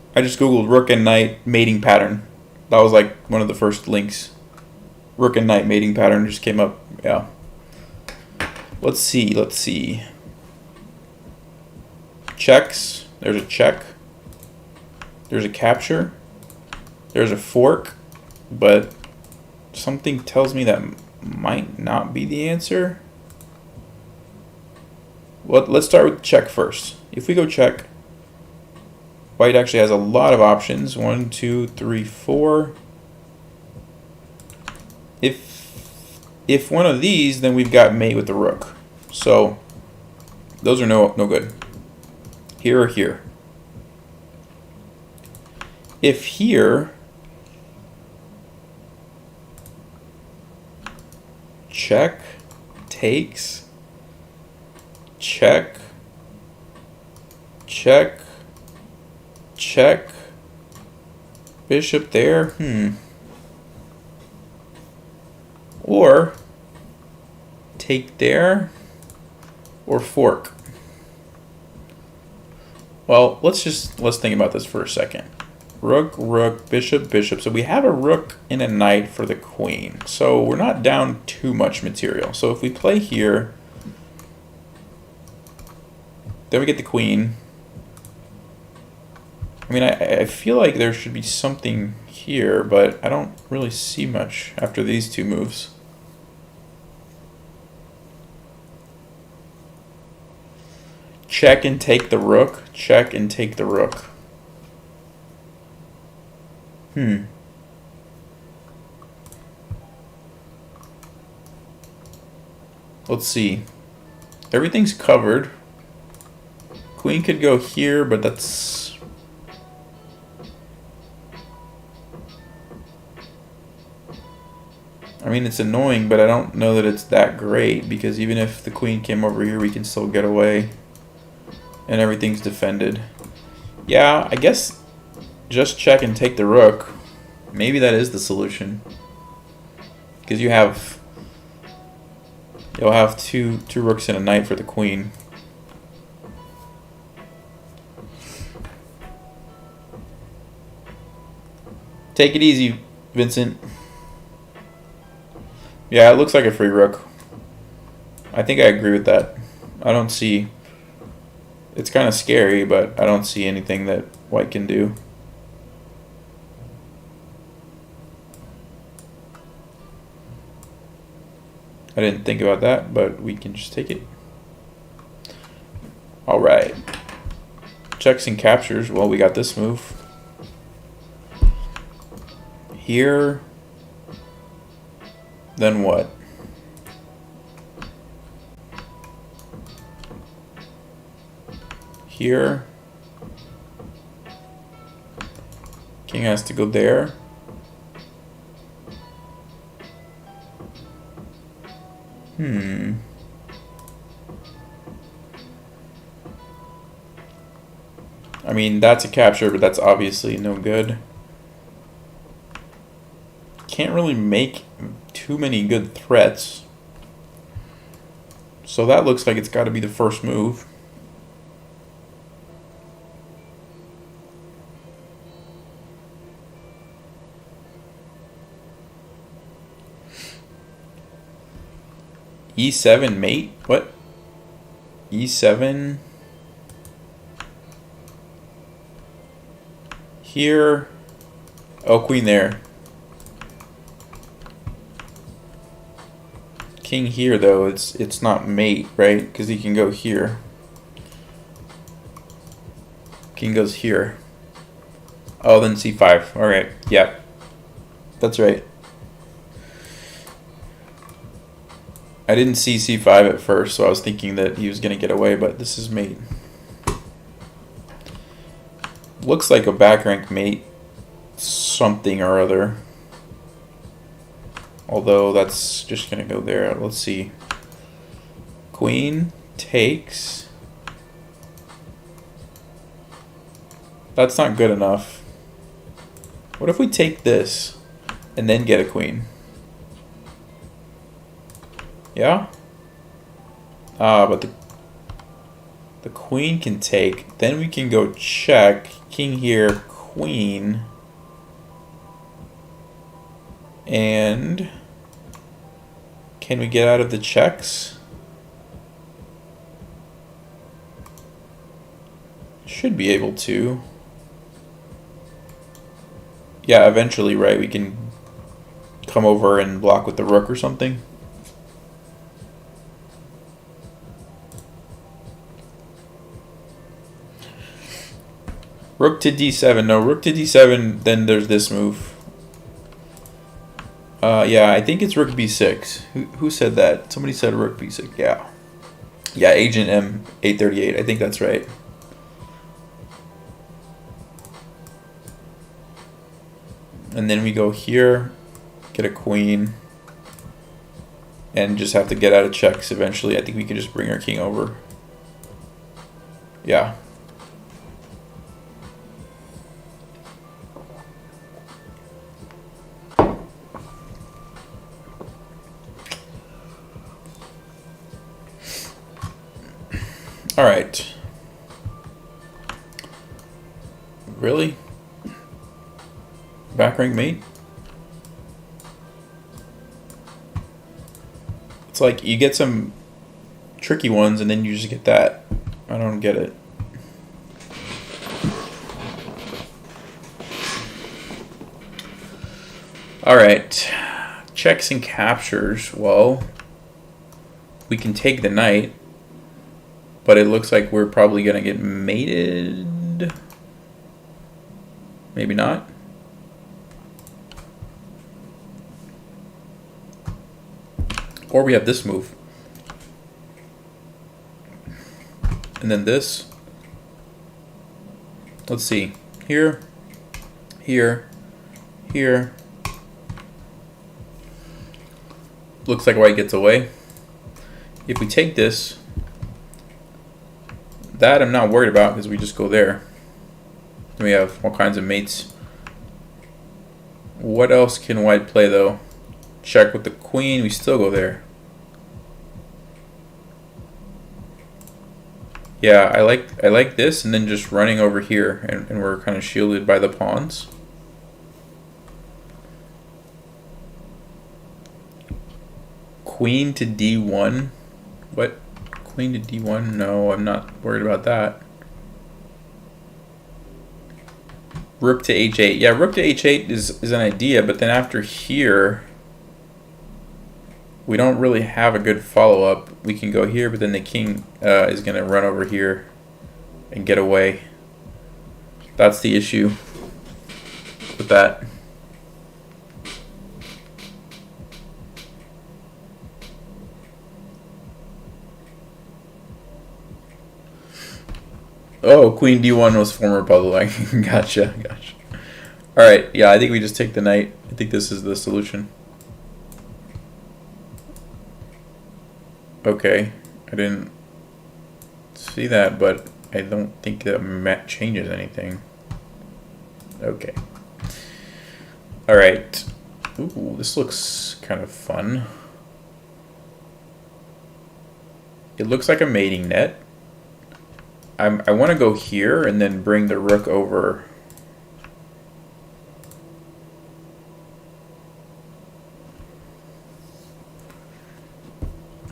rook and knight mating pattern. That was like one of the first links. Rook and knight mating pattern just came up. Yeah. Let's see. Checks. There's a check. There's a capture. There's a fork, but something tells me that might not be the answer. Well, let's start with check first. If we go check, white actually has a lot of options. 1, 2, 3, 4. If one of these, then we've got mate with the rook. So those are no good. Here or here. If here, check, takes, check, check, check, bishop there, or take there, or fork. Well, let's think about this for a second. Rook, rook, bishop, bishop. So we have a rook and a knight for the queen. So we're not down too much material. So if we play here, then we get the queen. I mean, I feel like there should be something here, but I don't really see much after these two moves. Check and take the rook. Check and take the rook. Let's see. Everything's covered. Queen could go here, but that's... I mean, it's annoying, but I don't know that it's that great, because even if the queen came over here, we can still get away. And everything's defended. Yeah, I guess just check and take the rook. Maybe that is the solution. Because you'll have two rooks and a knight for the queen. Take it easy, Vincent. Yeah, it looks like a free rook. I think I agree with that. I don't see... It's kind of scary, but I don't see anything that white can do. I didn't think about that, but we can just take it. Alright. Checks and captures. Well, we got this move. Here. Then what? Here. King has to go there. I mean, that's a capture, but that's obviously no good. Can't really make too many good threats. So that looks like it's got to be the first move. E7 mate? What? E7 here. Oh, queen there. King here though, it's not mate, right? Because he can go here. King goes here. Oh, then c5. All right. Yeah, that's right. I didn't see c5 at first, so I was thinking that he was going to get away, but this is mate. Looks like a back rank mate something or other. Although that's just going to go there. Let's see. Queen takes. That's not good enough. What if we take this and then get a queen? Yeah? But the queen can take. Then we can go check. King here, queen. And can we get out of the checks? Should be able to. Yeah, eventually, right? We can come over and block with the rook or something. Rook to d7. No, rook to d7, then there's this move. Yeah, I think it's rook b6. Who said that? Somebody said rook b6. Yeah. Yeah, Agent M838. I think that's right. And then we go here, get a queen, and just have to get out of checks eventually. I think we can just bring our king over. Yeah. All right. Really? Back rank mate? It's like you get some tricky ones and then you just get that. I don't get it. All right. Checks and captures. Well, we can take the knight. But it looks like we're probably going to get mated. Maybe not. Or we have this move. And then this. Let's see. Here. Here. Here. Looks like white gets away. If we take this, that I'm not worried about because we just go there. We have all kinds of mates. What else can white play though? Check with the queen, we still go there. Yeah, I like this and then just running over here and we're kind of shielded by the pawns. Queen to d1. What? Queen to d1? No, I'm not worried about that. Rook to h8. Yeah, rook to h8 is an idea, but then after here, we don't really have a good follow-up. We can go here, but then the king is going to run over here and get away. That's the issue with that. Oh, queen d1 was former puzzle. Gotcha. All right, yeah, I think we just take the knight. I think this is the solution. Okay, I didn't see that, but I don't think that changes anything. Okay. Alright. Ooh, this looks kind of fun. It looks like a mating net. I want to go here and then bring the rook over.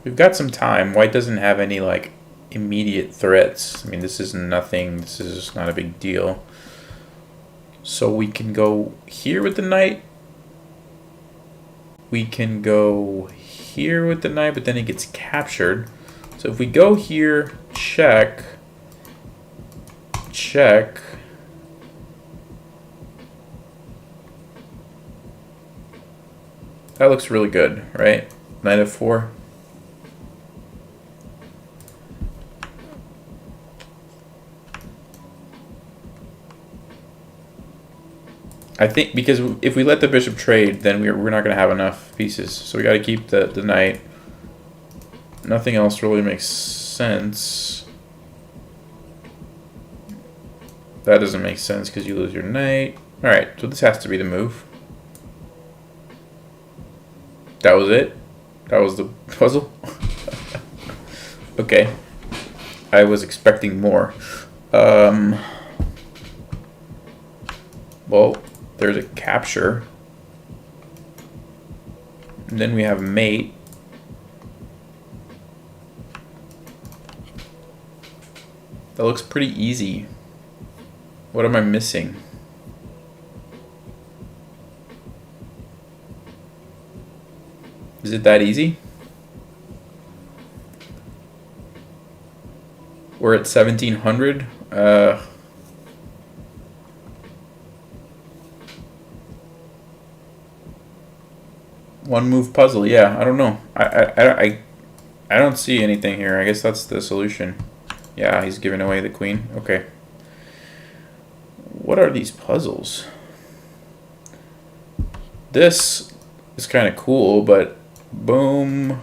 We've got some time. White doesn't have any like immediate threats. I mean, this is nothing. This is just not a big deal. So we can go here with the knight. We can go here with the knight, but then it gets captured. So if we go here, check, check. That looks really good, right? Knight f4. I think because if we let the bishop trade, then we're not going to have enough pieces. So we got to keep the knight. Nothing else really makes sense. That doesn't make sense because you lose your knight. Alright, so this has to be the move. That was it? That was the puzzle? Okay. I was expecting more. Well, there's a capture. And then we have mate. That looks pretty easy. What am I missing? Is it that easy? We're at 1700. One move puzzle. Yeah, I don't know. I don't see anything here. I guess that's the solution. Yeah, he's giving away the queen. Okay. What are these puzzles? This is kind of cool, but boom,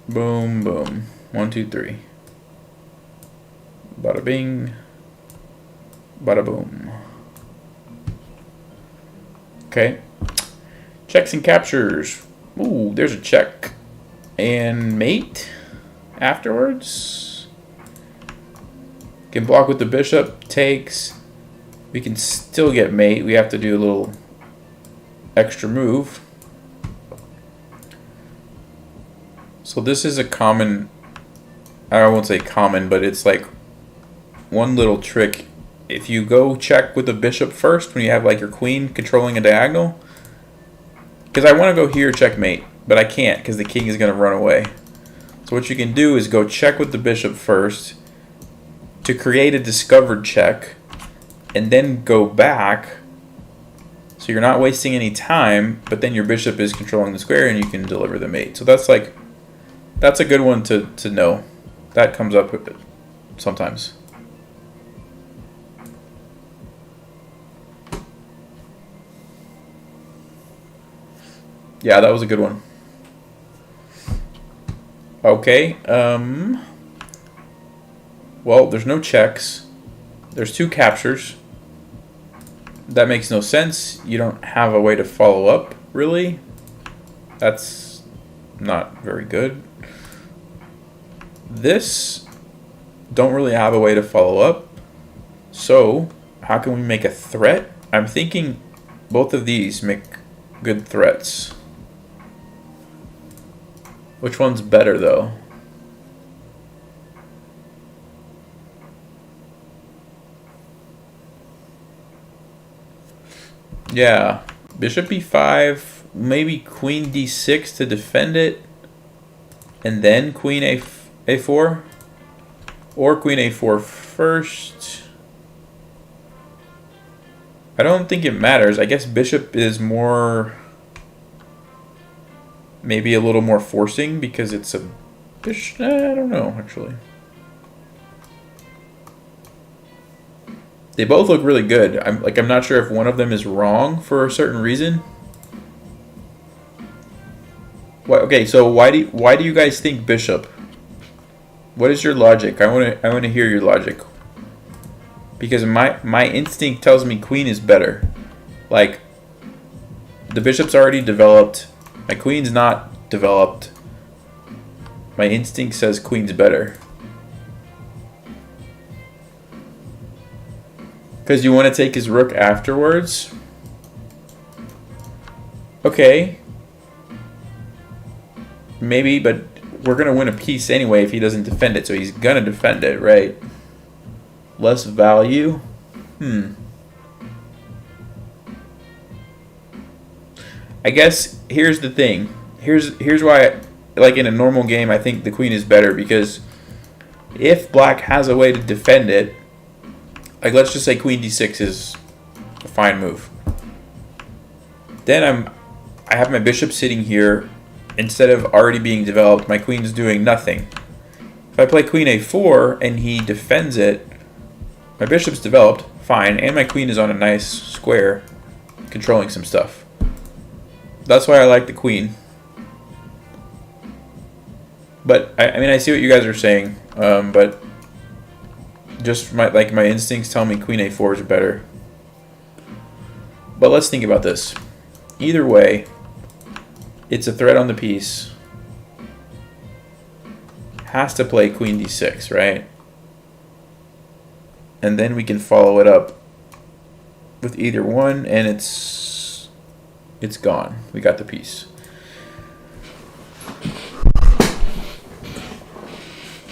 boom, boom. 1, 2, 3. Bada bing, bada boom. Okay. Checks and captures. Ooh, there's a check. And mate afterwards. Can block with the bishop. Takes. We can still get mate. We have to do a little extra move. So this is a common, I won't say common, but it's like one little trick. If you go check with the bishop first when you have like your queen controlling a diagonal, because I want to go here checkmate, but I can't because the king is going to run away. So what you can do is go check with the bishop first to create a discovered check, and then go back so you're not wasting any time, but then your bishop is controlling the square and you can deliver the mate. So that's like, that's a good one to know. That comes up sometimes. Yeah, that was a good one. Okay, well, there's no checks. There's 2 captures. That makes no sense. You don't have a way to follow up, really. That's not very good. This, don't really have a way to follow up. So, how can we make a threat? I'm thinking both of these make good threats. Which one's better, though? Yeah, bishop e5, maybe queen d6 to defend it, and then queen a4, or queen a4 first. I don't think it matters. I guess bishop is more, maybe a little more forcing because it's a bishop. I don't know, actually. They both look really good. I'm not sure if one of them is wrong for a certain reason. What, okay, so why do you guys think bishop? What is your logic? I want to hear your logic. Because my instinct tells me queen is better. Like, the bishop's already developed. My queen's not developed. My instinct says queen's better. Because you want to take his rook afterwards? Okay. Maybe, but we're going to win a piece anyway if he doesn't defend it. So he's going to defend it, right? Less value? I guess here's the thing. Here's why, like in a normal game, I think the queen is better. Because if black has a way to defend it, like let's just say queen d6 is a fine move. Then I have my bishop sitting here. Instead of already being developed, my queen's doing nothing. If I play queen a4 and he defends it, my bishop's developed, fine, and my queen is on a nice square, controlling some stuff. That's why I like the queen. But I mean, I see what you guys are saying, but just my instincts tell me queen a4 is better. But let's think about this. Either way, it's a threat on the piece. Has to play queen d6, right? And then we can follow it up with either one, and it's gone. We got the piece.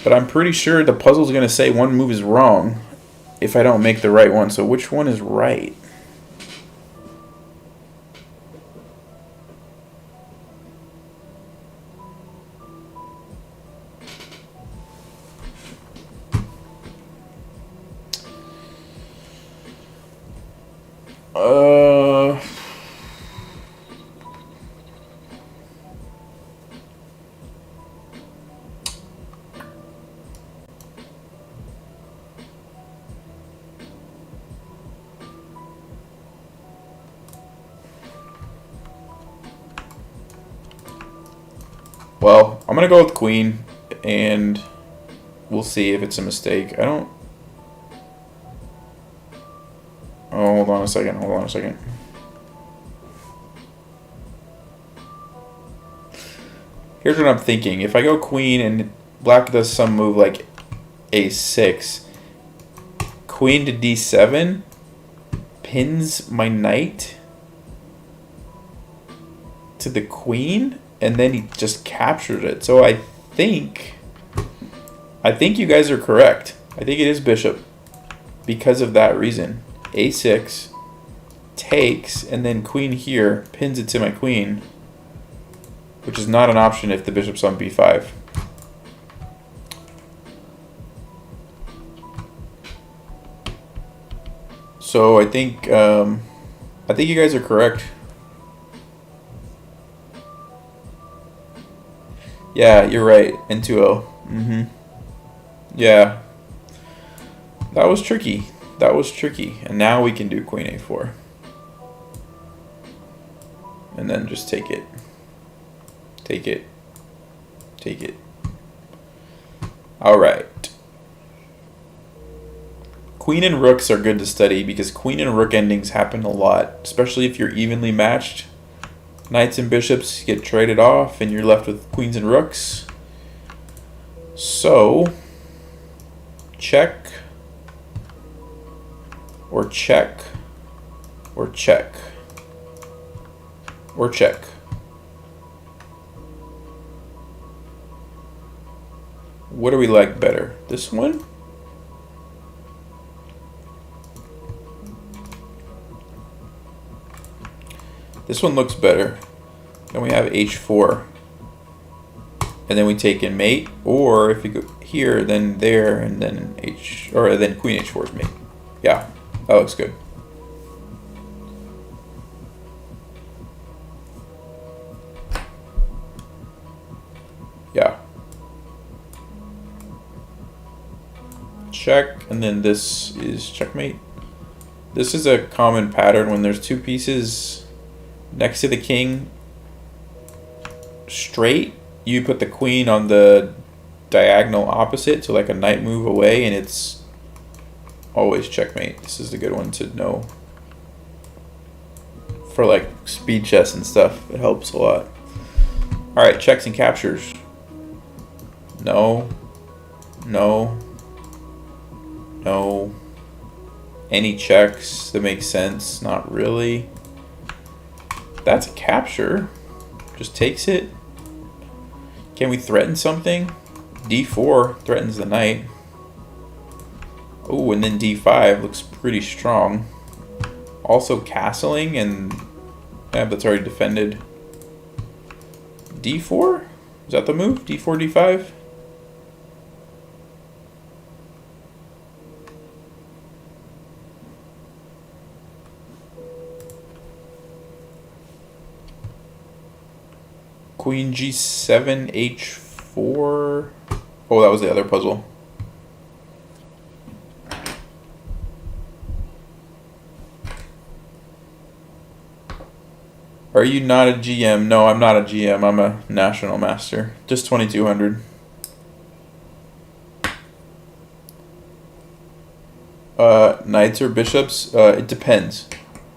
But I'm pretty sure the puzzle's going to say one move is wrong if I don't make the right one. So which one is right? Well, I'm going to go with queen, and we'll see if it's a mistake. I don't... Oh, hold on a second. Here's what I'm thinking. If I go queen and black does some move like a6, queen to d7 pins my knight to the queen, and then he just captured it. So I think you guys are correct. I think it is bishop because of that reason. A6 takes, and then queen here pins it to my queen, which is not an option if the bishop's on b5. So I think you guys are correct. Yeah, you're right. N2O. Yeah. That was tricky. And now we can do queen a4. And then just take it. Take it. Alright. Queen and rooks are good to study because queen and rook endings happen a lot, especially if you're evenly matched. Knights and bishops get traded off and you're left with queens and rooks. So, check, or check, or check, or check. What do we like better? This one? This one looks better. Then we have h4. And then we take in mate, or if you go here, then there, and then then queen h4 is mate. Yeah, that looks good. Yeah. Check, and then this is checkmate. This is a common pattern when there's two pieces next to the king straight, you put the queen on the diagonal opposite, so like a knight move away, and it's always checkmate. This is a good one to know. For like speed chess and stuff, it helps a lot. Alright, checks and captures. No. No. No. Any checks that make sense? Not really. That's a capture. Just takes it. Can we threaten something? D4 threatens the knight. Oh, and then D5 looks pretty strong. Also castling, and yeah, that's already defended. D4? Is that the move? D4, D5? Queen G7, H4. Oh, that was the other puzzle. Are you not a GM? No, I'm not a GM. I'm a national master. Just 2200. Knights or bishops? It depends.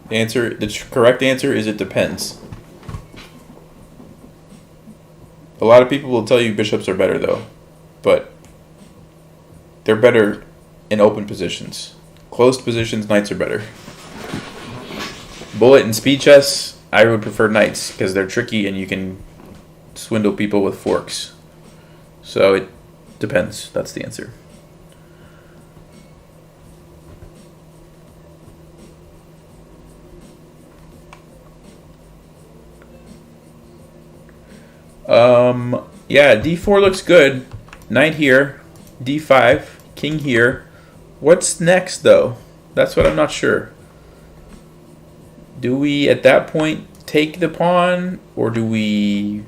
The correct answer is it depends. A lot of people will tell you bishops are better though, but they're better in open positions. Closed positions, knights are better. Bullet and speed chess, I would prefer knights because they're tricky and you can swindle people with forks. So it depends. That's the answer. Yeah, D4 looks good. Knight here, D5, king here. What's next though? That's what I'm not sure. Do we at that point take the pawn, or do we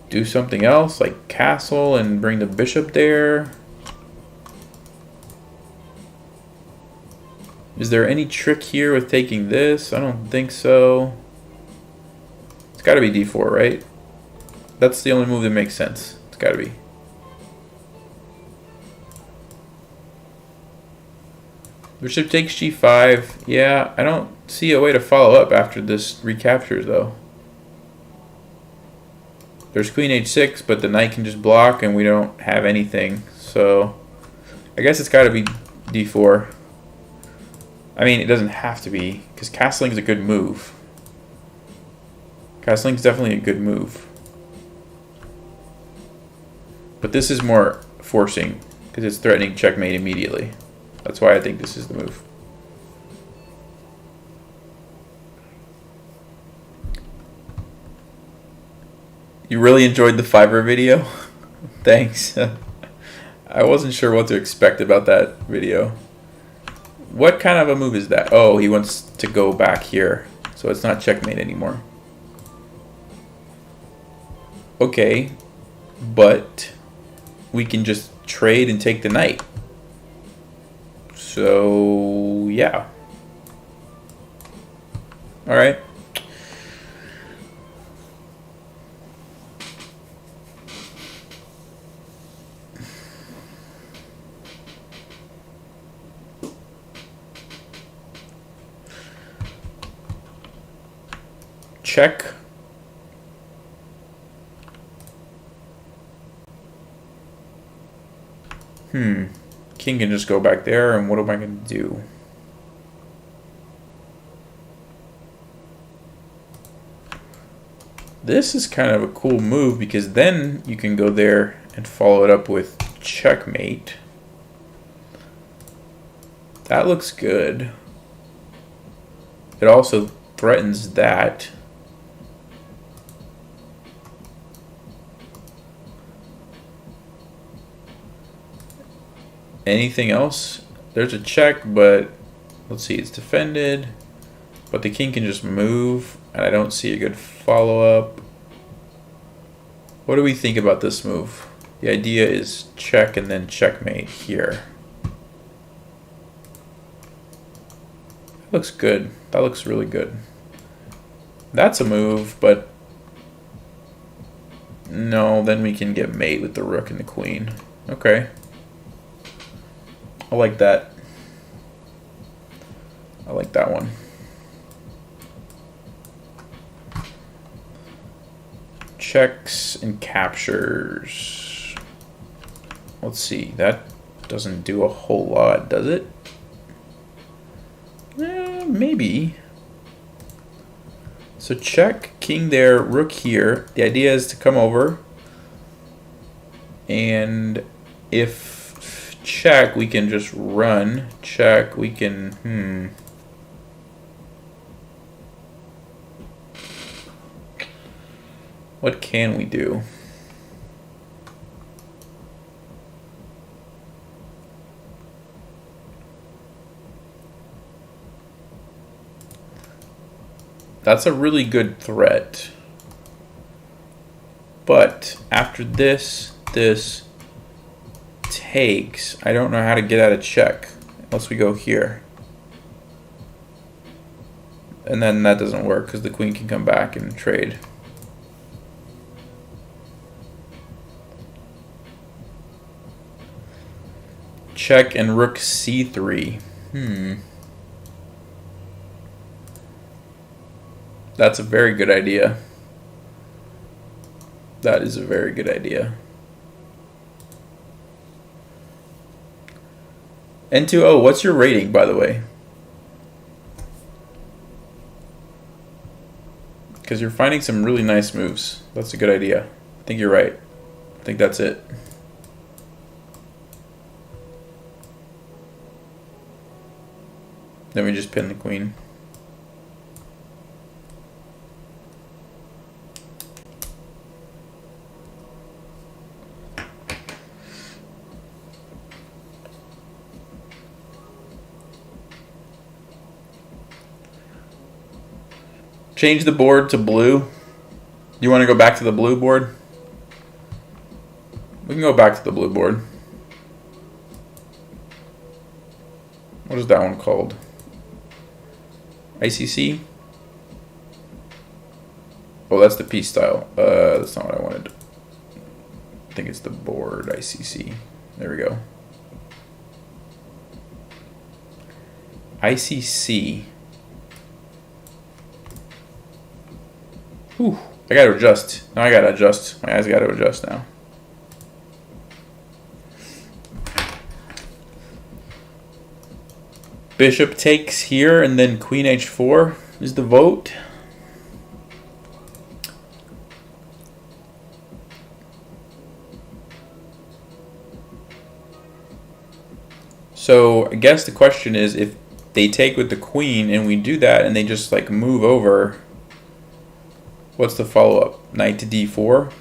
do something else like castle and bring the bishop there? Is there any trick here with taking this? I don't think so. It's got to be D4, right? That's the only move that makes sense. It's got to be. Bishop takes G5. Yeah, I don't see a way to follow up after this recaptures, though. There's Queen H6, but the knight can just block, and we don't have anything. So, I guess it's got to be D4. I mean, it doesn't have to be, because castling is a good move. Castling is definitely a good move. But this is more forcing, because it's threatening checkmate immediately. That's why I think this is the move. You really enjoyed the Fiverr video? Thanks. I wasn't sure what to expect about that video. What kind of a move is that? Oh, he wants to go back here. So it's not checkmate anymore. Okay, but we can just trade and take the knight. So, yeah. Alright. Check. King can just go back there, and what am I going to do? This is kind of a cool move, because then you can go there and follow it up with checkmate. That looks good. It also threatens that. Anything else? There's a check, but let's see, it's defended. But the king can just move, and I don't see a good follow-up. What do we think about this move? The idea is check and then checkmate here. That looks good. That looks really good. That's a move, but no, then we can get mate with the rook and the queen. Okay. I like that. I like that one. Checks and captures. Let's see. That doesn't do a whole lot, does it? Maybe. So check, king there, rook here. The idea is to come over. And if check, we can just run. Check, we can, What can we do? That's a really good threat. But after this takes, I don't know how to get out of check unless we go here. And then that doesn't work because the queen can come back and trade. Check and rook c3. That's a very good idea. That is a very good idea. N2O, what's your rating, by the way? Because you're finding some really nice moves. That's a good idea. I think you're right. I think that's it. Then we just pin the queen. Change the board to blue. You want to go back to the blue board? We can go back to the blue board. What is that one called? ICC? Oh, that's the piece style. That's not what I wanted. I think it's the board ICC. There we go. ICC. Whew. I gotta adjust. Now I gotta adjust. My eyes gotta adjust now. Bishop takes here, and then queen h4 is the vote. So I guess the question is, if they take with the queen and we do that and they just like move over, what's the follow-up? Knight to d4?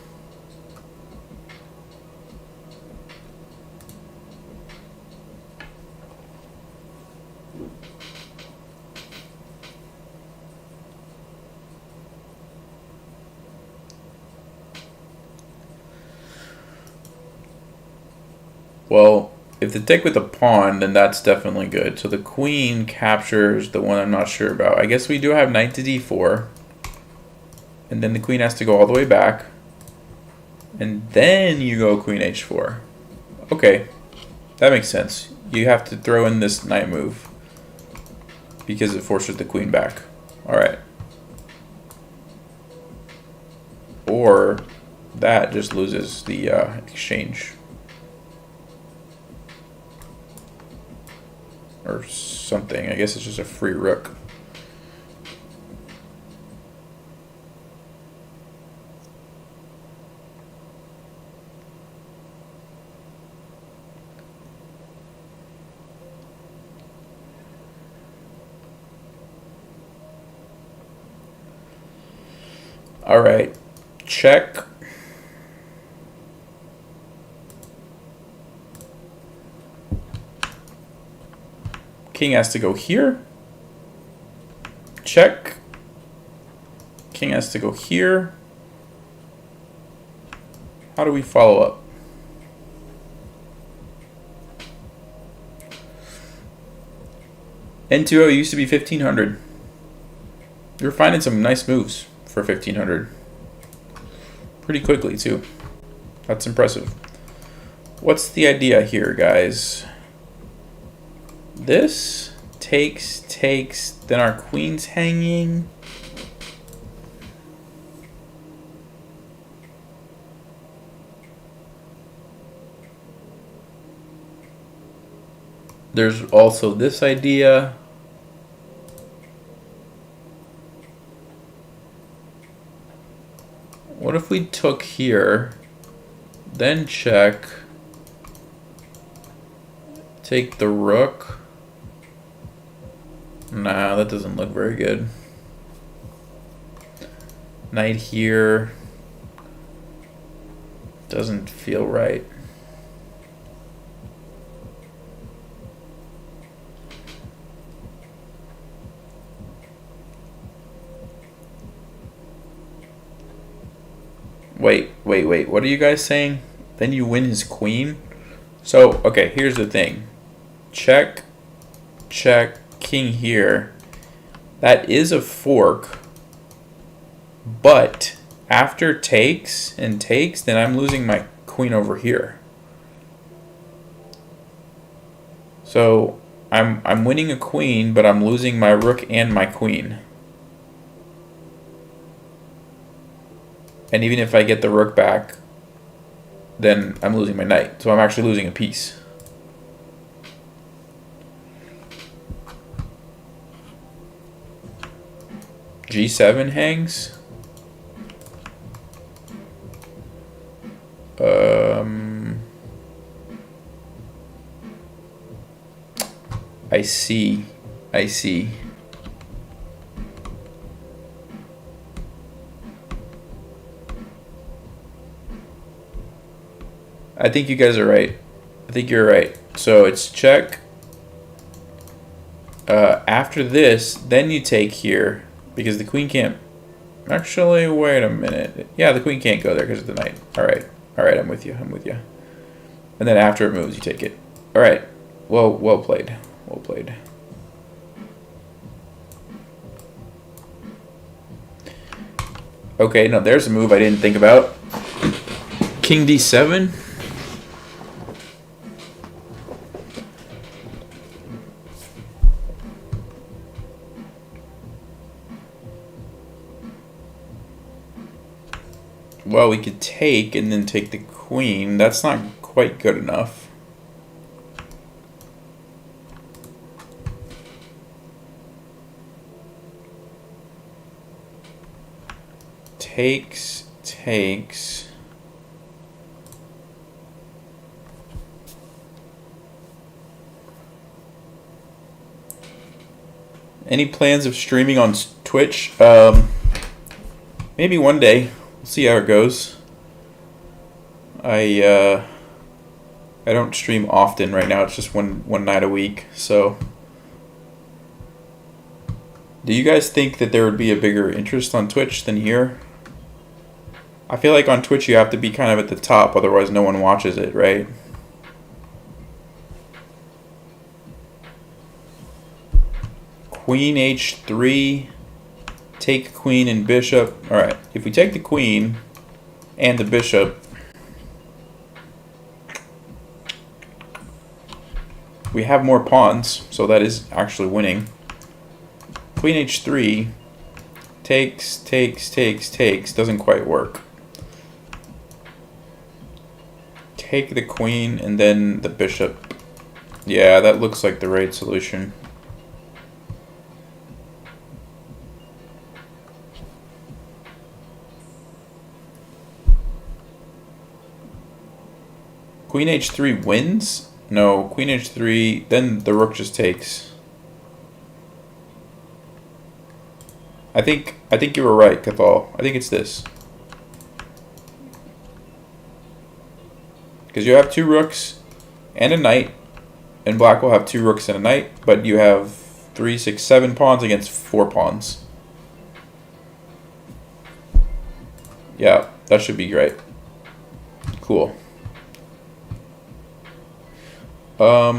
Well, if they take with a pawn, then that's definitely good. So the queen captures the one I'm not sure about. I guess we do have knight to d4. And then the queen has to go all the way back. And then you go queen h4. Okay, that makes sense. You have to throw in this knight move because it forces the queen back. Alright. Or that just loses the exchange. Or something. I guess it's just a free rook. All right, check. King has to go here. Check. King has to go here. How do we follow up? N2O used to be 1500. You're finding some nice moves for 1500. Pretty quickly, too. That's impressive. What's the idea here, guys? this. Takes, takes. Then our queen's hanging. There's also this idea. What if we took here, then check, take the rook? Nah, that doesn't look very good. Knight here. Doesn't feel right. Wait. What are you guys saying? Then you win his queen? So, okay, here's the thing. Check, check, king here. That is a fork. But after takes and takes, then I'm losing my queen over here. So, I'm winning a queen, but I'm losing my rook and my queen. And even if I get the rook back, then I'm losing my knight. So I'm actually losing a piece. G7 hangs. I see. I think you guys are right. I think you're right. So it's check. After this, then you take here because the queen can't. Actually, wait a minute. Yeah, the queen can't go there because of the knight. All right, I'm with you. And then after it moves, you take it. All right. Well played. Okay, now there's a move I didn't think about. King D7. Well, we could take and then take the queen. That's not quite good enough. Takes. Any plans of streaming on Twitch? Maybe one day. We'll see how it goes. I don't stream often right now. It's just one night a week. So, do you guys think that there would be a bigger interest on Twitch than here? I feel like on Twitch you have to be kind of at the top, otherwise no one watches it, right? Queen H3, take queen and bishop. All right, if we take the queen and the bishop, we have more pawns, so that is actually winning. Queen H3, takes, doesn't quite work. Take the queen and then the bishop. Yeah, that looks like the right solution. Queen H3 wins? No, Queen H3, then the rook just takes. I think you were right, Cathal. I think it's this. Because you have two rooks and a knight, and black will have two rooks and a knight, but you have 3, 6, 7 pawns against 4 pawns. Yeah, that should be great. Cool. Let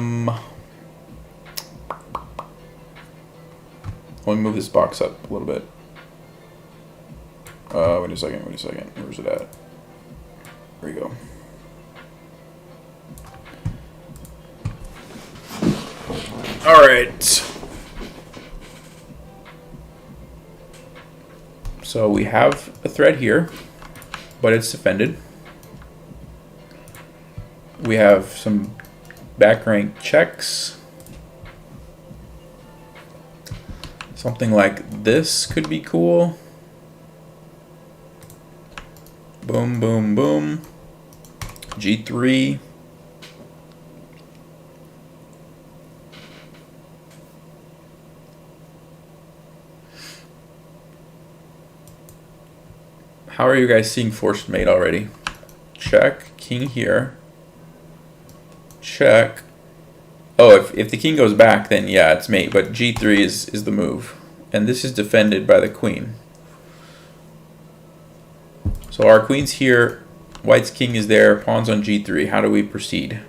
me move this box up a little bit. Wait a second. Where's it at? There we go. All right. So we have a thread here, but it's defended. We have some back rank checks. Something like this could be cool. Boom, boom, boom. G3. How are you guys seeing forced mate already? Check, king here. Check. Oh, if the king goes back, then yeah, it's mate. But G3 is the move. And this is defended by the queen. So our queen's here. White's king is there. Pawn's on G3. How do we proceed?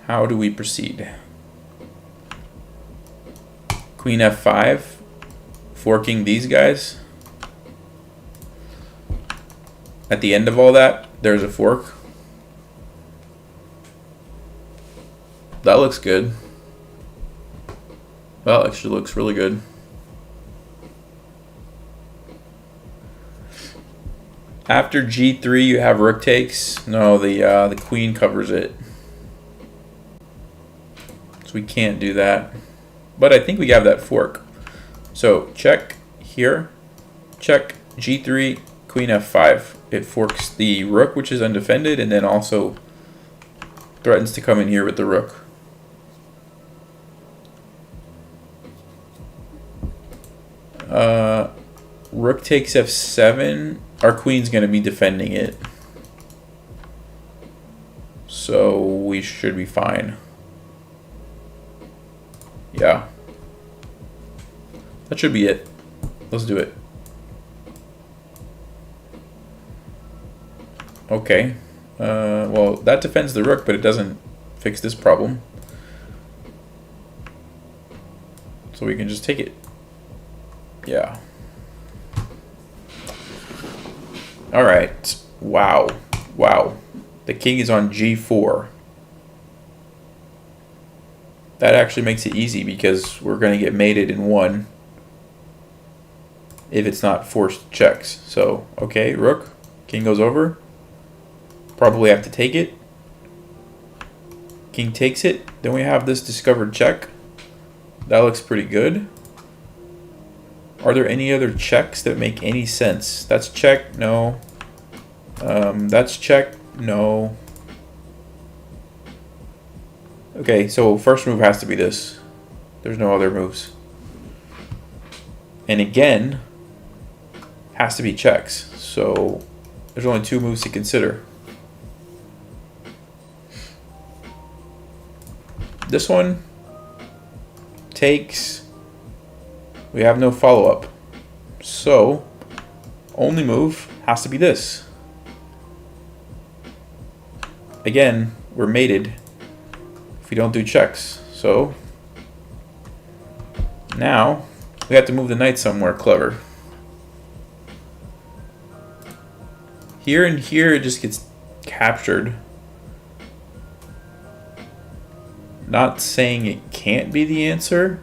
How do we proceed? Queen F5. Forking these guys. At the end of all that, there's a fork. That looks good. Well, actually looks really good. After G3, you have rook takes. No, the queen covers it. So we can't do that. But I think we have that fork. So check here. Check G3, Queen F5. It forks the rook, which is undefended, and then also threatens to come in here with the rook. Rook takes F7. Our queen's going to be defending it. So we should be fine. Yeah. That should be it. Let's do it. Okay. Well, that defends the rook, but it doesn't fix this problem. So we can just take it. Yeah. Alright. Wow. Wow. The king is on G4. That actually makes it easy because we're going to get mated in one if it's not forced checks. So, okay, rook. King goes over. Probably have to take it. King takes it. Then we have this discovered check. That looks pretty good. Are there any other checks that make any sense? That's check. No. That's check. No. Okay, so first move has to be this. There's no other moves. And again, has to be checks. So there's only two moves to consider. This one takes. We have no follow-up. So only move has to be this. Again, we're mated if we don't do checks. So now we have to move the knight somewhere clever. Here and here it just gets captured. Not saying it can't be the answer,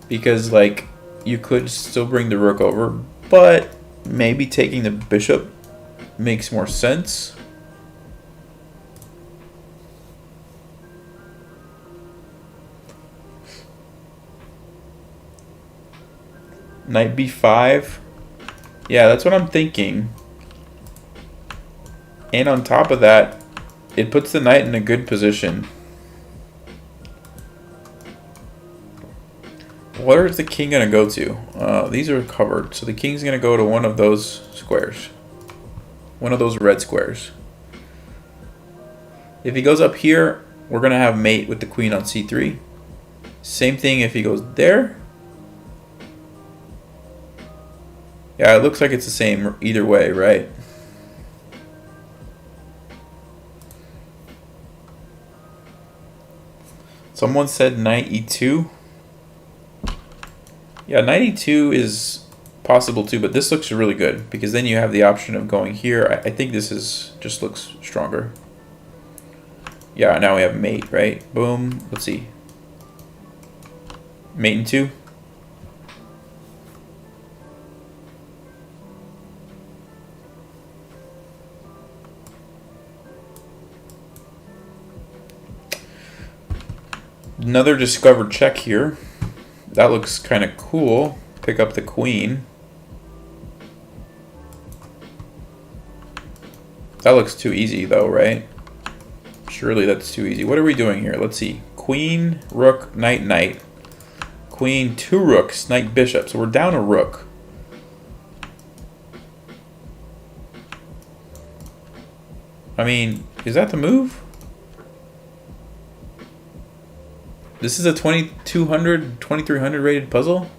because like you could still bring the rook over, but maybe taking the bishop makes more sense. Knight b5. Yeah, that's what I'm thinking. And on top of that, it puts the knight in a good position. Where is the king going to go to? These are covered. So the king's going to go to one of those squares. One of those red squares. If he goes up here, we're going to have mate with the queen on c3. Same thing if he goes there. Yeah, it looks like it's the same either way, right? Someone said knight e2. Yeah, knight e2 is possible too, but this looks really good because then you have the option of going here. I think this is just looks stronger. Yeah, now we have mate, right? Boom. Let's see. Mate and 2. Another discovered check here. That looks kind of cool. Pick up the queen. That looks too easy though, right? Surely that's too easy. What are we doing here? Let's see. Queen, rook, knight, knight. Queen, 2 rooks, knight, bishop. So we're down a rook. I mean, is that the move? This is a 2200, 2300 rated puzzle?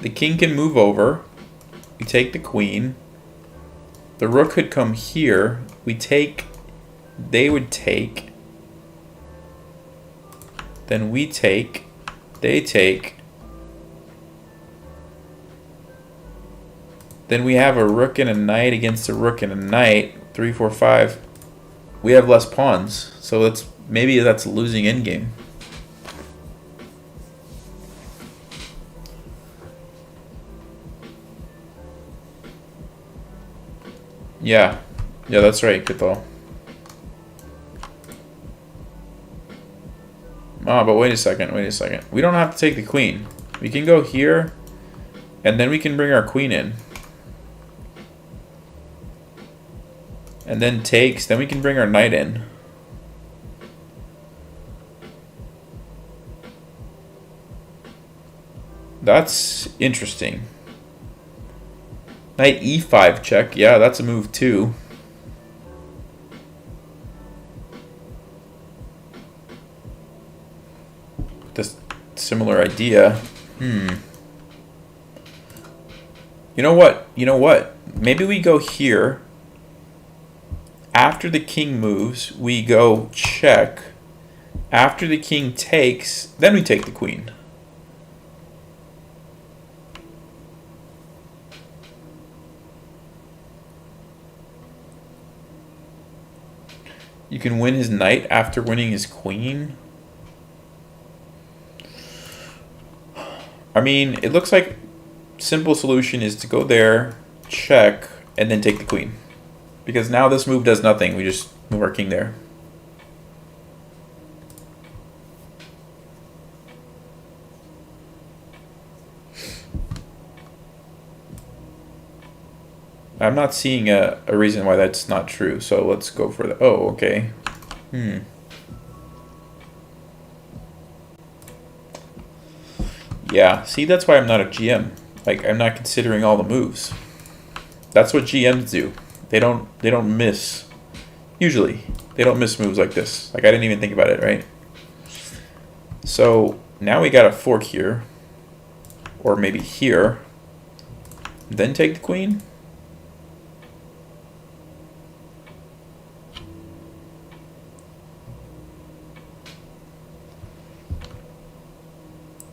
The king can move over. We take the queen. The rook could come here. We take. They would take. Then we take. They take. Then we have a rook and a knight against a rook and a knight. 3, 4, 5. We have less pawns. So maybe that's losing endgame. Yeah, that's right, Cathal. Ah, but wait a second. We don't have to take the queen. We can go here, and then we can bring our queen in. And then takes, then we can bring our knight in. That's interesting. Knight e5 check. Yeah, that's a move too. This similar idea. You know what? Maybe we go here. After the king moves, we go check. After the king takes, then we take the queen. You can win his knight after winning his queen. I mean, it looks like simple solution is to go there, check, and then take the queen. Because now this move does nothing. We just move our king there. I'm not seeing a reason why that's not true, so let's go for the... Oh, okay. Yeah, see, that's why I'm not a GM. Like, I'm not considering all the moves. That's what GMs do. They don't miss. Usually, they don't miss moves like this. Like, I didn't even think about it, right? So, now we got a fork here. Or maybe here. Then take the queen.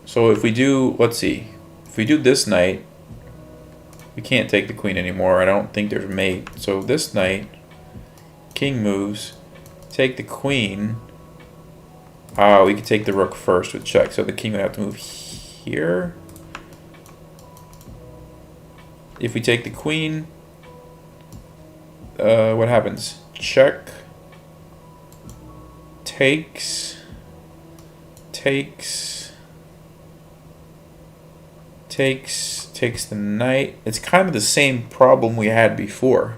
So if we do, let's see, if we do this knight, we can't take the queen anymore. I don't think there's a mate. So this knight, king moves, take the queen. We could take the rook first with check. So the king would have to move here. If we take the queen, what happens? Check, takes, takes the knight. It's kind of the same problem we had before.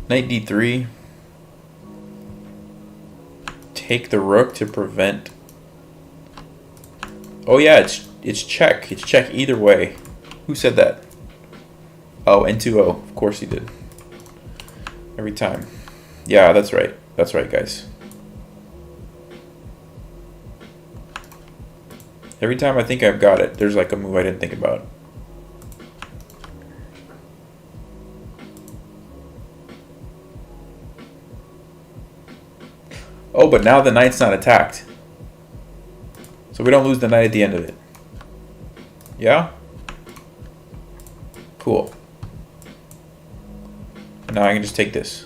Knight d3. Take the rook to prevent. Oh yeah, it's check. It's check either way. Who said that? Oh, N2O. Of course he did. Every time. Yeah, that's right. That's right, guys. Every time I think I've got it, there's like a move I didn't think about. Oh, but now the knight's not attacked. So we don't lose the knight at the end of it. Yeah? Cool. And now I can just take this.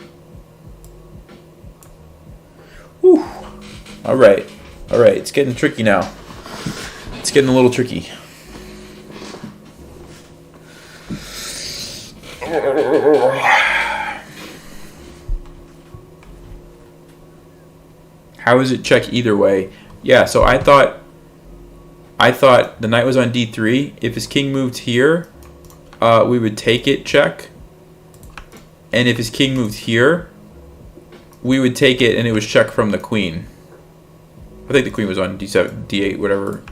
Whew. Alright. Alright, it's getting tricky now. It's getting a little tricky. How is it check either way? Yeah, so I thought the knight was on d3. If his king moved here, we would take it check. And if his king moved here, we would take it and it was check from the queen. I think the queen was on d7, d8, whatever.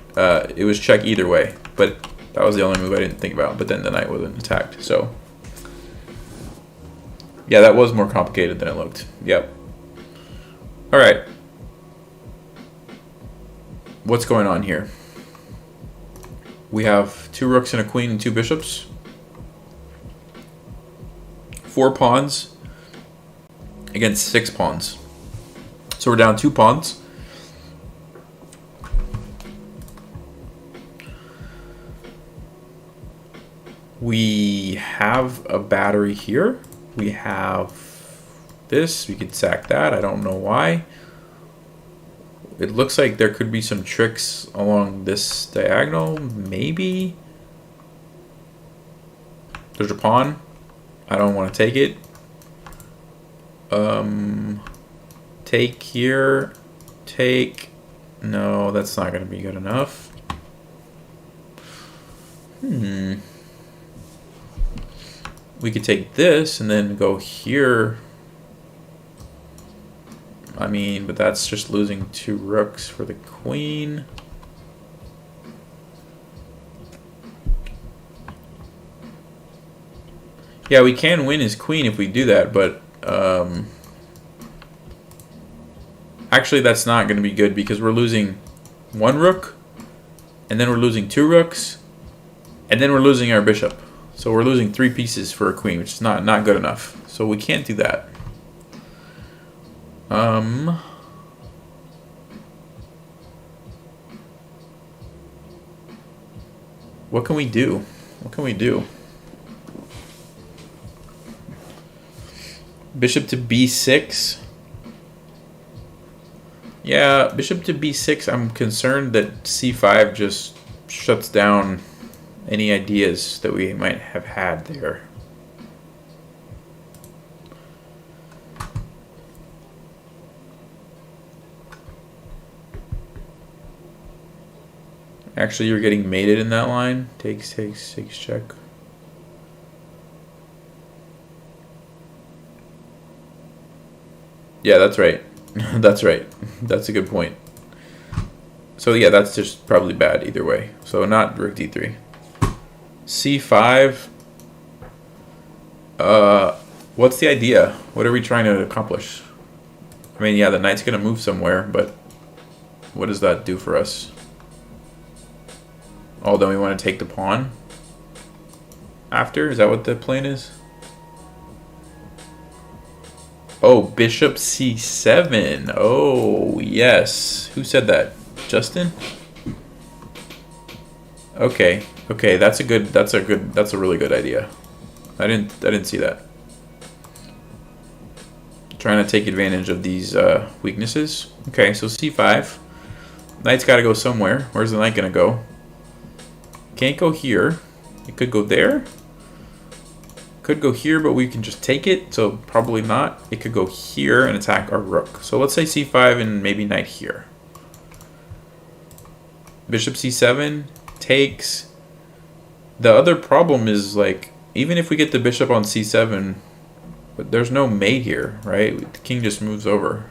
It was check either way. But that was the only move I didn't think about. But then the knight wasn't attacked. So, yeah, that was more complicated than it looked. Yep. All right. What's going on here? We have 2 rooks and a queen and 2 bishops. 4 pawns against 6 pawns. So we're down 2 pawns. We have a battery here. We have this. We could sack that. I don't know why. It looks like there could be some tricks along this diagonal. Maybe. There's a pawn. I don't want to take it. Take here. Take. No, that's not going to be good enough. We could take this and then go here. I mean, but that's just losing 2 rooks for the queen. Yeah, we can win his queen if we do that, but actually that's not going to be good because we're losing 1 rook, and then we're losing 2 rooks, and then we're losing our bishop. So we're losing 3 pieces for a queen, which is not good enough. So we can't do that. What can we do? What can we do? Bishop to b6. Yeah, bishop to b6. I'm concerned that c5 just shuts down any ideas that we might have had there. Actually, you're getting mated in that line. Takes, check. Yeah, that's right. That's right. That's a good point. So yeah, that's just probably bad either way. So not rook d3. c5. What's the idea? What are we trying to accomplish? I mean, yeah, the knight's going to move somewhere, but what does that do for us? Oh, then we want to take the pawn after? Is that what the plan is? Oh, bishop c7. Oh, yes. Who said that? Justin? Okay. Okay, that's a really good idea. I didn't see that. Trying to take advantage of these weaknesses. Okay, so c5. Knight's got to go somewhere. Where's the knight going to go? Can't go here. It could go there. Could go here, but we can just take it, so probably not. It could go here and attack our rook. So let's say c5 and maybe knight here. Bishop c7 takes. The other problem is, like, even if we get the bishop on c7, but there's no mate here, right? The king just moves over.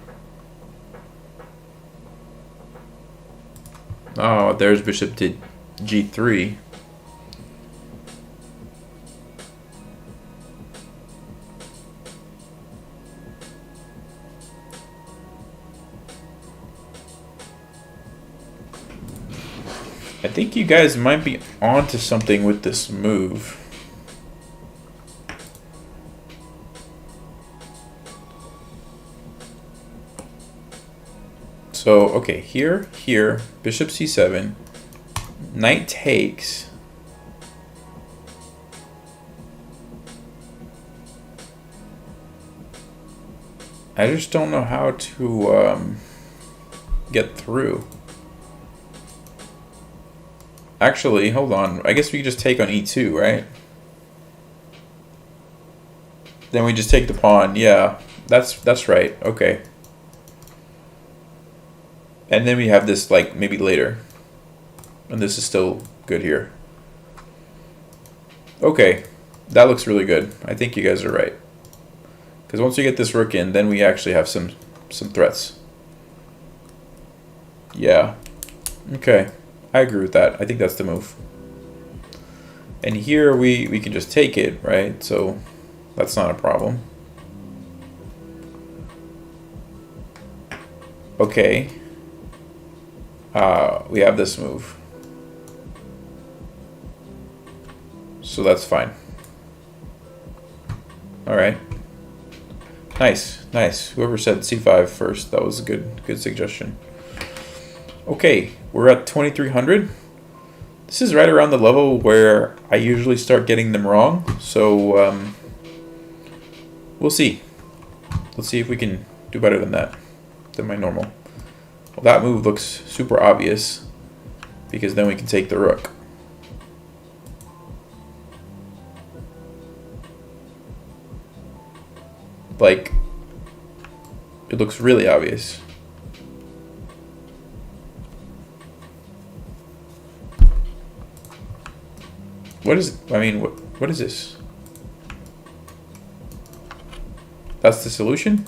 Oh, there's bishop to g3. I think you guys might be onto something with this move. So, okay, here, bishop c7, knight takes. I just don't know how to get through. Actually, hold on. I guess we just take on e2, right? Then we just take the pawn. Yeah, that's right. Okay. And then we have this, like, maybe later. And this is still good here. Okay. That looks really good. I think you guys are right. Because once we get this rook in, then we actually have some threats. Yeah. Okay. I agree with that. I think that's the move. And here we can just take it, right? So that's not a problem. Okay. We have this move. So that's fine. Alright. Nice, nice. Whoever said c5 first, that was a good suggestion. Okay, we're at 2300. This is right around the level where I usually start getting them wrong. So we'll see. Let's see if we can do better than that, than my normal. Well, that move looks super obvious because then we can take the rook. Like, it looks really obvious. What is, I mean, what is this? That's the solution?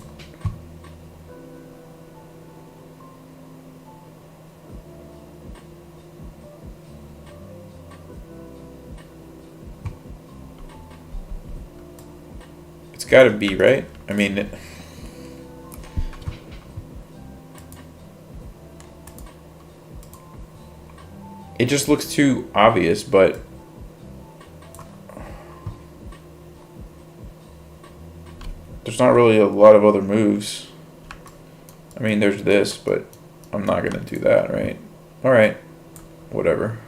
It's gotta be, right? I mean, it just looks too obvious, but there's not really a lot of other moves. I mean, there's this, but I'm not gonna do that, right? Alright, whatever.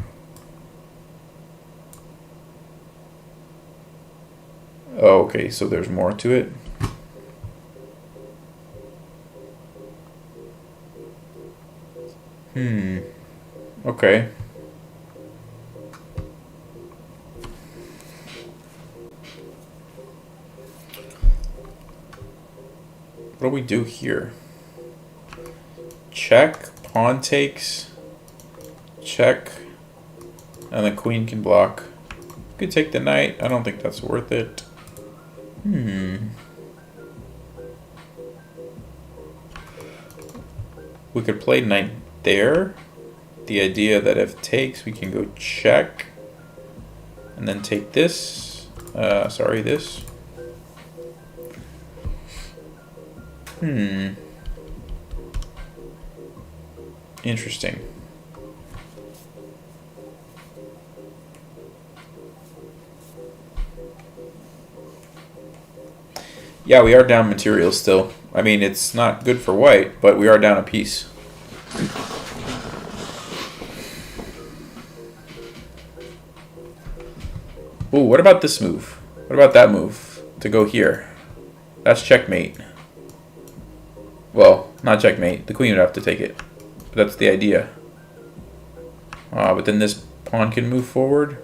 Oh, okay, so there's more to it. Okay. What do we do here? Check, pawn takes, check, and the queen can block. Could take the knight. I don't think that's worth it. We could play knight there. The idea that if takes, we can go check, and then take this. Sorry, this. Interesting. Yeah, we are down material still. I mean, it's not good for white, but we are down a piece. Ooh, what about this move? What about that move? To go here. That's checkmate. Well, not checkmate. The queen would have to take it. But that's the idea. But then this pawn can move forward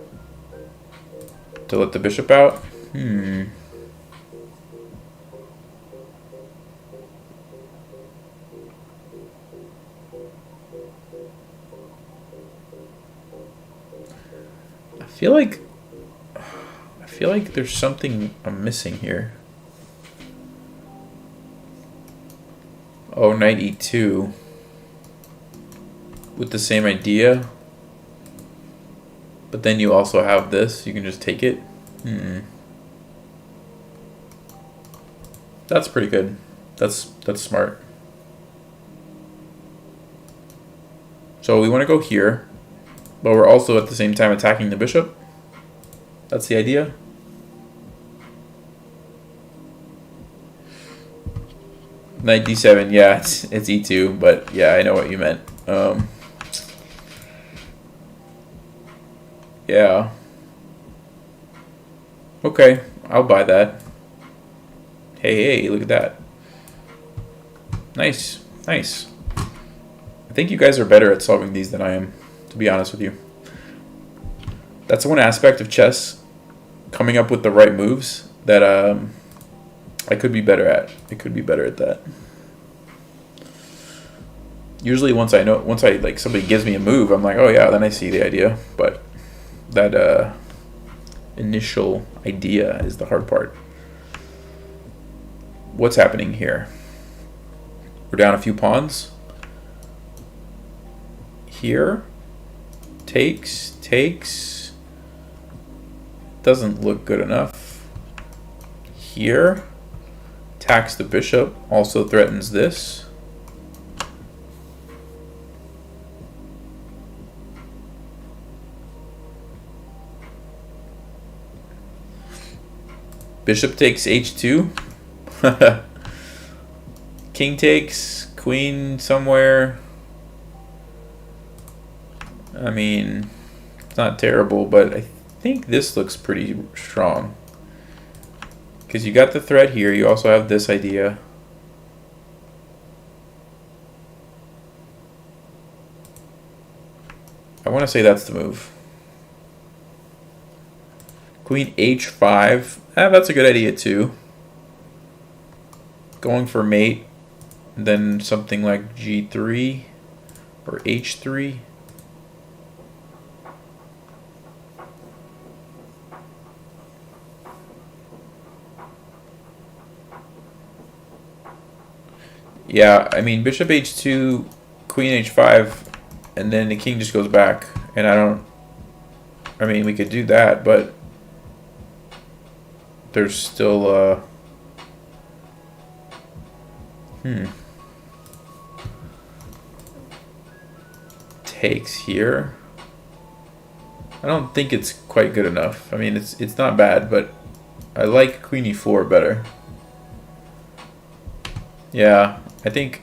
to let the bishop out. I feel like there's something I'm missing here. Oh, knight e2 with the same idea, but then you also have this. You can just take it. That's pretty good. That's smart. So we want to go here. but we're also at the same time attacking the bishop. That's the idea. Knight d7, yeah, it's e2, but yeah, I know what you meant. Yeah. Okay, I'll buy that. Hey, look at that. Nice, nice. I think you guys are better at solving these than I am, to be honest with you. That's one aspect of chess, coming up with the right moves, that I could be better at. I could be better at that. Usually once I like somebody gives me a move, I'm like, oh yeah, then I see the idea. But that initial idea is the hard part. What's happening here? We're down a few pawns. Here. Takes. Doesn't look good enough. Here. Attacks the bishop. Also threatens this. Bishop takes h2. King takes, queen somewhere. I mean, it's not terrible, but I think this looks pretty strong. Because you got the threat here, you also have this idea. I want to say that's the move. Queen h5. That's a good idea too. Going for mate, then something like g3 or h3. Yeah, I mean bishop h2, queen h5, and then the king just goes back. And I mean we could do that, but there's still takes here. I don't think it's quite good enough. I mean it's not bad, but I like queen e4 better. Yeah, I think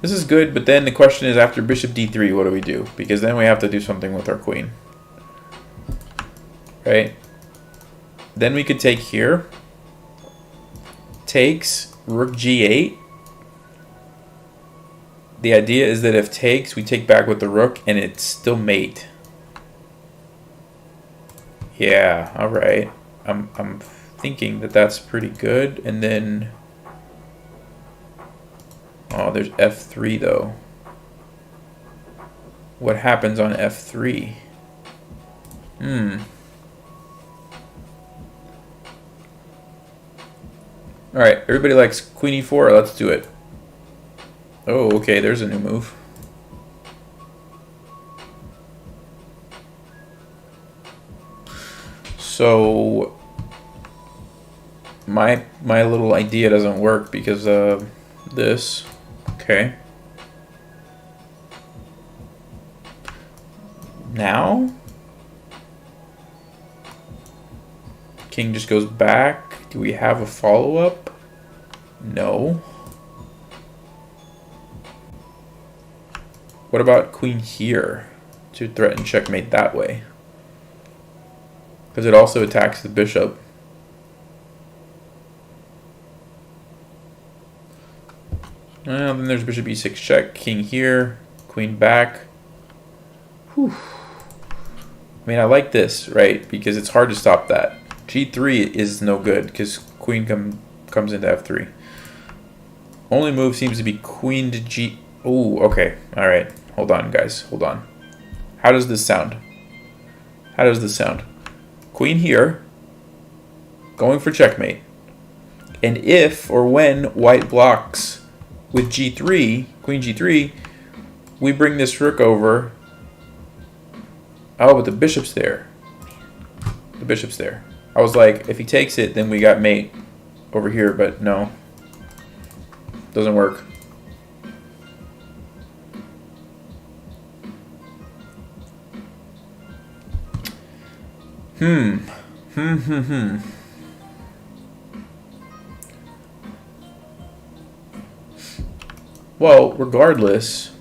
this is good, but then the question is after bishop d3, what do we do? Because then we have to do something with our queen. Right? Then we could take here. Takes, rook g8. The idea is that if takes, we take back with the rook, and it's still mate. Yeah, all right. I'm thinking that that's pretty good. And then, oh, there's f3 though. What happens on f3? Alright, everybody likes queen e4. Let's do it. Oh, okay, there's a new move. So my little idea doesn't work because of this. Okay. Now king just goes back. Do we have a follow-up? No. What about queen here to threaten checkmate that way? Because it also attacks the bishop. Well, then there's bishop e6 check, king here, queen back. Whew. I mean, I like this, right? Because it's hard to stop that. G3 is no good because queen comes into f3. Only move seems to be queen to g. Oh, okay. All right. Hold on, guys. Hold on. How does this sound? How does this sound? Queen here, going for checkmate. And if or when white blocks with g3, queen g3, we bring this rook over. Oh, but the bishop's there. The bishop's there. I was like, if he takes it, then we got mate over here, but no. Doesn't work. Hmm. Hmm. Hmm. Hmm. Well, regardless.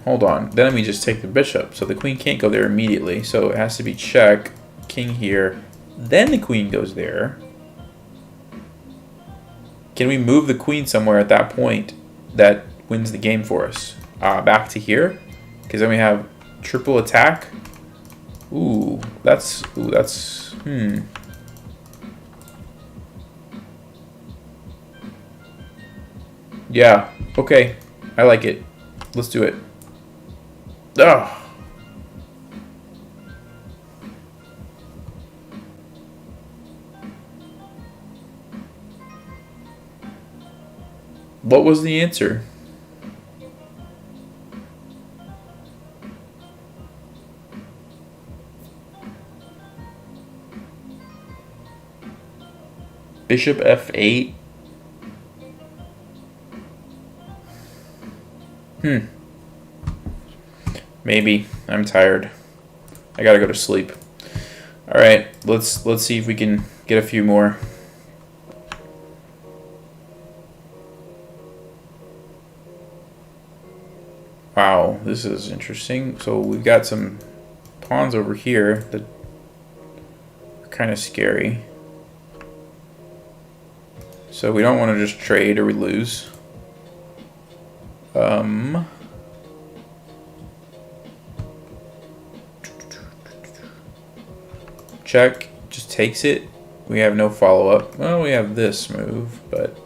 Hold on. Then we just take the bishop. So the queen can't go there immediately. So it has to be check. King here. Then the queen goes there. Can we move the queen somewhere at that point that wins the game for us? Back to here? Because then we have triple attack. Ooh, that's... Yeah, okay. I like it. Let's do it. Ugh. What was the answer? Bishop f8. Maybe. I'm tired. I gotta go to sleep. All right, let's see if we can get a few more. Wow, this is interesting. So we've got some pawns over here that are kind of scary. So we don't want to just trade or we lose. Check, just takes it. We have no follow-up. Well, we have this move, but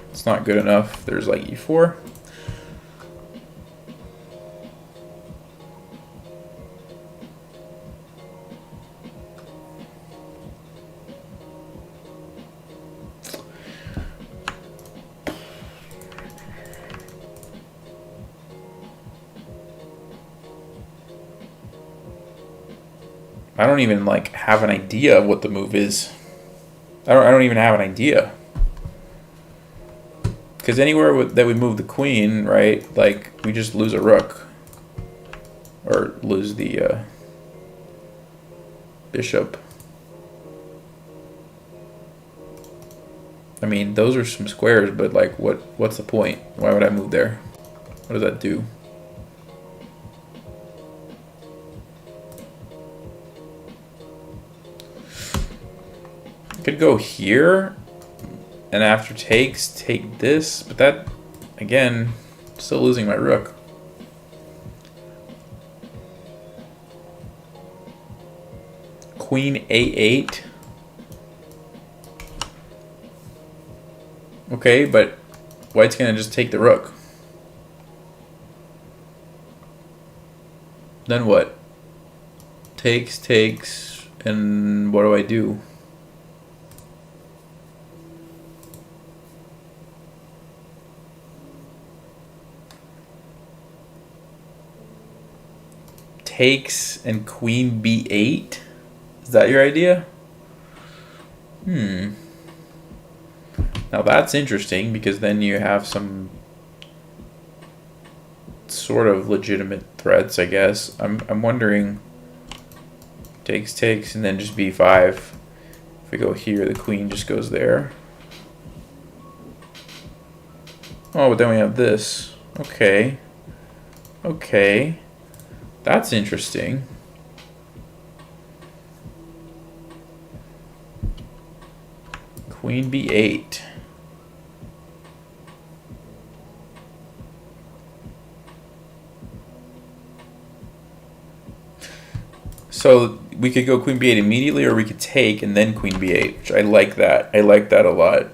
it's not good enough. There's like e4. I don't even like have an idea of what the move is. I don't even have an idea. Because anywhere that we move the queen, right, like we just lose a rook. Or lose the bishop. I mean, those are some squares, but like what's the point? Why would I move there? What does that do? Could go here, and after takes, take this, but that, again, still losing my rook. Queen a8. Okay, but white's gonna just take the rook. Then what? Takes, takes, and what do I do? Takes and queen b8? Is that your idea? Now that's interesting because then you have some sort of legitimate threats, I guess. I'm wondering. Takes, takes, and then just b5. If we go here, the queen just goes there. Oh, but then we have this. Okay. Okay. That's interesting. Queen b8. So we could go queen b8 immediately, or we could take and then queen b8, which I like that. I like that a lot.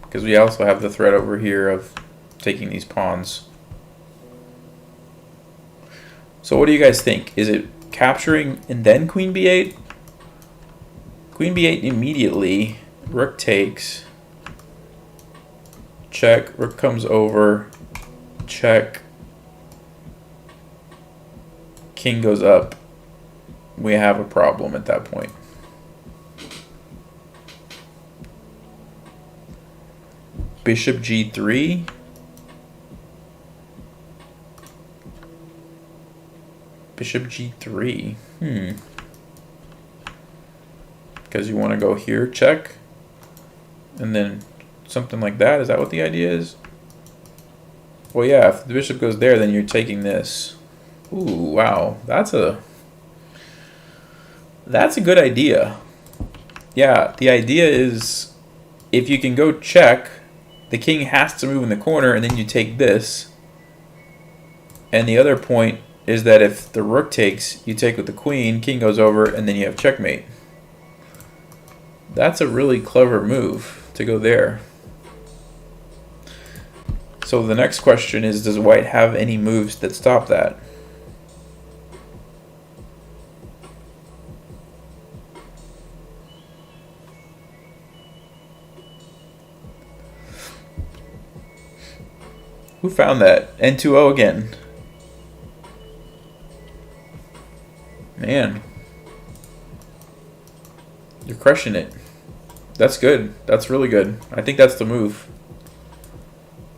Because we also have the threat over here of taking these pawns. So what do you guys think? Is it capturing and then queen b8? Queen b8 immediately. Rook takes. Check. Rook comes over. Check. King goes up. We have a problem at that point. Bishop g3. Bishop g3. Because you want to go here, check. And then something like that. Is that what the idea is? Well, yeah, if the bishop goes there, then you're taking this. Ooh, wow. That's a good idea. Yeah, the idea is if you can go check, the king has to move in the corner, and then you take this. And the other point is that if the rook takes, you take with the queen, king goes over, and then you have checkmate. That's a really clever move to go there. So the next question is, does white have any moves that stop that? Who found that? N2O again. Man. You're crushing it. That's good. That's really good. I think that's the move.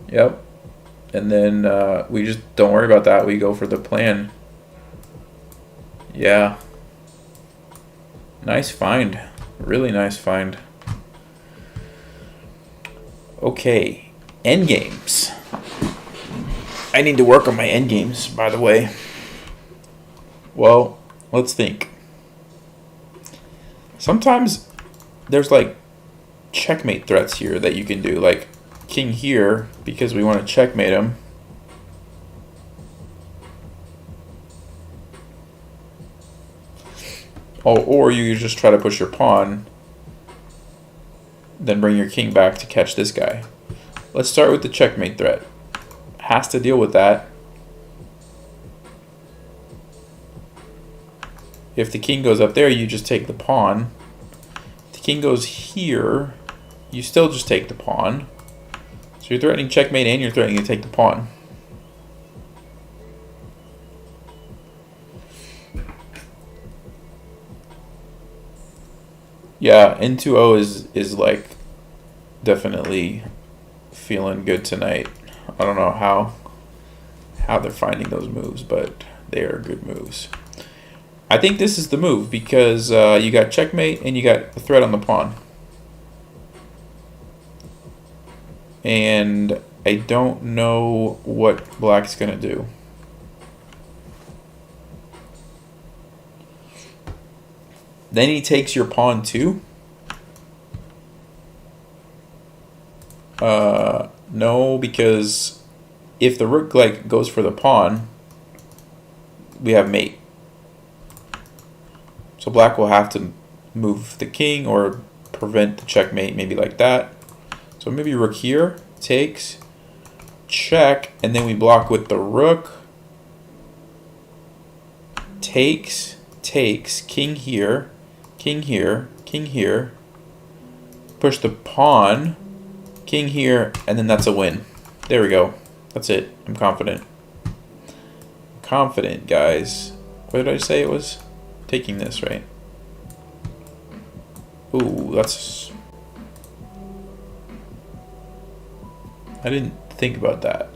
Yep. And then we just don't worry about that. We go for the plan. Yeah. Nice find. Really nice find. Okay. Endgames. I need to work on my endgames, by the way. Well, let's think. Sometimes there's like checkmate threats here that you can do. Like king here, because we want to checkmate him. Oh, or you just try to push your pawn, then bring your king back to catch this guy. Let's start with the checkmate threat. Has to deal with that. If the king goes up there, you just take the pawn. If the king goes here, you still just take the pawn. So you're threatening checkmate and you're threatening to take the pawn. Yeah, N2O is like definitely feeling good tonight. I don't know how they're finding those moves, but they are good moves. I think this is the move because you got checkmate and you got a threat on the pawn. And I don't know what black's going to do. Then he takes your pawn too? No, because if the rook like goes for the pawn, we have mate. So black will have to move the king or prevent the checkmate, maybe like that. So maybe rook here, takes, check, and then we block with the rook. Takes, king here, king here, king here. Push the pawn, king here, and then that's a win. There we go. That's it. I'm confident. Confident, guys. What did I say it was? Taking this, right? Ooh, that's... I didn't think about that.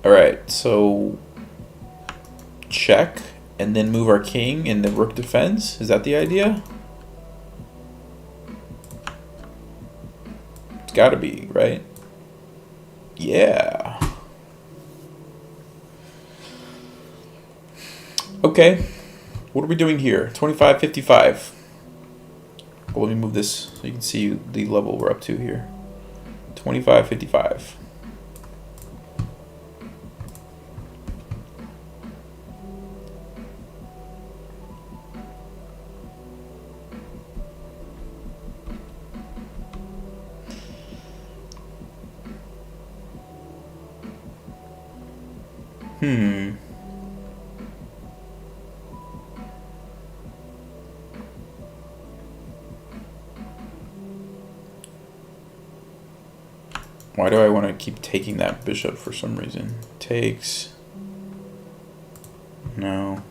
Alright, so... check, and then move our king, and the rook defends? Is that the idea? It's gotta be, right? Yeah. Okay. What are we doing here? 25, 55. Well, let me move this so you can see the level we're up to here. 25, 55. Why do I want to keep taking that bishop for some reason? Takes. No.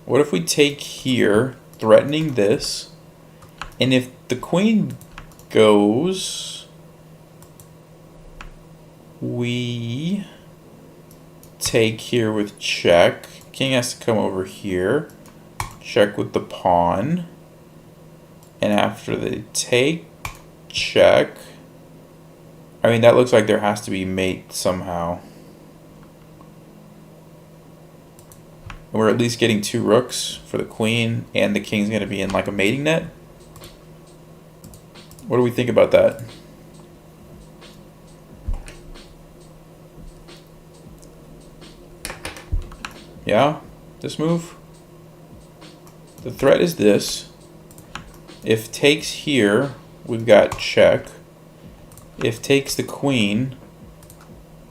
What if we take here, threatening this, and if the queen goes, we take here with check. King has to come over here. Check with the pawn. And after the take, check. I mean, that looks like there has to be mate somehow. And we're at least getting 2 rooks for the queen, and the king's going to be in like a mating net. What do we think about that? Yeah, this move. The threat is this. If takes here, we've got check. If takes the queen,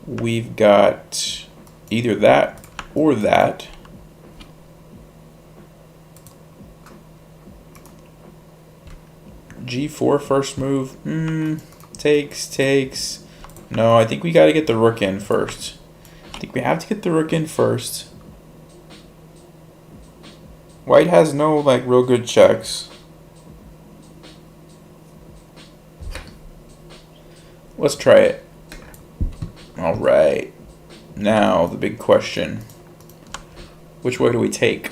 we've got either that or that. G4 first move. Takes. No, I think we got to get the rook in first. I think we have to get the rook in first. White has no like real good checks. Let's try it. All right. Now the big question. Which way do we take?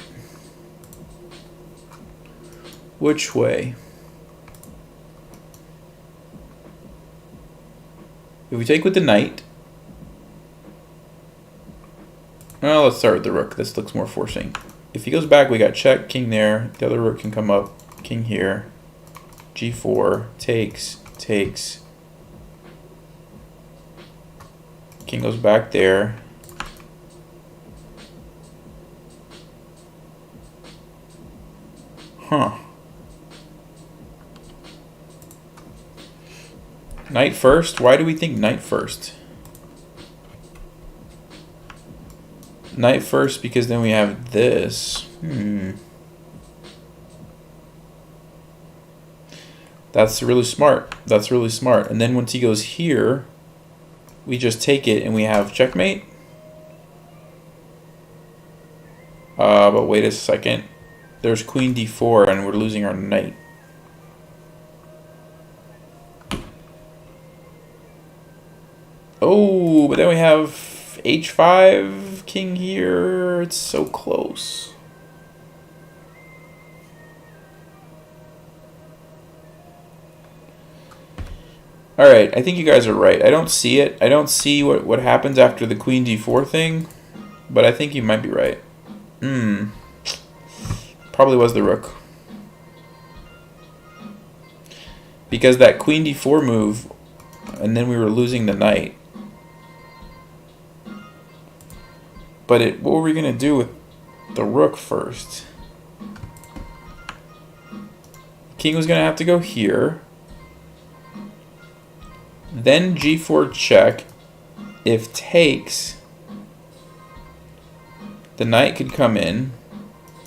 Which way? If we take with the knight, well, let's start with the rook. This looks more forcing. If he goes back, we got check, king there. The other rook can come up, king here. G4, takes. King goes back there. Huh. Knight first? Why do we think knight first? Knight first because then we have this. That's really smart. That's really smart. And then once he goes here, we just take it and we have checkmate. But wait a second. There's queen d4 and we're losing our knight. Oh, but then we have h5, king here. It's so close. Alright, I think you guys are right. I don't see it. I don't see what happens after the queen d4 thing, but I think you might be right. Probably was the rook. Because that queen d4 move, and then we were losing the knight. But what were we going to do with the rook first? King was going to have to go here. Then g4 check. If takes, the knight could come in.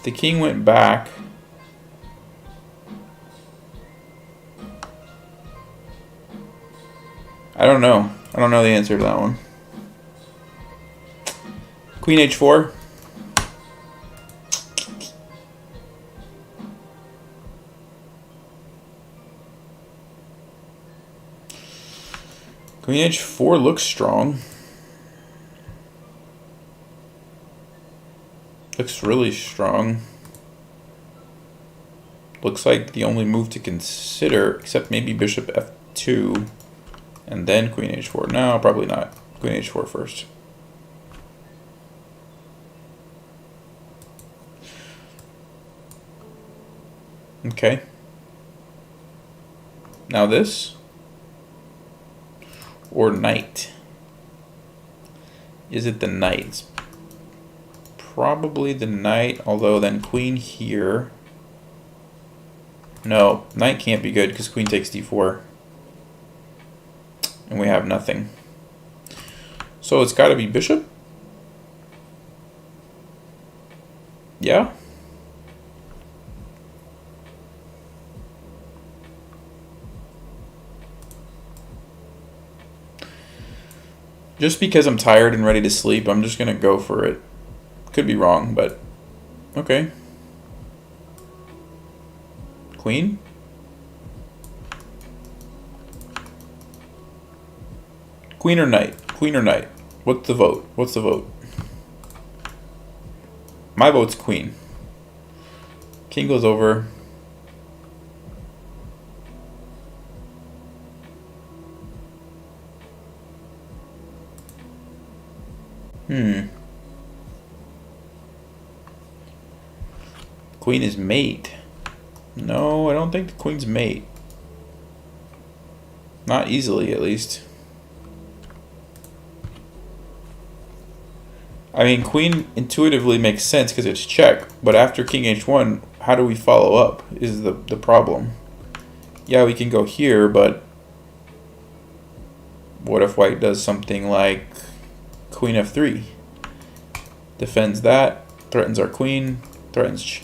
The king went back. I don't know. I don't know the answer to that one. Queen h4. Queen h4 looks strong. Looks really strong. Looks like the only move to consider, except maybe bishop f2 and then queen h4. No, probably not. Queen h4 first. Okay. Now this. Or knight. Is it the knight? It's probably the knight, although then queen here. No, knight can't be good because queen takes d4. And we have nothing. So it's got to be bishop? Yeah? Just because I'm tired and ready to sleep, I'm just going to go for it. Could be wrong, but okay. Queen? Queen or knight? Queen or knight? What's the vote? What's the vote? My vote's queen. King goes over. Queen is mate. No, I don't think the queen's mate. Not easily, at least. I mean, queen intuitively makes sense because it's check, but after king h1, how do we follow up is the problem. Yeah, we can go here, but what if white does something like queen f3? Defends that, threatens our queen, threatens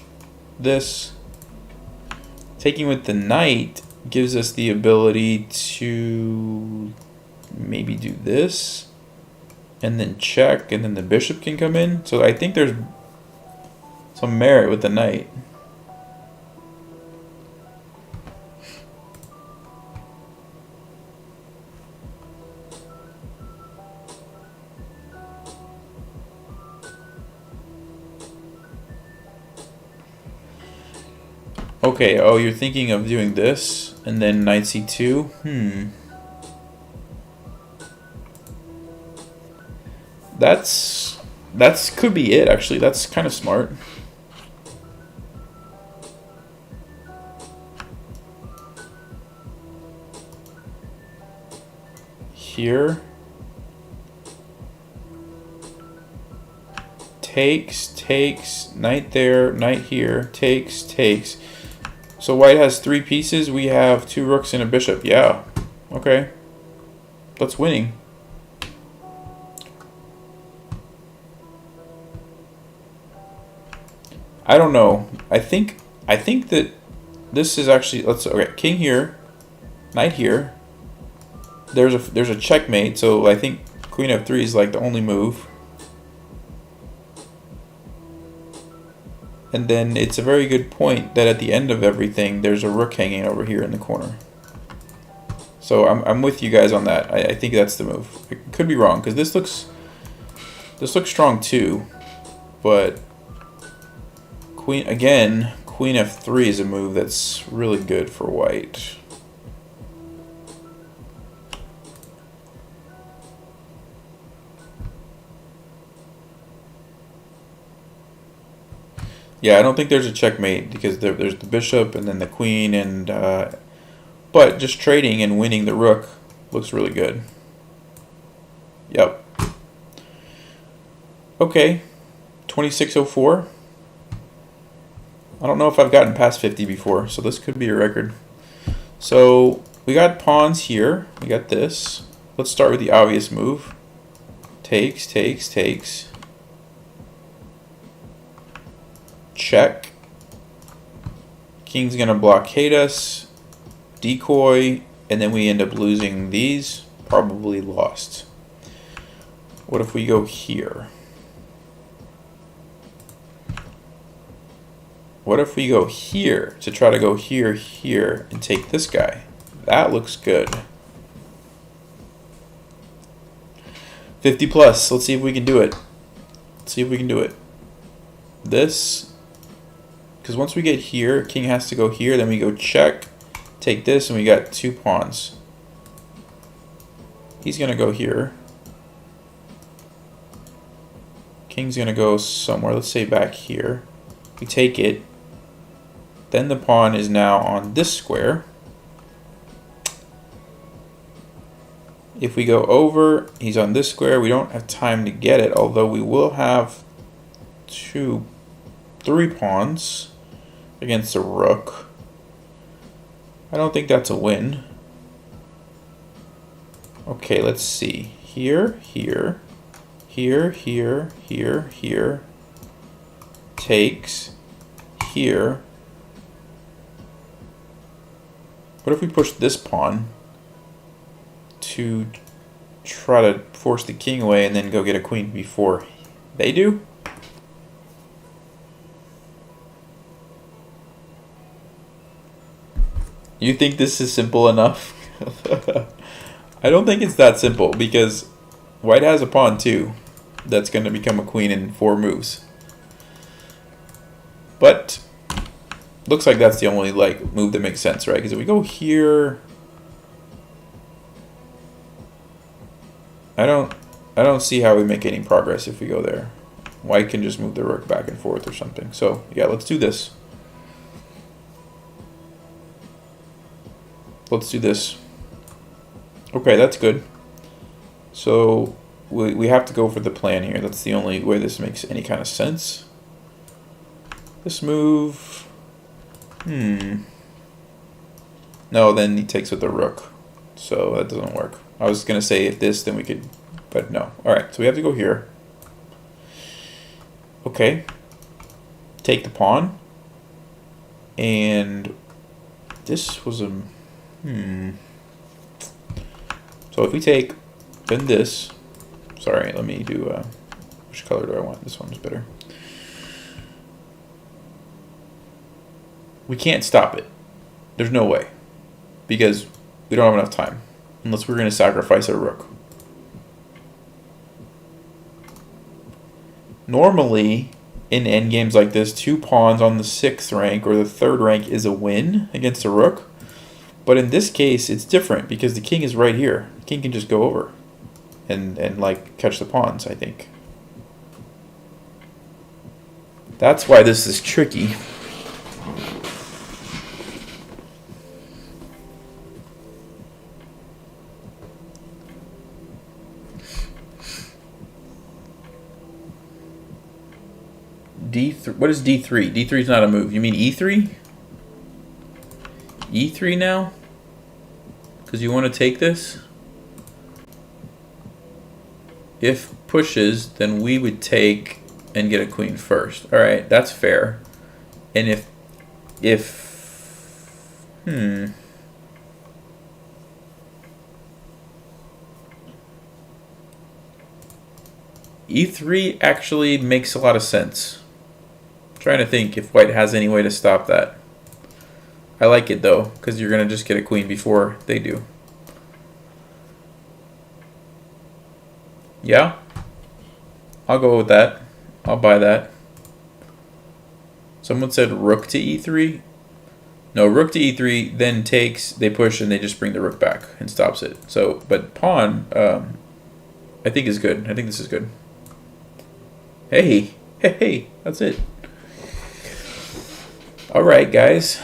this. Taking with the knight gives us the ability to maybe do this and then check, and then the bishop can come in. So I think there's some merit with the knight. Okay, oh, you're thinking of doing this and then knight c2? That's could be it, actually. That's kind of smart. Here. Takes, knight there, knight here, takes. So white has 3 pieces, we have 2 rooks and a bishop. Yeah, okay. That's winning. I don't know. I think that this is actually, okay, king here, knight here. There's a checkmate, so I think queen f3 is like the only move. And then it's a very good point that at the end of everything, there's a rook hanging over here in the corner. So I'm with you guys on that. I think that's the move. I could be wrong because this looks strong too, but queen f3 is a move that's really good for white. Yeah, I don't think there's a checkmate because there's the bishop and then the queen, and but just trading and winning the rook looks really good. Yep. Okay, 2604. I don't know if I've gotten past 50 before, so this could be a record. So we got pawns here. We got this. Let's start with the obvious move. Takes. Check. King's gonna blockade us, decoy, and then we end up losing these, probably lost. What if we go here? What if we go here to try to go here, and take this guy? That looks good. 50 plus. Let's see if we can do it. This. Because once we get here, king has to go here, then we go check, take this, and we got 2 pawns. He's going to go here. King's going to go somewhere, let's say back here. We take it. Then the pawn is now on this square. If we go over, he's on this square. We don't have time to get it, although we will have 3 pawns against a rook. I don't think that's a win. Okay, let's see. Here. Takes. Here. What if we push this pawn to try to force the king away and then go get a queen before they do? You think this is simple enough? I don't think it's that simple because white has a pawn too that's going to become a queen in 4 moves. But looks like that's the only like move that makes sense, right? Because if we go here, I don't see how we make any progress if we go there. White can just move the rook back and forth or something. So yeah, let's do this. Let's do this. Okay, that's good. So we have to go for the plan here. That's the only way this makes any kind of sense. This move. No, then he takes with the rook. So that doesn't work. I was going to say if this, then we could, but no. Alright, so we have to go here. Okay. Take the pawn. And this was a... So if we take, then this... Sorry, let me do... which color do I want? This one's better. We can't stop it. There's no way. Because we don't have enough time. Unless we're going to sacrifice our rook. Normally, in endgames like this, 2 pawns on the 6th rank or the 3rd rank is a win against a rook. But in this case, it's different because the king is right here. The king can just go over and like catch the pawns, I think. That's why this is tricky. D3. What is D3? D3 is not a move. You mean E3? E3 now? Because you want to take this? If pushes, then we would take and get a queen first. Alright, that's fair. And if E3 actually makes a lot of sense. I'm trying to think if white has any way to stop that. I like it though, because you're going to just get a queen before they do. Yeah? I'll go with that. I'll buy that. Someone said rook to E3. No, rook to E3 then takes, they push and they just bring the rook back and stops it. So, but pawn, I think is good. I think this is good. Hey, that's it. Alright, guys.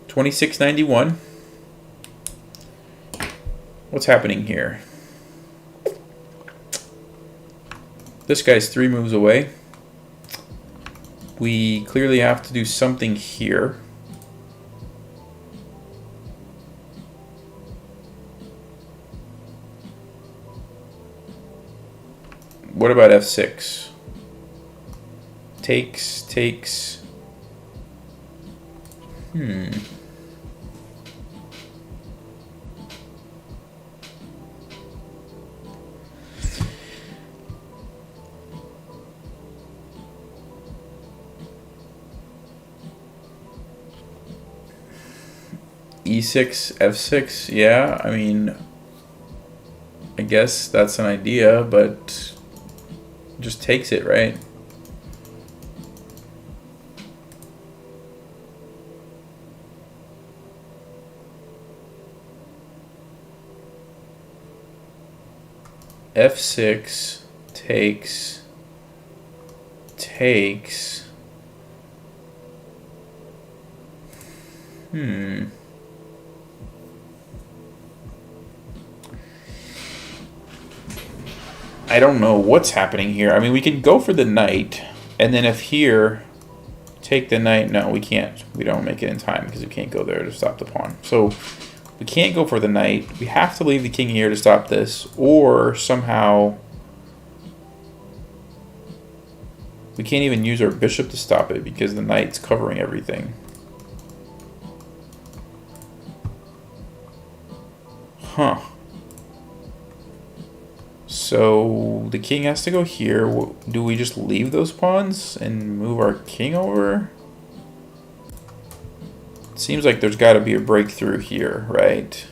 2691. What's happening here? This guy's 3 moves away. We clearly have to do something here. What about F6? Takes. E6, F6, yeah, I mean, I guess that's an idea, but just takes it, right? F6 takes. I don't know what's happening here. I mean, we can go for the knight, and then if here, take the knight. No, we can't. We don't make it in time because we can't go there to stop the pawn. So we can't go for the knight. We have to leave the king here to stop this, or somehow we can't even use our bishop to stop it because the knight's covering everything. Huh. So the king has to go here. Do we just leave those pawns and move our king over? Seems like there's got to be a breakthrough here, right?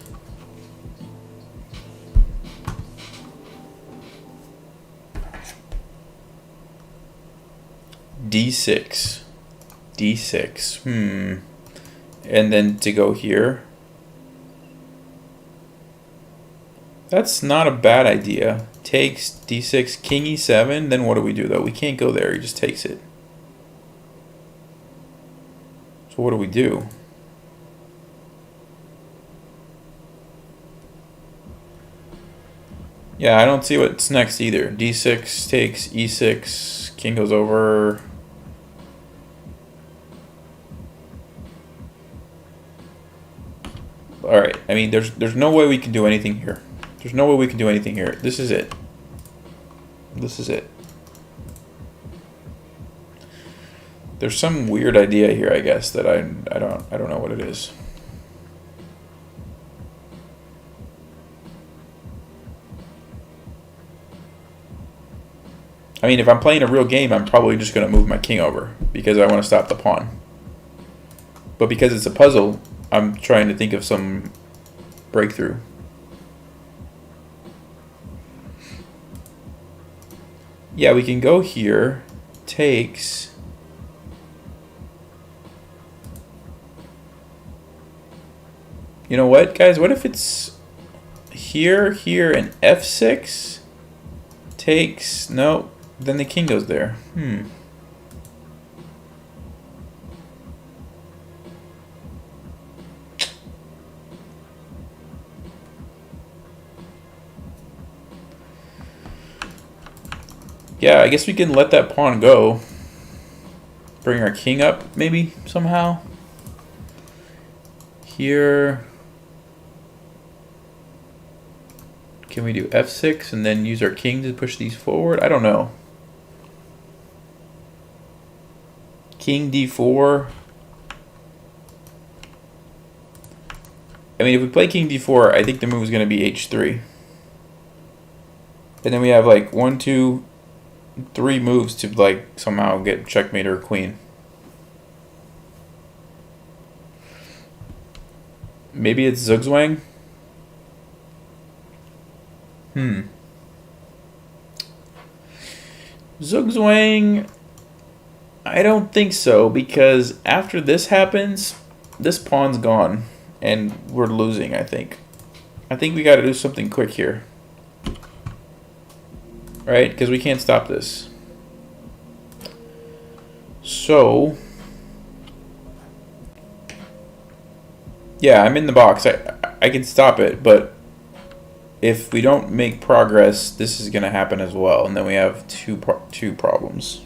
D6. D6. And then to go here. That's not a bad idea. Takes D6, King E7. Then what do we do though? We can't go there. He just takes it. So what do we do? Yeah, I don't see what's next either. D6 takes E6. King goes over. All right. I mean, there's no way we can do anything here. There's no way we can do anything here. This is it. This is it. There's some weird idea here, I guess, that I don't know what it is. I mean, if I'm playing a real game, I'm probably just going to move my king over because I want to stop the pawn. But because it's a puzzle, I'm trying to think of some breakthrough. Yeah, we can go here. Takes. You know what, guys? What if it's here, here, and F6? Takes. No. Then the king goes there. Yeah, I guess we can let that pawn go. Bring our king up, maybe, somehow. Here. Can we do F6 and then use our king to push these forward? I don't know. King D4. I mean, if we play King D4, I think the move is going to be H3. And then we have like 1, 2, 3 moves to like somehow get checkmate or queen. Maybe it's Zugzwang. Zugzwang, I don't think so, because after this happens, this pawn's gone, and we're losing, I think. I think we got to do something quick here. Right? Because we can't stop this. So, yeah, I'm in the box. I can stop it, but if we don't make progress, this is going to happen as well, and then we have two problems.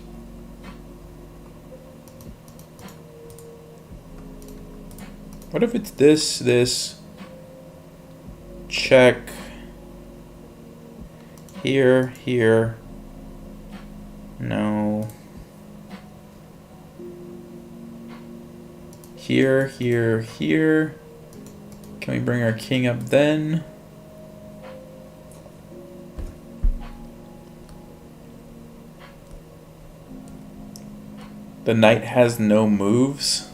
What if it's this, check, here, no, here. Can we bring our king up then? The knight has no moves.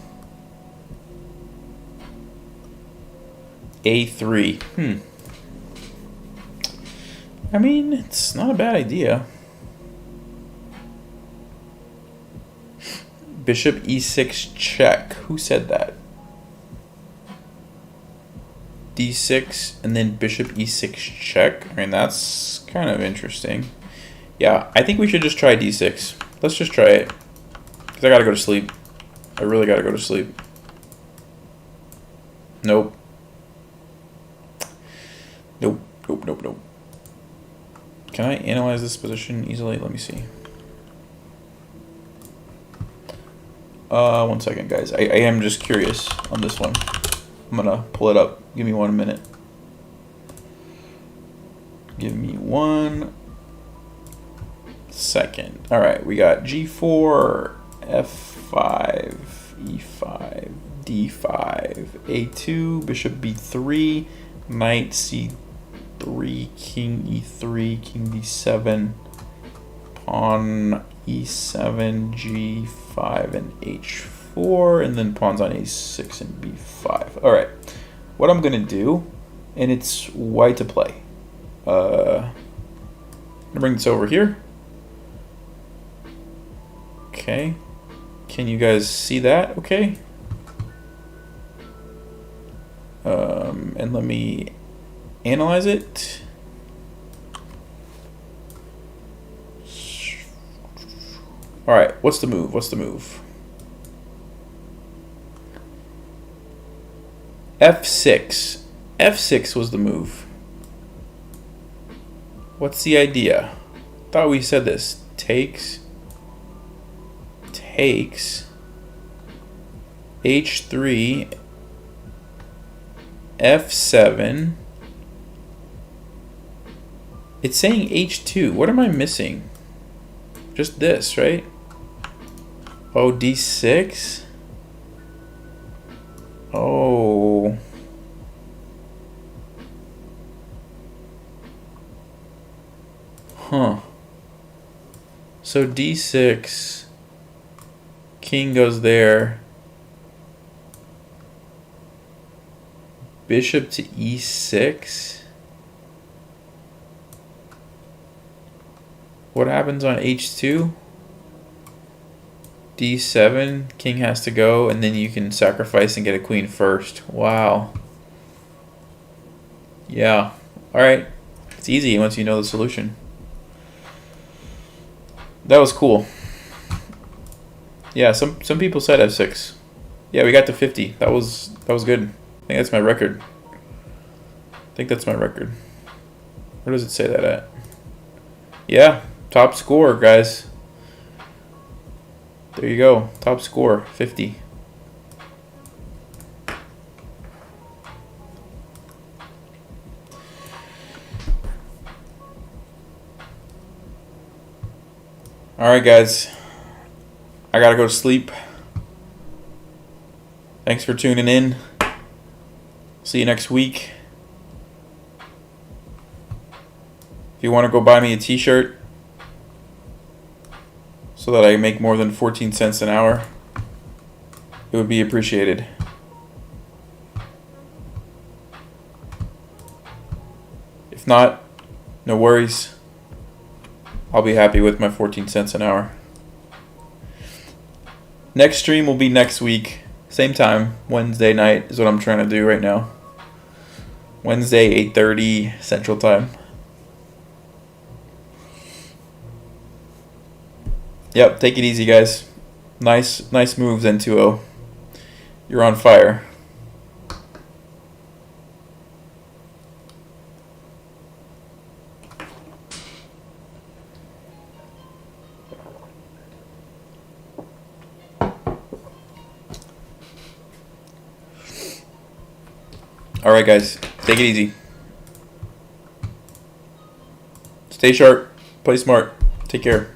A3. I mean, it's not a bad idea. Bishop E6 check. Who said that? D6 and then Bishop E6 check. I mean, that's kind of interesting. Yeah, I think we should just try D6. Let's just try it. Because I gotta go to sleep. I really gotta go to sleep. Nope. Nope. Can I analyze this position easily? Let me see. 1 second, guys. I am just curious on this one. I'm gonna pull it up. Give me 1 minute. Give me 1 second. All right, we got G4, F5, E5, D5, A2, Bishop B3, Knight C3, King E3, King D7, Pawn E7, G5, and H4. b4, and then pawns on a6 and b5. All right, what I'm gonna do, and it's white to play. I'm gonna bring this over here. Okay, can you guys see that? Okay. And let me analyze it. All right, what's the move? What's the move? F6. F6 was the move. What's the idea? Thought we said this. Takes. H3. F7. It's saying H2. What am I missing? Just this, right? Oh, D6. Oh. Huh. So D6. King goes there. Bishop to E6. What happens on H2? D7, king has to go, and then you can sacrifice and get a queen first. Wow. Yeah. Alright. It's easy once you know the solution. That was cool. Yeah, some people said F6. Yeah, we got to 50. That was good. I think that's my record. Where does it say that at? Yeah, top score, guys. There you go. Top score, 50. Alright, guys. I gotta go to sleep. Thanks for tuning in. See you next week. If you want to go buy me a t-shirt so that I make more than 14 cents an hour, it would be appreciated. If not, no worries. I'll be happy with my 14 cents an hour. Next stream will be next week. Same time, Wednesday night is what I'm trying to do right now. Wednesday, 8:30 Central Time. Yep, take it easy, guys. Nice moves, N2O. You're on fire. Alright, guys. Take it easy. Stay sharp. Play smart. Take care.